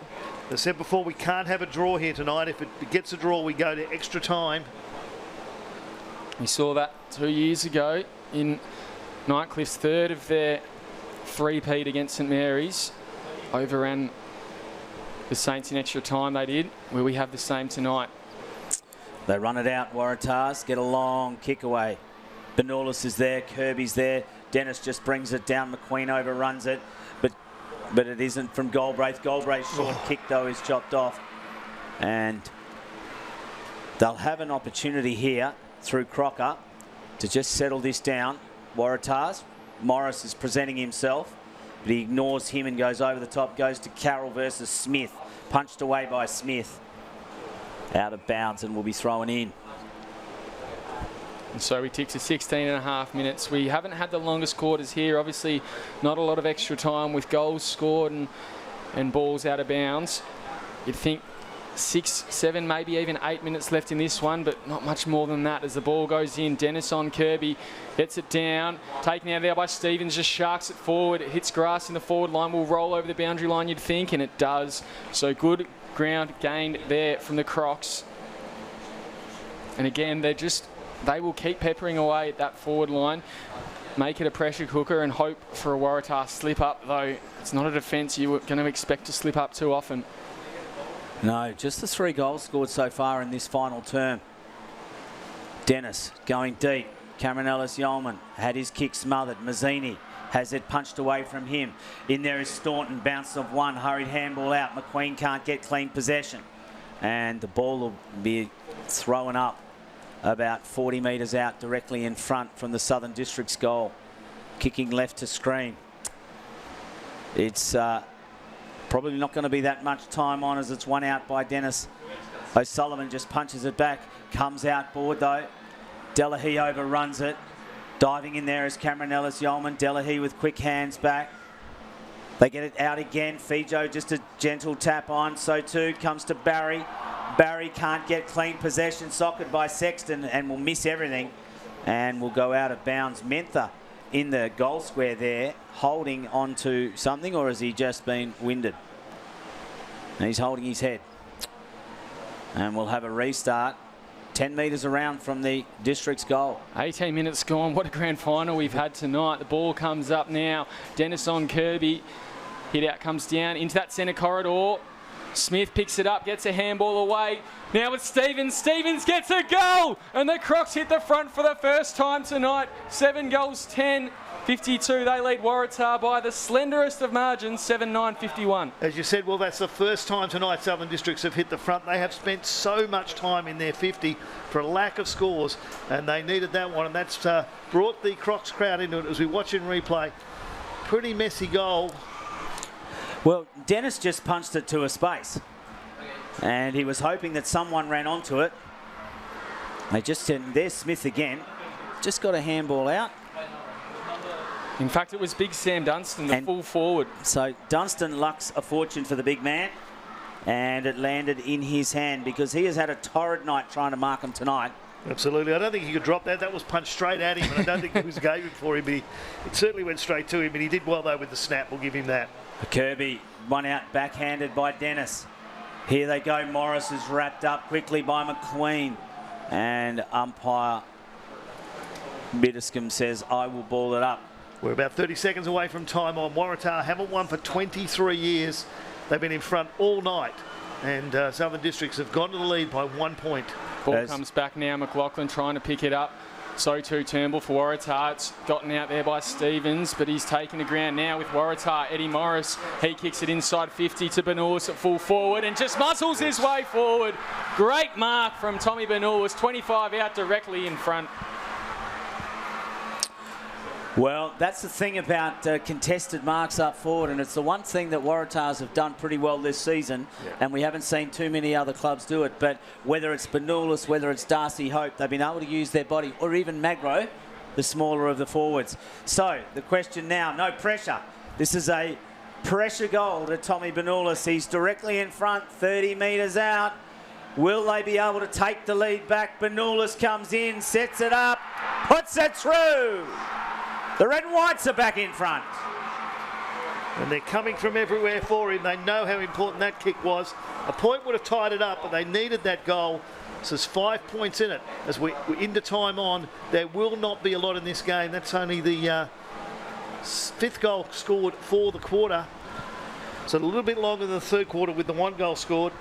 I said before, we can't have a draw here tonight. If it gets a draw, we go to extra time. We saw that 2 years ago in Nightcliffe's third of their three-peat against St Mary's. Overran the Saints in extra time, they did. Will we have the same tonight? They run it out, Waratahs, get a long kick away. Benulis is there, Kirby's there. Dennis just brings it down, McQueen overruns it, but it isn't from Galbraith. Galbraith's short kick, though, is chopped off. And they'll have an opportunity here through Crocker to just settle this down. Waratahs, Morris is presenting himself, but he ignores him and goes over the top, goes to Carroll versus Smith. Punched away by Smith. Out of bounds and will be thrown in. And so we tick to 16.5 minutes. We haven't had the longest quarters here. Obviously, not a lot of extra time with goals scored and balls out of bounds. You'd think 6, 7, maybe even 8 minutes left in this one, but not much more than that as the ball goes in. Dennis on Kirby, gets it down, taken out there by Stevens, just sharks it forward. It hits grass in the forward line, will roll over the boundary line, you'd think, and it does. So good ground gained there from the Crocs. And again, they will keep peppering away at that forward line, make it a pressure cooker and hope for a Waratah slip up, though it's not a defence you were going to expect to slip up too often. No, just the 3 goals scored so far in this final term. Dennis going deep. Cameron Ellis-Yeoman had his kick smothered. Mazzini has it punched away from him. In there is Staunton, bounce of one, hurried handball out. McQueen can't get clean possession. And the ball will be thrown up about 40 metres out directly in front from the Southern District's goal. Kicking left to screen. It's probably not going to be that much time on as it's one out by Dennis. O'Sullivan just punches it back. Comes outboard though. Delahaye overruns it. Diving in there is Cameron Ellis-Yeoman. Delahaye with quick hands back. They get it out again. Fijo just a gentle tap on. So too comes to Barry. Barry can't get clean possession. Socked by Sexton and will miss everything. And will go out of bounds. Mentha in the goal square there, holding on to something, or has he just been winded? He's holding his head. And we'll have a restart 10 metres around from the district's goal. 18 minutes gone. What a grand final we've had tonight. The ball comes up now. Dennis on Kirby. Hit out comes down into that centre corridor. Smith picks it up, gets a handball away. Now it's Stevens. Stevens gets a goal! And the Crocs hit the front for the first time tonight. 7 goals, 10. 52, they lead Waratah by the slenderest of margins, 7-9-51. As you said, well, that's the first time tonight Southern Districts have hit the front. They have spent so much time in their 50 for a lack of scores, and they needed that one, and that's brought the Crocs crowd into it as we watch in replay. Pretty messy goal. Well, Dennis just punched it to a space, and he was hoping that someone ran onto it. They just said, there's Smith again. Just got a handball out. In fact, it was big Sam Dunstan, the full forward. So Dunstan lucks a fortune for the big man, and it landed in his hand because he has had a torrid night trying to mark him tonight. Absolutely. I don't think he could drop that. That was punched straight at him, and I don't think it was game for him, but it certainly went straight to him, and he did well, though, with the snap. We'll give him that. Kirby, one out backhanded by Dennis. Here they go. Morris is wrapped up quickly by McQueen, and umpire Biddiscombe says, I will ball it up. We're about 30 seconds away from time on. Waratah haven't won for 23 years. They've been in front all night, and Southern Districts have gone to the lead by 1 point. Ball comes back now. McLaughlin trying to pick it up. So too Turnbull for Waratah. It's gotten out there by Stevens, but he's taking the ground now with Waratah. Eddie Morris, he kicks it inside 50 to Benulis at full forward and just muscles his way forward. Great mark from Tommy Benulis, 25 out directly in front. Well, that's the thing about contested marks up forward, and it's the one thing that Waratahs have done pretty well this season, and we haven't seen too many other clubs do it. But whether it's Benulis, whether it's Darcy Hope, they've been able to use their body, or even Magro, the smaller of the forwards. So the question now, no pressure. This is a pressure goal to Tommy Benulis. He's directly in front, 30 metres out. Will they be able to take the lead back? Benulis comes in, sets it up, puts it through. The red and whites are back in front. And they're coming from everywhere for him. They know how important that kick was. A point would have tied it up, but they needed that goal. So there's 5 points in it. As we're into time on, there will not be a lot in this game. That's only the fifth goal scored for the quarter. So a little bit longer than the third quarter with the one goal scored.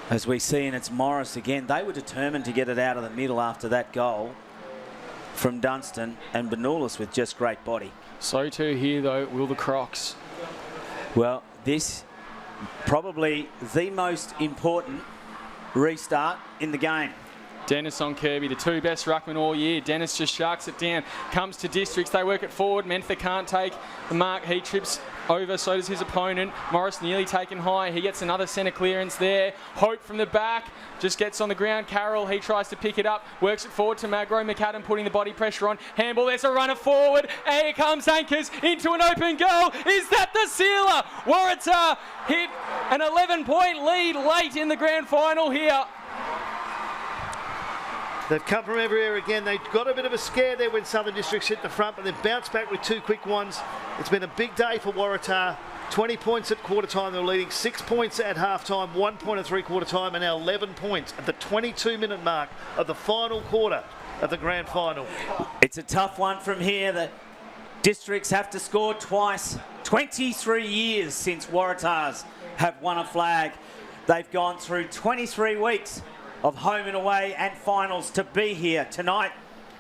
As we see, and it's Morris again. They were determined to get it out of the middle after that goal from Dunstan, and Benulis with just great body. So too here though, will the Crocs. Well, this probably the most important restart in the game. Dennis on Kirby, the two best ruckmen all year. Dennis just sharks it down, comes to Districts, they work it forward. Mentha can't take the mark, he trips over, so does his opponent. Morris nearly taken high, he gets another centre clearance there. Hope from the back, just gets on the ground. Carroll, he tries to pick it up, works it forward to Magro. McAdam putting the body pressure on. Handball, there's a runner forward. Here comes Anchors into an open goal. Is that the sealer? Waratah hit an 11-point lead late in the grand final here. They've come from everywhere again. They got a bit of a scare there when Southern Districts hit the front, but they've bounced back with two quick ones. It's been a big day for Waratah. 20 points at quarter time, they were leading 6 points at half time, 1 point at three-quarter time, and now 11 points at the 22-minute mark of the final quarter of the grand final. It's a tough one from here. The Districts have to score twice. 23 years since Waratahs have won a flag. They've gone through 23 weeks of home and away and finals to be here tonight.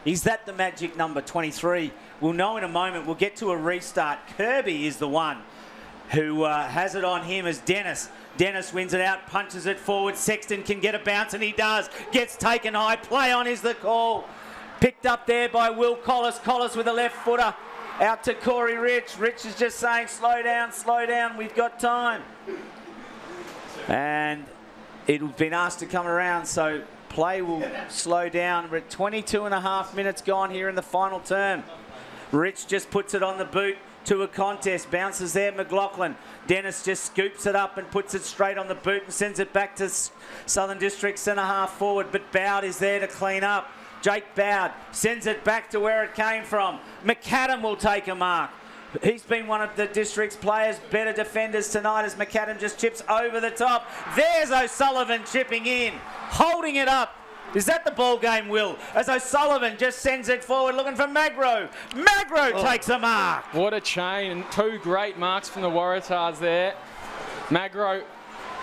Is that the magic number, 23? We'll know in a moment. We'll get to a restart. Kirby is the one who has it on him as Dennis. Dennis wins it out, punches it forward. Sexton can get a bounce, and he does. Gets taken high. Play on is the call. Picked up there by Will Collis. Collis with a left footer. Out to Corey Rich. Rich is just saying, slow down, we've got time. And it's been asked to come around, so play will slow down. We're at 22.5 minutes gone here in the final term. Rich just puts it on the boot to a contest. Bounces there, McLaughlin. Dennis just scoops it up and puts it straight on the boot and sends it back to Southern District centre half forward. But Bowd is there to clean up. Jake Bowd sends it back to where it came from. McAdam will take a mark. He's been one of the District's players' better defenders tonight as McAdam just chips over the top. There's O'Sullivan chipping in, holding it up. Is that the ball game, Will? As O'Sullivan just sends it forward, looking for Magro. Magro takes a mark. What a chain. Two great marks from the Waratahs there. Magro,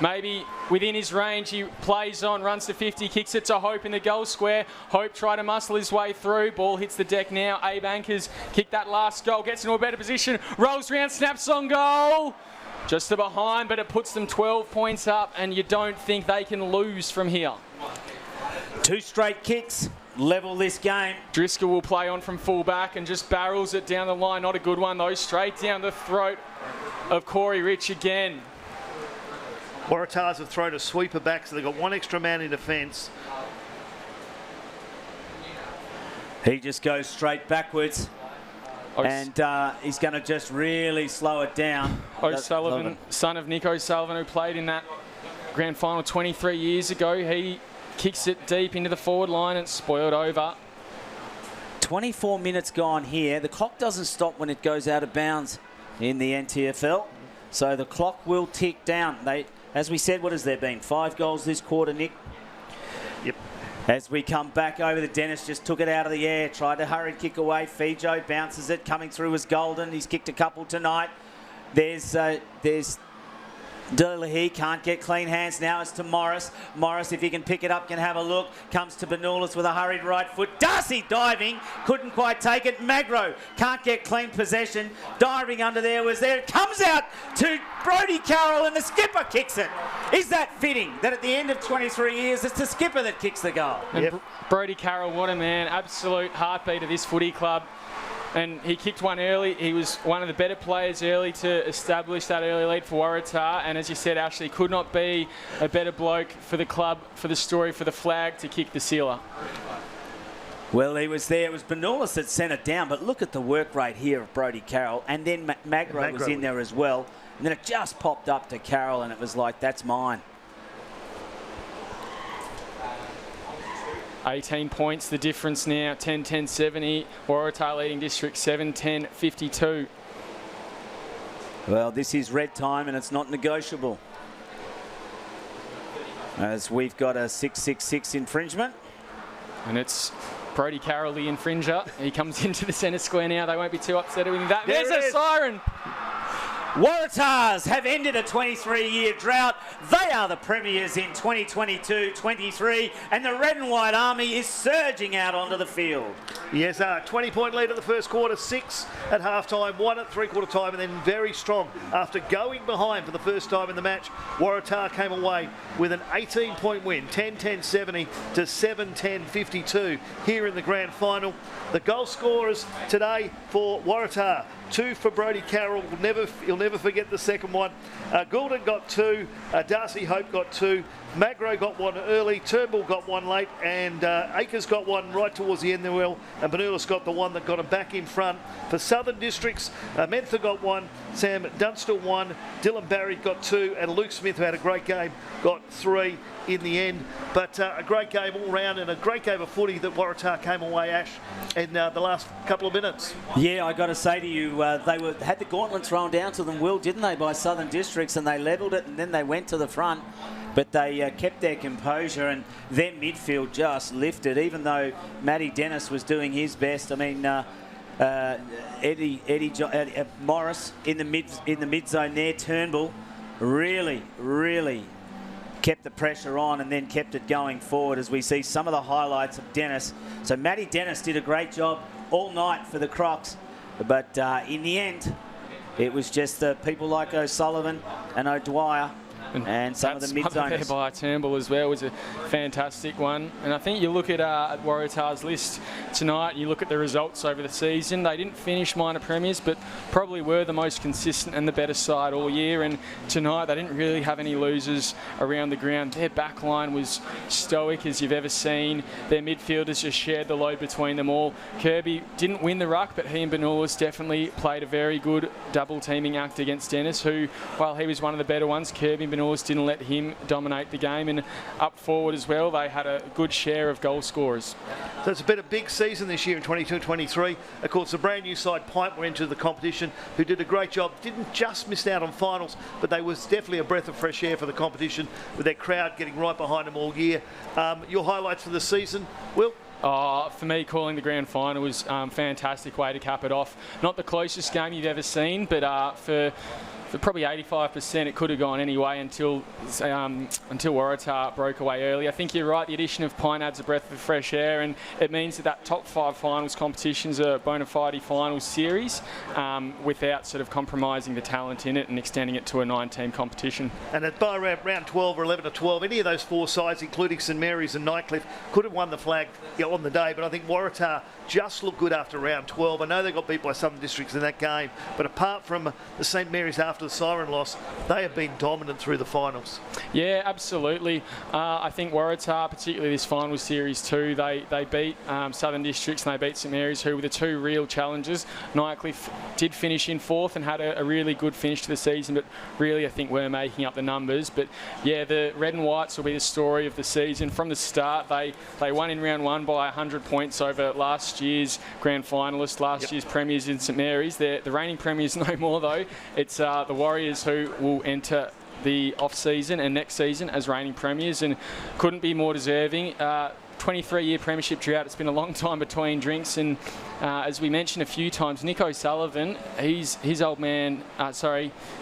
maybe within his range, he plays on, runs to 50, kicks it to Hope in the goal square. Hope tried to muscle his way through. Ball hits the deck now. Abe Anchors kicked that last goal, gets into a better position, rolls around, snaps on goal. Just to behind, but it puts them 12 points up, and you don't think they can lose from here. Two straight kicks level this game. Driscoll will play on from full back and just barrels it down the line. Not a good one though. Straight down the throat of Corey Rich again. Waratahs have thrown a sweeper back, so they've got one extra man in defence. He just goes straight backwards. And he's going to just really slow it down. O'Sullivan, son of Nick O'Sullivan, who played in that grand final 23 years ago. He kicks it deep into the forward line and spoiled over. 24 minutes gone here. The clock doesn't stop when it goes out of bounds in the NTFL. So the clock will tick down. As we said, what has there been? 5 goals this quarter, Nick? Yep. As we come back over, the Dennis just took it out of the air, tried to hurry kick away. Fijo bounces it, coming through was Golden. He's kicked a couple tonight. There's Delahaye, can't get clean hands now. It's to Morris. Morris, if he can pick it up, can have a look. Comes to Benulis with a hurried right foot. Darcy diving, couldn't quite take it. Magro can't get clean possession. Diving under there was there. It comes out to Brodie Carroll and the skipper kicks it. Is that fitting that at the end of 23 years, it's the skipper that kicks the goal? And Brodie Carroll, what a man. Absolute heartbeat of this footy club. And he kicked one early. He was one of the better players early to establish that early lead for Waratah. And as you said, Ashley, could not be a better bloke for the club, for the story, for the flag to kick the sealer. Well, he was there. It was Benulis that sent it down. But look at the work rate here of Brodie Carroll. And then Magro was in there as well. And then it just popped up to Carroll and it was like, that's mine. 18 points, the difference now, 10-10-70. Waratah leading district 7-10-52. Well, this is red time and it's not negotiable. As we've got a 666 infringement. And it's Brodie Carroll, the infringer. He comes into the centre square now. They won't be too upset with that. There's a siren. Waratahs have ended a 23-year drought. They are the premiers in 2022-23, and the Red and White Army is surging out onto the field. Yes, 20-point lead at the first quarter, 6 at half-time, 1 at three-quarter time, and then very strong. After going behind for the first time in the match, Waratah came away with an 18-point win, 10-10-70 to 7-10-52 here in the grand final. The goal scorers today for Waratah: 2 for Brodie Carroll. He'll never forget the second one. Goulden got 2. Darcy Hope got 2. Magro got 1 early. Turnbull got 1 late. And Akers got 1 right towards the end there, Will. And Benulis got the one that got him back in front. For Southern Districts, Mentha got 1. Sam Dunstall 1. Dylan Barry got 2. And Luke Smith, who had a great game, got 3 in the end. But a great game all round and a great game of footy that Waratah came away, Ash, in the last couple of minutes. Yeah, I got to say to you, they had the gauntlet thrown down to them, Will, didn't they, by Southern Districts, and they levelled it and then they went to the front. But they kept their composure and their midfield just lifted, even though Matty Dennis was doing his best. I mean, Morris in the mid zone there. Turnbull really kept the pressure on and then kept it going forward, as we see some of the highlights of Dennis. So Matty Dennis did a great job all night for the Crocs, but in the end, it was just people like O'Sullivan and O'Dwyer and some of the mid-zoners. There by Turnbull as well was a fantastic one. And I think you look at Waratah's list tonight, you look at the results over the season, they didn't finish minor premiers, but probably were the most consistent and the better side all year. And tonight they didn't really have any losers around the ground. Their back line was stoic as you've ever seen. Their midfielders just shared the load between them all. Kirby didn't win the ruck, but he and Benulis definitely played a very good double teaming act against Dennis, who, while he was one of the better ones, Kirby and Benulis didn't let him dominate the game. And up forward as well, they had a good share of goal scorers. So it's been a big season this year in 22-23. Of course, the brand new side Pint were into the competition, who did a great job. Didn't just miss out on finals, but they was definitely a breath of fresh air for the competition, with their crowd getting right behind them all year. Your highlights for the season, Will? For me, calling the grand final was a fantastic way to cap it off. Not the closest game you've ever seen, but for probably 85%, it could have gone any way until Waratah broke away early. I think you're right, the addition of Pine adds a breath of fresh air, and it means that top 5 finals competition's a bona fide finals series without sort of compromising the talent in it and extending it to a 9-team competition. And at round 12 or 11 or 12, any of those 4 sides, including St Mary's and Nightcliff, could have won the flag on the day, but I think Waratah just looked good after round 12. I know they got beat by Southern Districts in that game, but apart from the St Mary's after the siren loss, they have been dominant through the finals. Yeah, absolutely. I think Waratah, particularly this final series too, they beat Southern Districts and they beat St Mary's, who were the two real challengers. Nightcliff did finish in fourth and had a really good finish to the season, but really I think we're making up the numbers. But yeah, the Red and Whites will be the story of the season. From the start, they won in round one by 100 points over last year's grand finalists, last year's premiers in St Mary's. They're the reigning premiers no more though. It's the Warriors who will enter the off-season and next season as reigning premiers, and couldn't be more deserving. 23-year premiership drought. It's been a long time between drinks, and as we mentioned a few times, Nick O'Sullivan, his old man,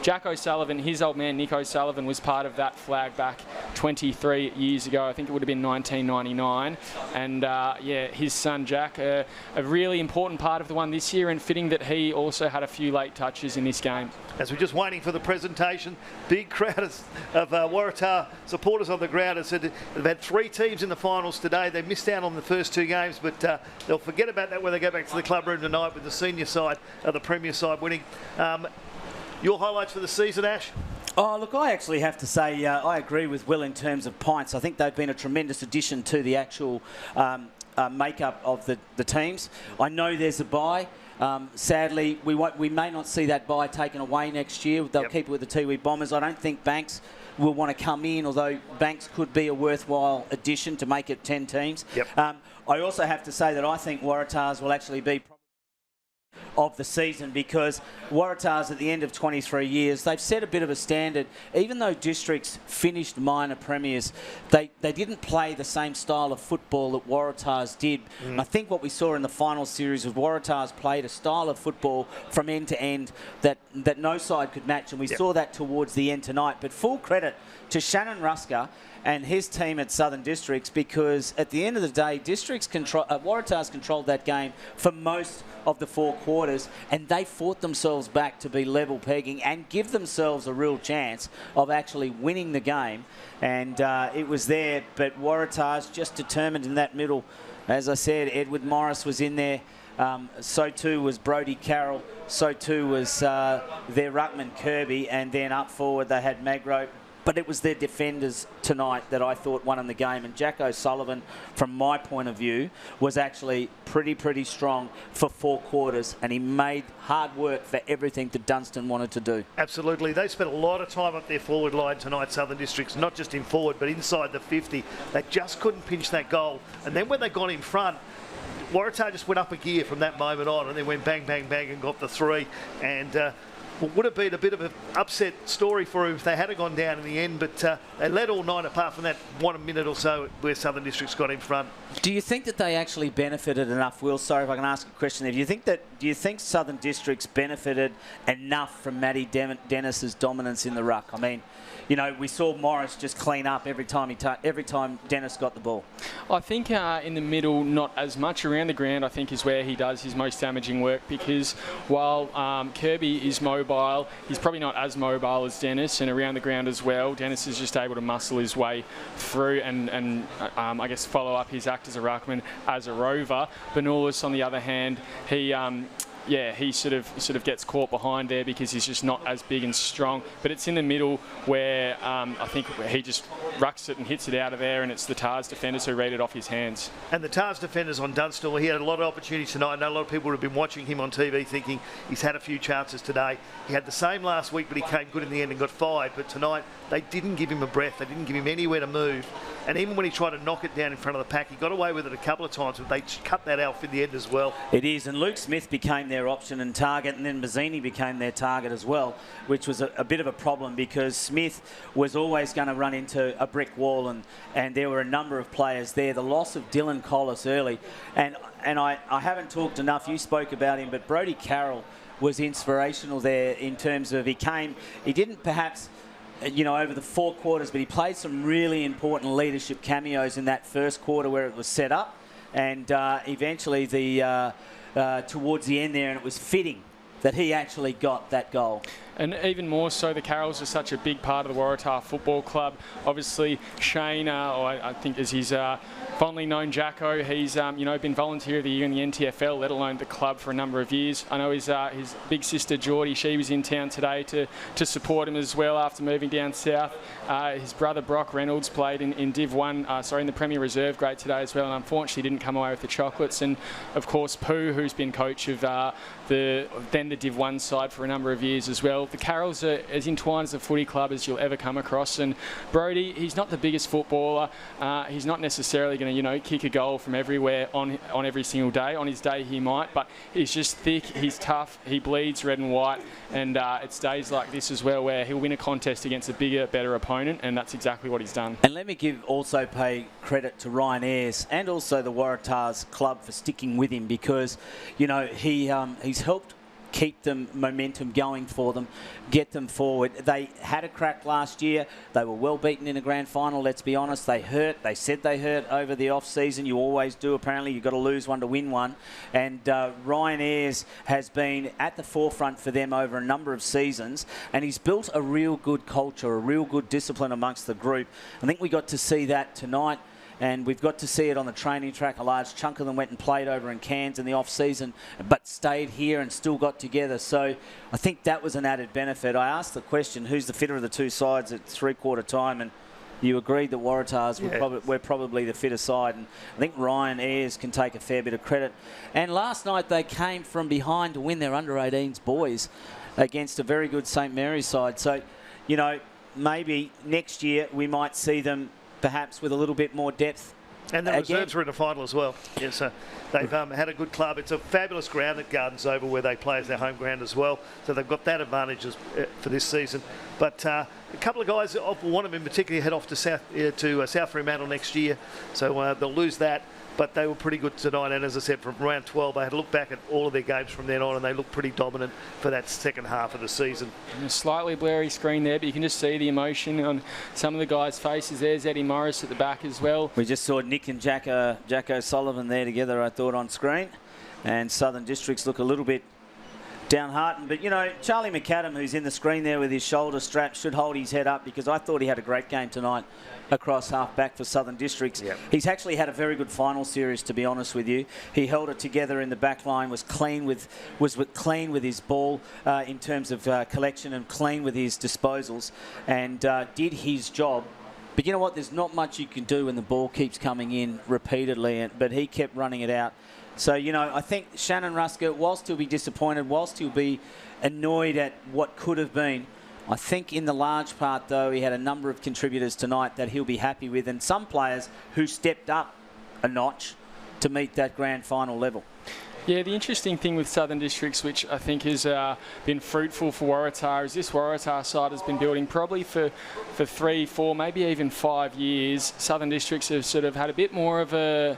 Jack O'Sullivan, his old man Nick O'Sullivan was part of that flag back 23 years ago. I think it would have been 1999, and yeah, his son Jack, a really important part of the one this year, and fitting that he also had a few late touches in this game. As we're just waiting for the presentation, big crowd of Waratah supporters on the ground have said they've had 3 teams in the finals today. They missed out on the first 2 games, but they'll forget about that when they go back to the club room tonight with the senior side, the Premier side winning. Your highlights for the season, Ash? Oh, look, I actually have to say I agree with Will in terms of pints. I think they've been a tremendous addition to the actual makeup of the teams. I know there's a bye. Sadly, we may not see that bye taken away next year. They'll keep it with the Tiwi Bombers. I don't think Banks will want to come in, although Banks could be a worthwhile addition to make it 10 teams. I also have to say that I think Waratahs will actually be of the season, because Waratahs at the end of 23 years, they've set a bit of a standard. Even though districts finished minor premiers, they didn't play the same style of football that Waratahs did. I think what we saw in the final series was Waratahs played a style of football from end to end that no side could match, and we saw that towards the end tonight. But full credit to Shannon Rusker and his team at Southern Districts, because at the end of the day, Waratahs controlled that game for most of the 4 quarters, and they fought themselves back to be level pegging and give themselves a real chance of actually winning the game. And it was there, but Waratahs just determined in that middle. As I said, Edward Morris was in there. So too was Brodie Carroll. So too was their ruckman Kirby, and then up forward they had Magro. But it was their defenders tonight that I thought won in the game. And Jack O'Sullivan, from my point of view, was actually pretty strong for 4 quarters. And he made hard work for everything that Dunstan wanted to do. Absolutely. They spent a lot of time up their forward line tonight, Southern Districts, not just in forward, but inside the 50. They just couldn't pinch that goal. And then when they got in front, Waratah just went up a gear from that moment on, and then went bang, bang, bang and got the 3. And would have been a bit of an upset story for him if they had gone down in the end, but they led all night apart from that 1 minute or so where Southern Districts got in front. Do you think that they actually benefited enough, Will? Sorry if I can ask a question there. Do you think Southern Districts benefited enough from Matty Dennis's dominance in the ruck? I mean, you know, we saw Morris just clean up every time Dennis got the ball. I think in the middle, not as much. Around the ground, I think, is where he does his most damaging work, because while Kirby is mobile, he's probably not as mobile as Dennis, and around the ground as well. Dennis is just able to muscle his way through and I guess follow up his act as a ruckman, as a rover. Benulis, on the other hand, he sort of gets caught behind there because he's just not as big and strong. But it's in the middle where I think he just rucks it and hits it out of there, and it's the TARS defenders who read it off his hands. And the TARS defenders on Dunstan, he had a lot of opportunities tonight. I know a lot of people have been watching him on TV thinking he's had a few chances today. He had the same last week, but he came good in the end and got 5. But tonight, they didn't give him a breath. They didn't give him anywhere to move. And even when he tried to knock it down in front of the pack, he got away with it a couple of times, but they cut that out in the end as well. It is, and Luke Smith became their option and target, and then Mazzini became their target as well, which was a bit of a problem, because Smith was always going to run into a brick wall, and there were a number of players there. The loss of Dylan Collis early, and I haven't talked enough, you spoke about him, but Brodie Carroll was inspirational there in terms of he didn't perhaps, you know, over the 4 quarters, but he played some really important leadership cameos in that first quarter where it was set up, and eventually towards the end there, and it was fitting that he actually got that goal. And even more so, the Carrolls are such a big part of the Waratah Football Club. Obviously, Shane, I think is his fondly known Jacko. He's been volunteer of the year in the NTFL, let alone the club, for a number of years. I know his big sister Geordie, she was in town today to support him as well after moving down south. His brother Brock Reynolds played in Div 1, in the Premier Reserve grade today as well, and unfortunately didn't come away with the chocolates. And of course Pooh, who's been coach of the Div 1 side for a number of years as well. The Carrolls are as entwined as a footy club as you'll ever come across, and Brody, he's not the biggest footballer. He's not necessarily going to kick a goal from everywhere on every single day. On his day he might, but he's just thick, he's tough, he bleeds red and white, and it's days like this as well where he'll win a contest against a bigger, better opponent, and that's exactly what he's done. And let me also pay credit to Ryan Ayres and also the Waratahs club for sticking with him, because he's helped keep them momentum going for them, get them forward. They had a crack last year. They were well beaten in a grand final, let's be honest. They said they hurt over the off season. You always do, apparently. You've got to lose one to win one. And Ryan Ayres has been at the forefront for them over a number of seasons, and he's built a real good culture, a real good discipline amongst the group. I think we got to see that tonight. And we've got to see it on the training track. A large chunk of them went and played over in Cairns in the off-season, but stayed here and still got together. So I think that was an added benefit. I asked the question, who's the fitter of the two sides at three-quarter time? And you agreed that Waratahs were probably the fitter side. And I think Ryan Ayres can take a fair bit of credit. And last night they came from behind to win their under-18s boys against a very good St Mary's side. So, maybe next year we might see them perhaps with a little bit more depth. And the reserves are in the final as well. Yes, they've had a good club. It's a fabulous ground at Gardens Oval where they play as their home ground as well. So they've got that advantage for this season. But a couple of guys, one of them in particular, head off to South Fremantle next year. So they'll lose that. But they were pretty good tonight, and as I said, from round 12, they had a look back at all of their games from then on, and they looked pretty dominant for that second half of the season. A slightly blurry screen there, but you can just see the emotion on some of the guys' faces. There's Eddie Morris at the back as well. We just saw Nick and Jack O'Sullivan there together, I thought, on screen. And Southern Districts look a little bit downhearted. But, Charlie McAdam, who's in the screen there with his shoulder strap, should hold his head up, because I thought he had a great game tonight across half-back for Southern Districts. Yep. He's actually had a very good final series, to be honest with you. He held it together in the back line, was clean with his ball in terms of collection, and clean with his disposals, and did his job. But you know what? There's not much you can do when the ball keeps coming in repeatedly, but he kept running it out. So, I think Shannon Rusker, whilst he'll be disappointed, whilst he'll be annoyed at what could have been, I think in the large part, though, he had a number of contributors tonight that he'll be happy with, and some players who stepped up a notch to meet that grand final level. Yeah, the interesting thing with Southern Districts, which I think has been fruitful for Waratah, is this Waratah side has been building probably for 3, 4, maybe even 5 years. Southern Districts have sort of had a bit more of a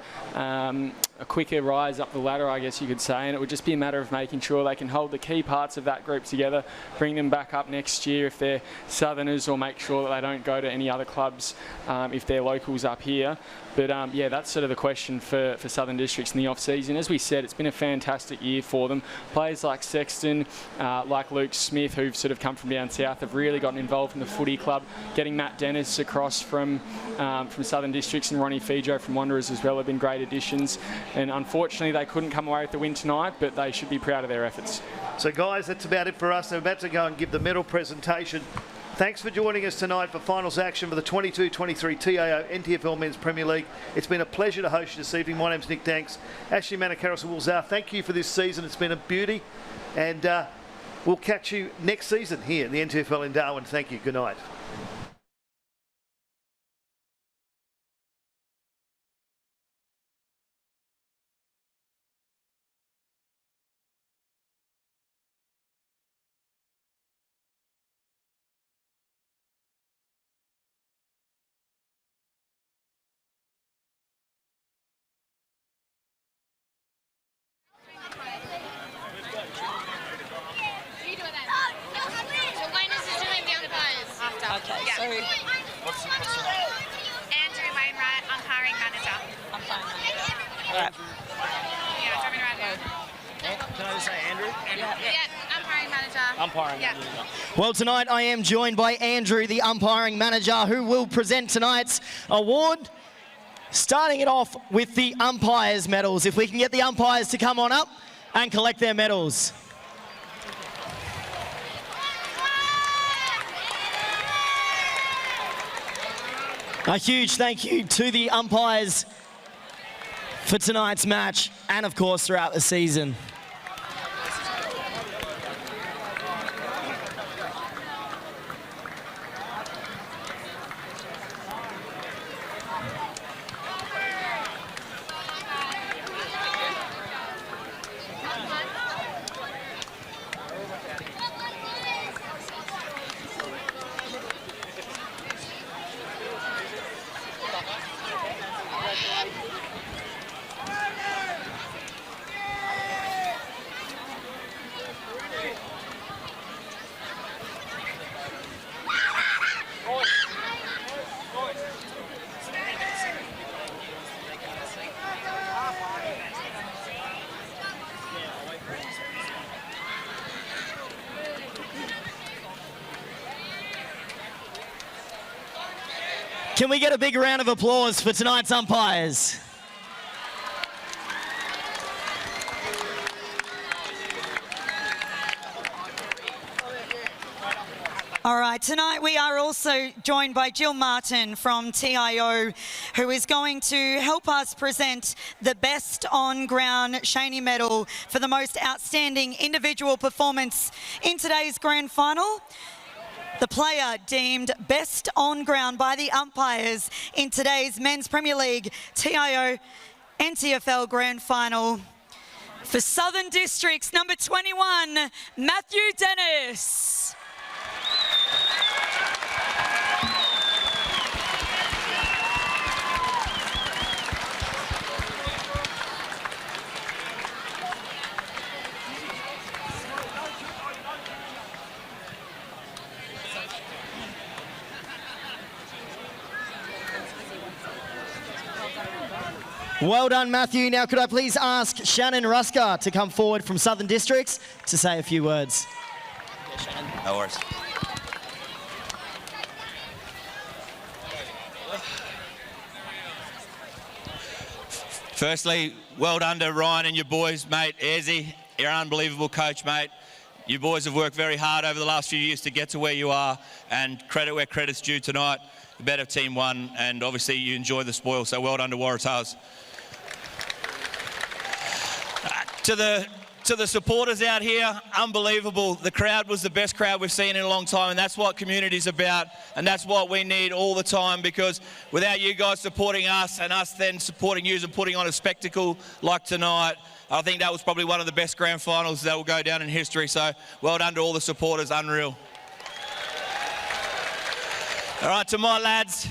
quicker rise up the ladder, I guess you could say, and it would just be a matter of making sure they can hold the key parts of that group together, bring them back up next year if they're Southerners, or make sure that they don't go to any other clubs if they're locals up here. But yeah, that's sort of the question for Southern Districts in the off-season. As we said, it's been a fantastic year for them. Players like Sexton, like Luke Smith, who've sort of come from down south, have really gotten involved in the footy club. Getting Matt Dennis across from Southern Districts, and Ronnie Fijo from Wanderers as well have been great additions. And unfortunately, they couldn't come away with the win tonight, but they should be proud of their efforts. So guys, that's about it for us. They're about to go and give the medal presentation. Thanks for joining us tonight for finals action for the 22-23 TIO NTFL Men's Premier League. It's been a pleasure to host you this evening. My name's Nick Danks. Ashley Manakaris-Woolzar, thank you for this season. It's been a beauty. And we'll catch you next season here in the NTFL in Darwin. Thank you. Good night. Okay, so what's your name? Andrew Wainwright, umpiring manager. Right. Yeah, driving around here. Can I just say Andrew? Yeah, umpiring manager. Umpiring manager. Well, tonight I am joined by Andrew, the umpiring manager, who will present tonight's award. Starting it off with the umpires' medals. If we can get the umpires to come on up and collect their medals. A huge thank you to the umpires for tonight's match and, of course, throughout the season. Can we get a big round of applause for tonight's umpires? All right, tonight we are also joined by Jill Martin from TIO, who is going to help us present the Best On-Ground Shaney Medal for the most outstanding individual performance in today's grand final. The player deemed best on ground by the umpires in today's Men's Premier League TIO NTFL Grand Final. For Southern Districts, number 21, Matthew Dennis. Well done, Matthew. Now, could I please ask Shannon Rusker to come forward from Southern Districts to say a few words? Yeah, Shannon. No worries. Firstly, well done to Ryan and your boys, mate. Ezzy, you're an unbelievable coach, mate. You boys have worked very hard over the last few years to get to where you are, and credit where credit's due tonight. The better team won, and obviously you enjoyed the spoil, so well done to Waratahs. To the supporters out here, unbelievable. The crowd was the best crowd we've seen in a long time, and that's what community's about, and that's what we need all the time, because without you guys supporting us and us then supporting you and putting on a spectacle like tonight, I think that was probably one of the best grand finals that will go down in history. So well done to all the supporters, unreal. All right, to my lads,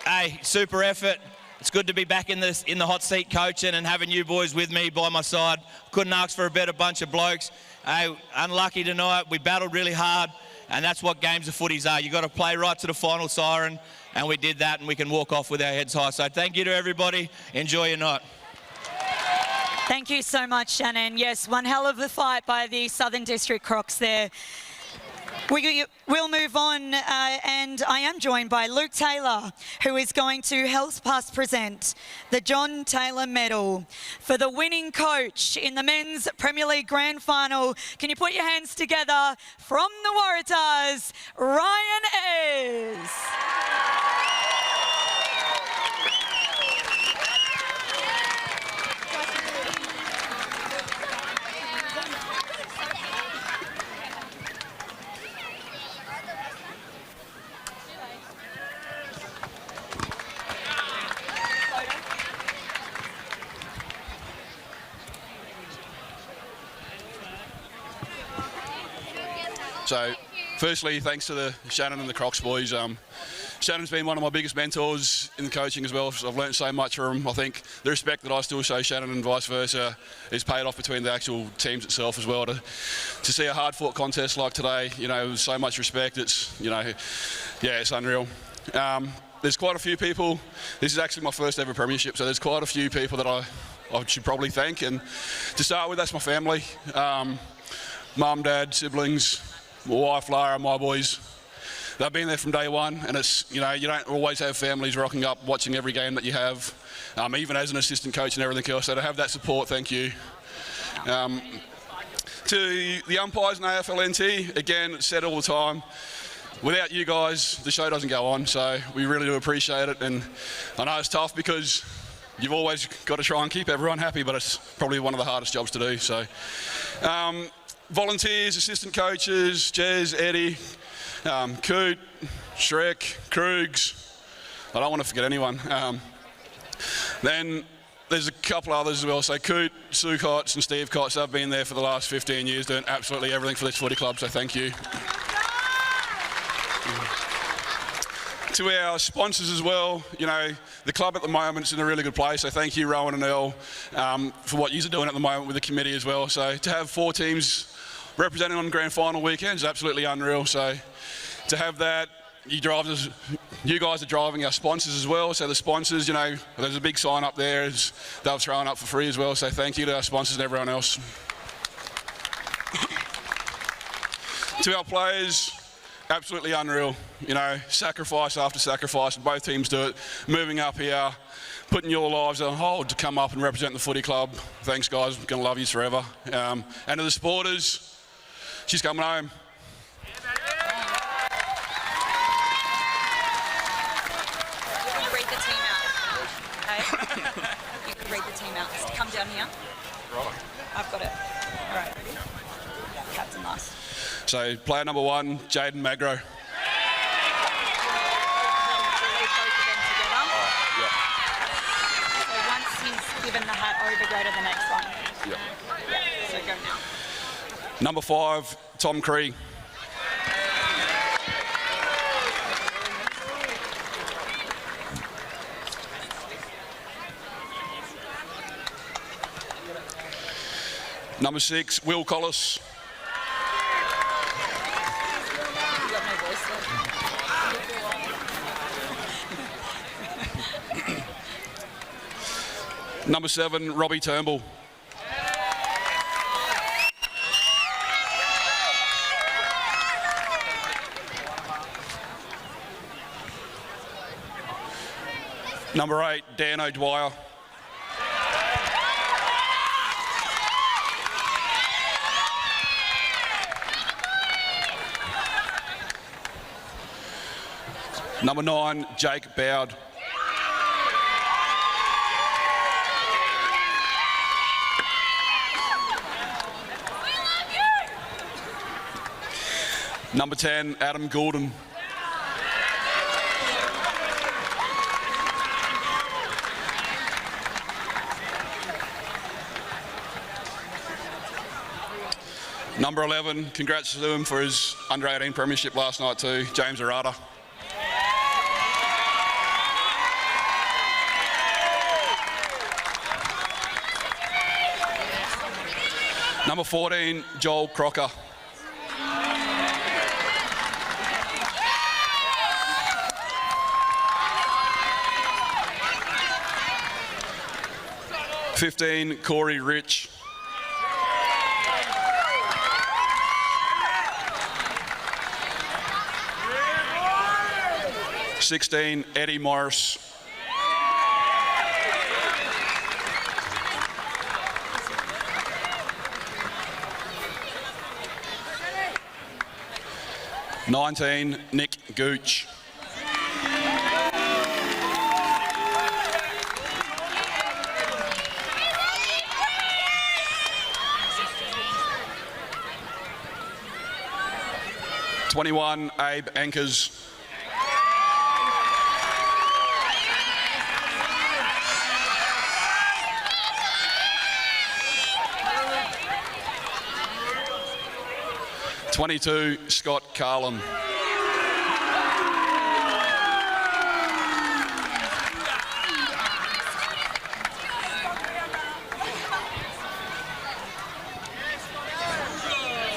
hey, super effort. It's good to be back in the hot seat coaching and having you boys with me by my side. Couldn't ask for a better bunch of blokes. Hey, unlucky tonight. We battled really hard, and that's what games of footies are. You've got to play right to the final siren, and we did that, and we can walk off with our heads high. So thank you to everybody. Enjoy your night. Thank you so much, Shannon. Yes, one hell of a fight by the Southern District Crocs there. We'll move on, and I am joined by Luke Taylor, who is going to help us present the John Taylor Medal for the winning coach in the Men's Premier League Grand Final. Can you put your hands together from the Waratahs, Ryan Ayres. So, firstly, thanks to the Shannon and the Crocs boys. Shannon's been one of my biggest mentors in the coaching as well. I've learned so much from him. I think the respect that I still show Shannon and vice versa is paid off between the actual teams itself as well. To see a hard-fought contest like today, you know, with so much respect, it's, you know, yeah, it's unreal. There's quite a few people. This is actually my first ever premiership, so there's quite a few people that I should probably thank. And to start with, that's my family. Mum, dad, siblings, my wife Lara, my boys. they've been there from day one, and it's, you know, you don't always have families rocking up watching every game that you have, even as an assistant coach and everything else. So to have that support, thank you. To the umpires and AFL-NT, again, it's said all the time, without you guys, the show doesn't go on, so we really do appreciate it. And I know it's tough because you've always got to try and keep everyone happy, but it's probably one of the hardest jobs to do. So, volunteers, assistant coaches, Jez, Eddie, Coot, Shrek, Krugs. I don't want to forget anyone. Then there's a couple others as well. So Coot, Sue Kotz and Steve Kotz, they've been there for the last 15 years doing absolutely everything for this footy club, so thank you. To our sponsors as well, you know, the club at the moment is in a really good place, so thank you, Rowan and Earl, for what you're doing at the moment with the committee as well. So to have 4 teams representing on grand final weekend is absolutely unreal. So to have that, you guys are driving our sponsors as well. So the sponsors, you know, there's a big sign up there, they'll throw up for free as well. So thank you to our sponsors and everyone else. To our players, absolutely unreal. You know, sacrifice after sacrifice, both teams do it. Moving up here, putting your lives on hold to come up and represent the footy club. Thanks, guys. I'm going to love you forever. And to the supporters, she's coming home. You're going to read the team out. Okay? You're going to read the team out. Just come down here. Right. I've got it. All right, ready? Captain nice. So player number 1, Jaden Magro. So once he's given the hat over, go to the next one. Yep. Yeah, so go now. Number 5, Tom Cree. Number 6, Will Collis. Number 7, Robbie Turnbull. Number 8, Dan O'Dwyer. Number 9, Jake Bowd. Number 10, Adam Gordon. Number 11, congrats to him for his under-18 Premiership last night too, James Waratah. Number 14, Joel Crocker. (15) Corey Rich. (16) Eddie Morris. (19) Nick Gooch. (21) Abe Ankers. (22) Scott Carlin.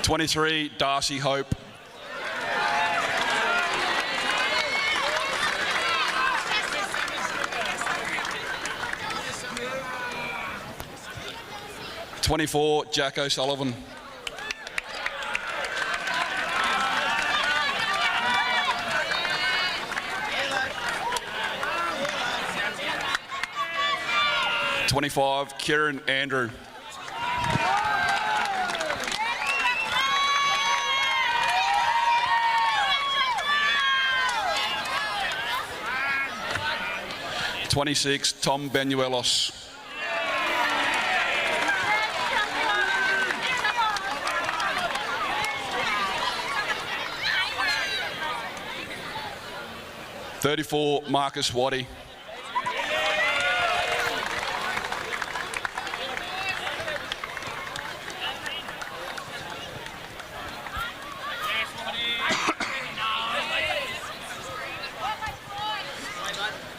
(23) Darcy Hope. (24) Jack O'Sullivan. 25, Kieran Andrew. (26) Tom Benuelos. (34) Marcus Waddy.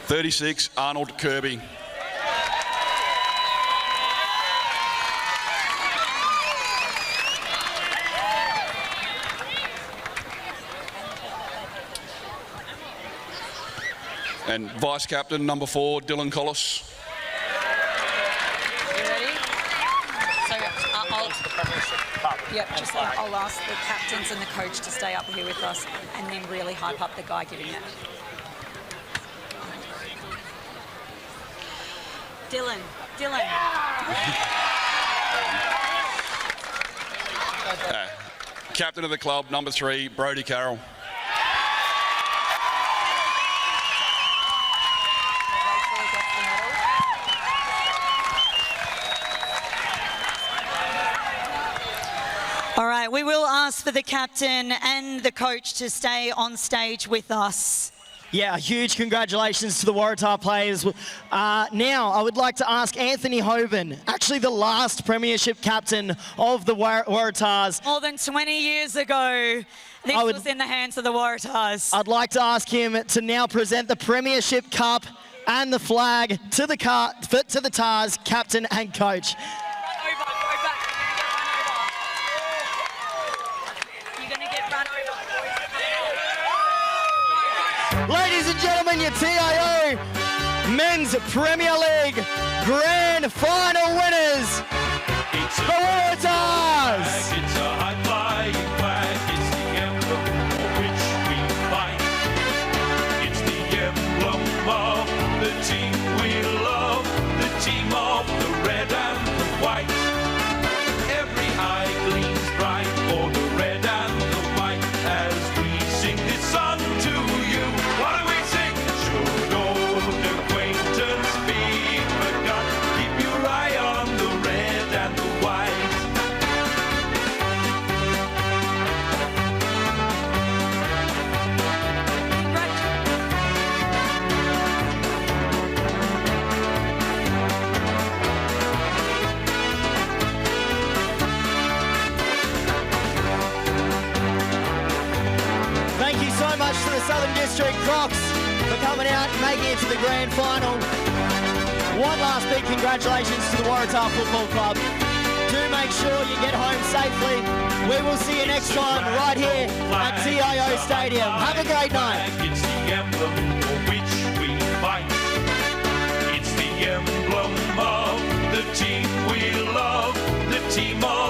(36) Arnold Kirby. And Vice Captain number 4, Dylan Collis. You ready? So I'll ask the captains and the coach to stay up here with us and then really hype up the guy giving it. Dylan. Captain of the club, number 3, Brodie Carroll. All right, we will ask for the captain and the coach to stay on stage with us. Yeah, huge congratulations to the Waratah players. Now, I would like to ask Anthony Hoban, actually the last Premiership captain of the Waratahs. More than 20 years ago, this was in the hands of the Waratahs. I'd like to ask him to now present the Premiership Cup and the flag to the Tars, captain and coach. Ladies and gentlemen, your TIO Men's Premier League Grand Final winners, the Waratahs! It's a high-flying flag, it's the emblem for which we fight. It's the emblem of the team we love, the team of the red and the white. Every eye gleams bright for the red and the white as we sing this song to you. What do we sing? Should old acquaintance be forgot? Keep your eye on the red and the white. Thank you so much to the Southern District Crocs for coming out and making it to the grand final. One last big congratulations to the Waratah Football Club. Do make sure you get home safely. We will see you next time right here at TIO Stadium. Have a great night. It's the emblem for which we fight. It's the emblem of the team we love, the team of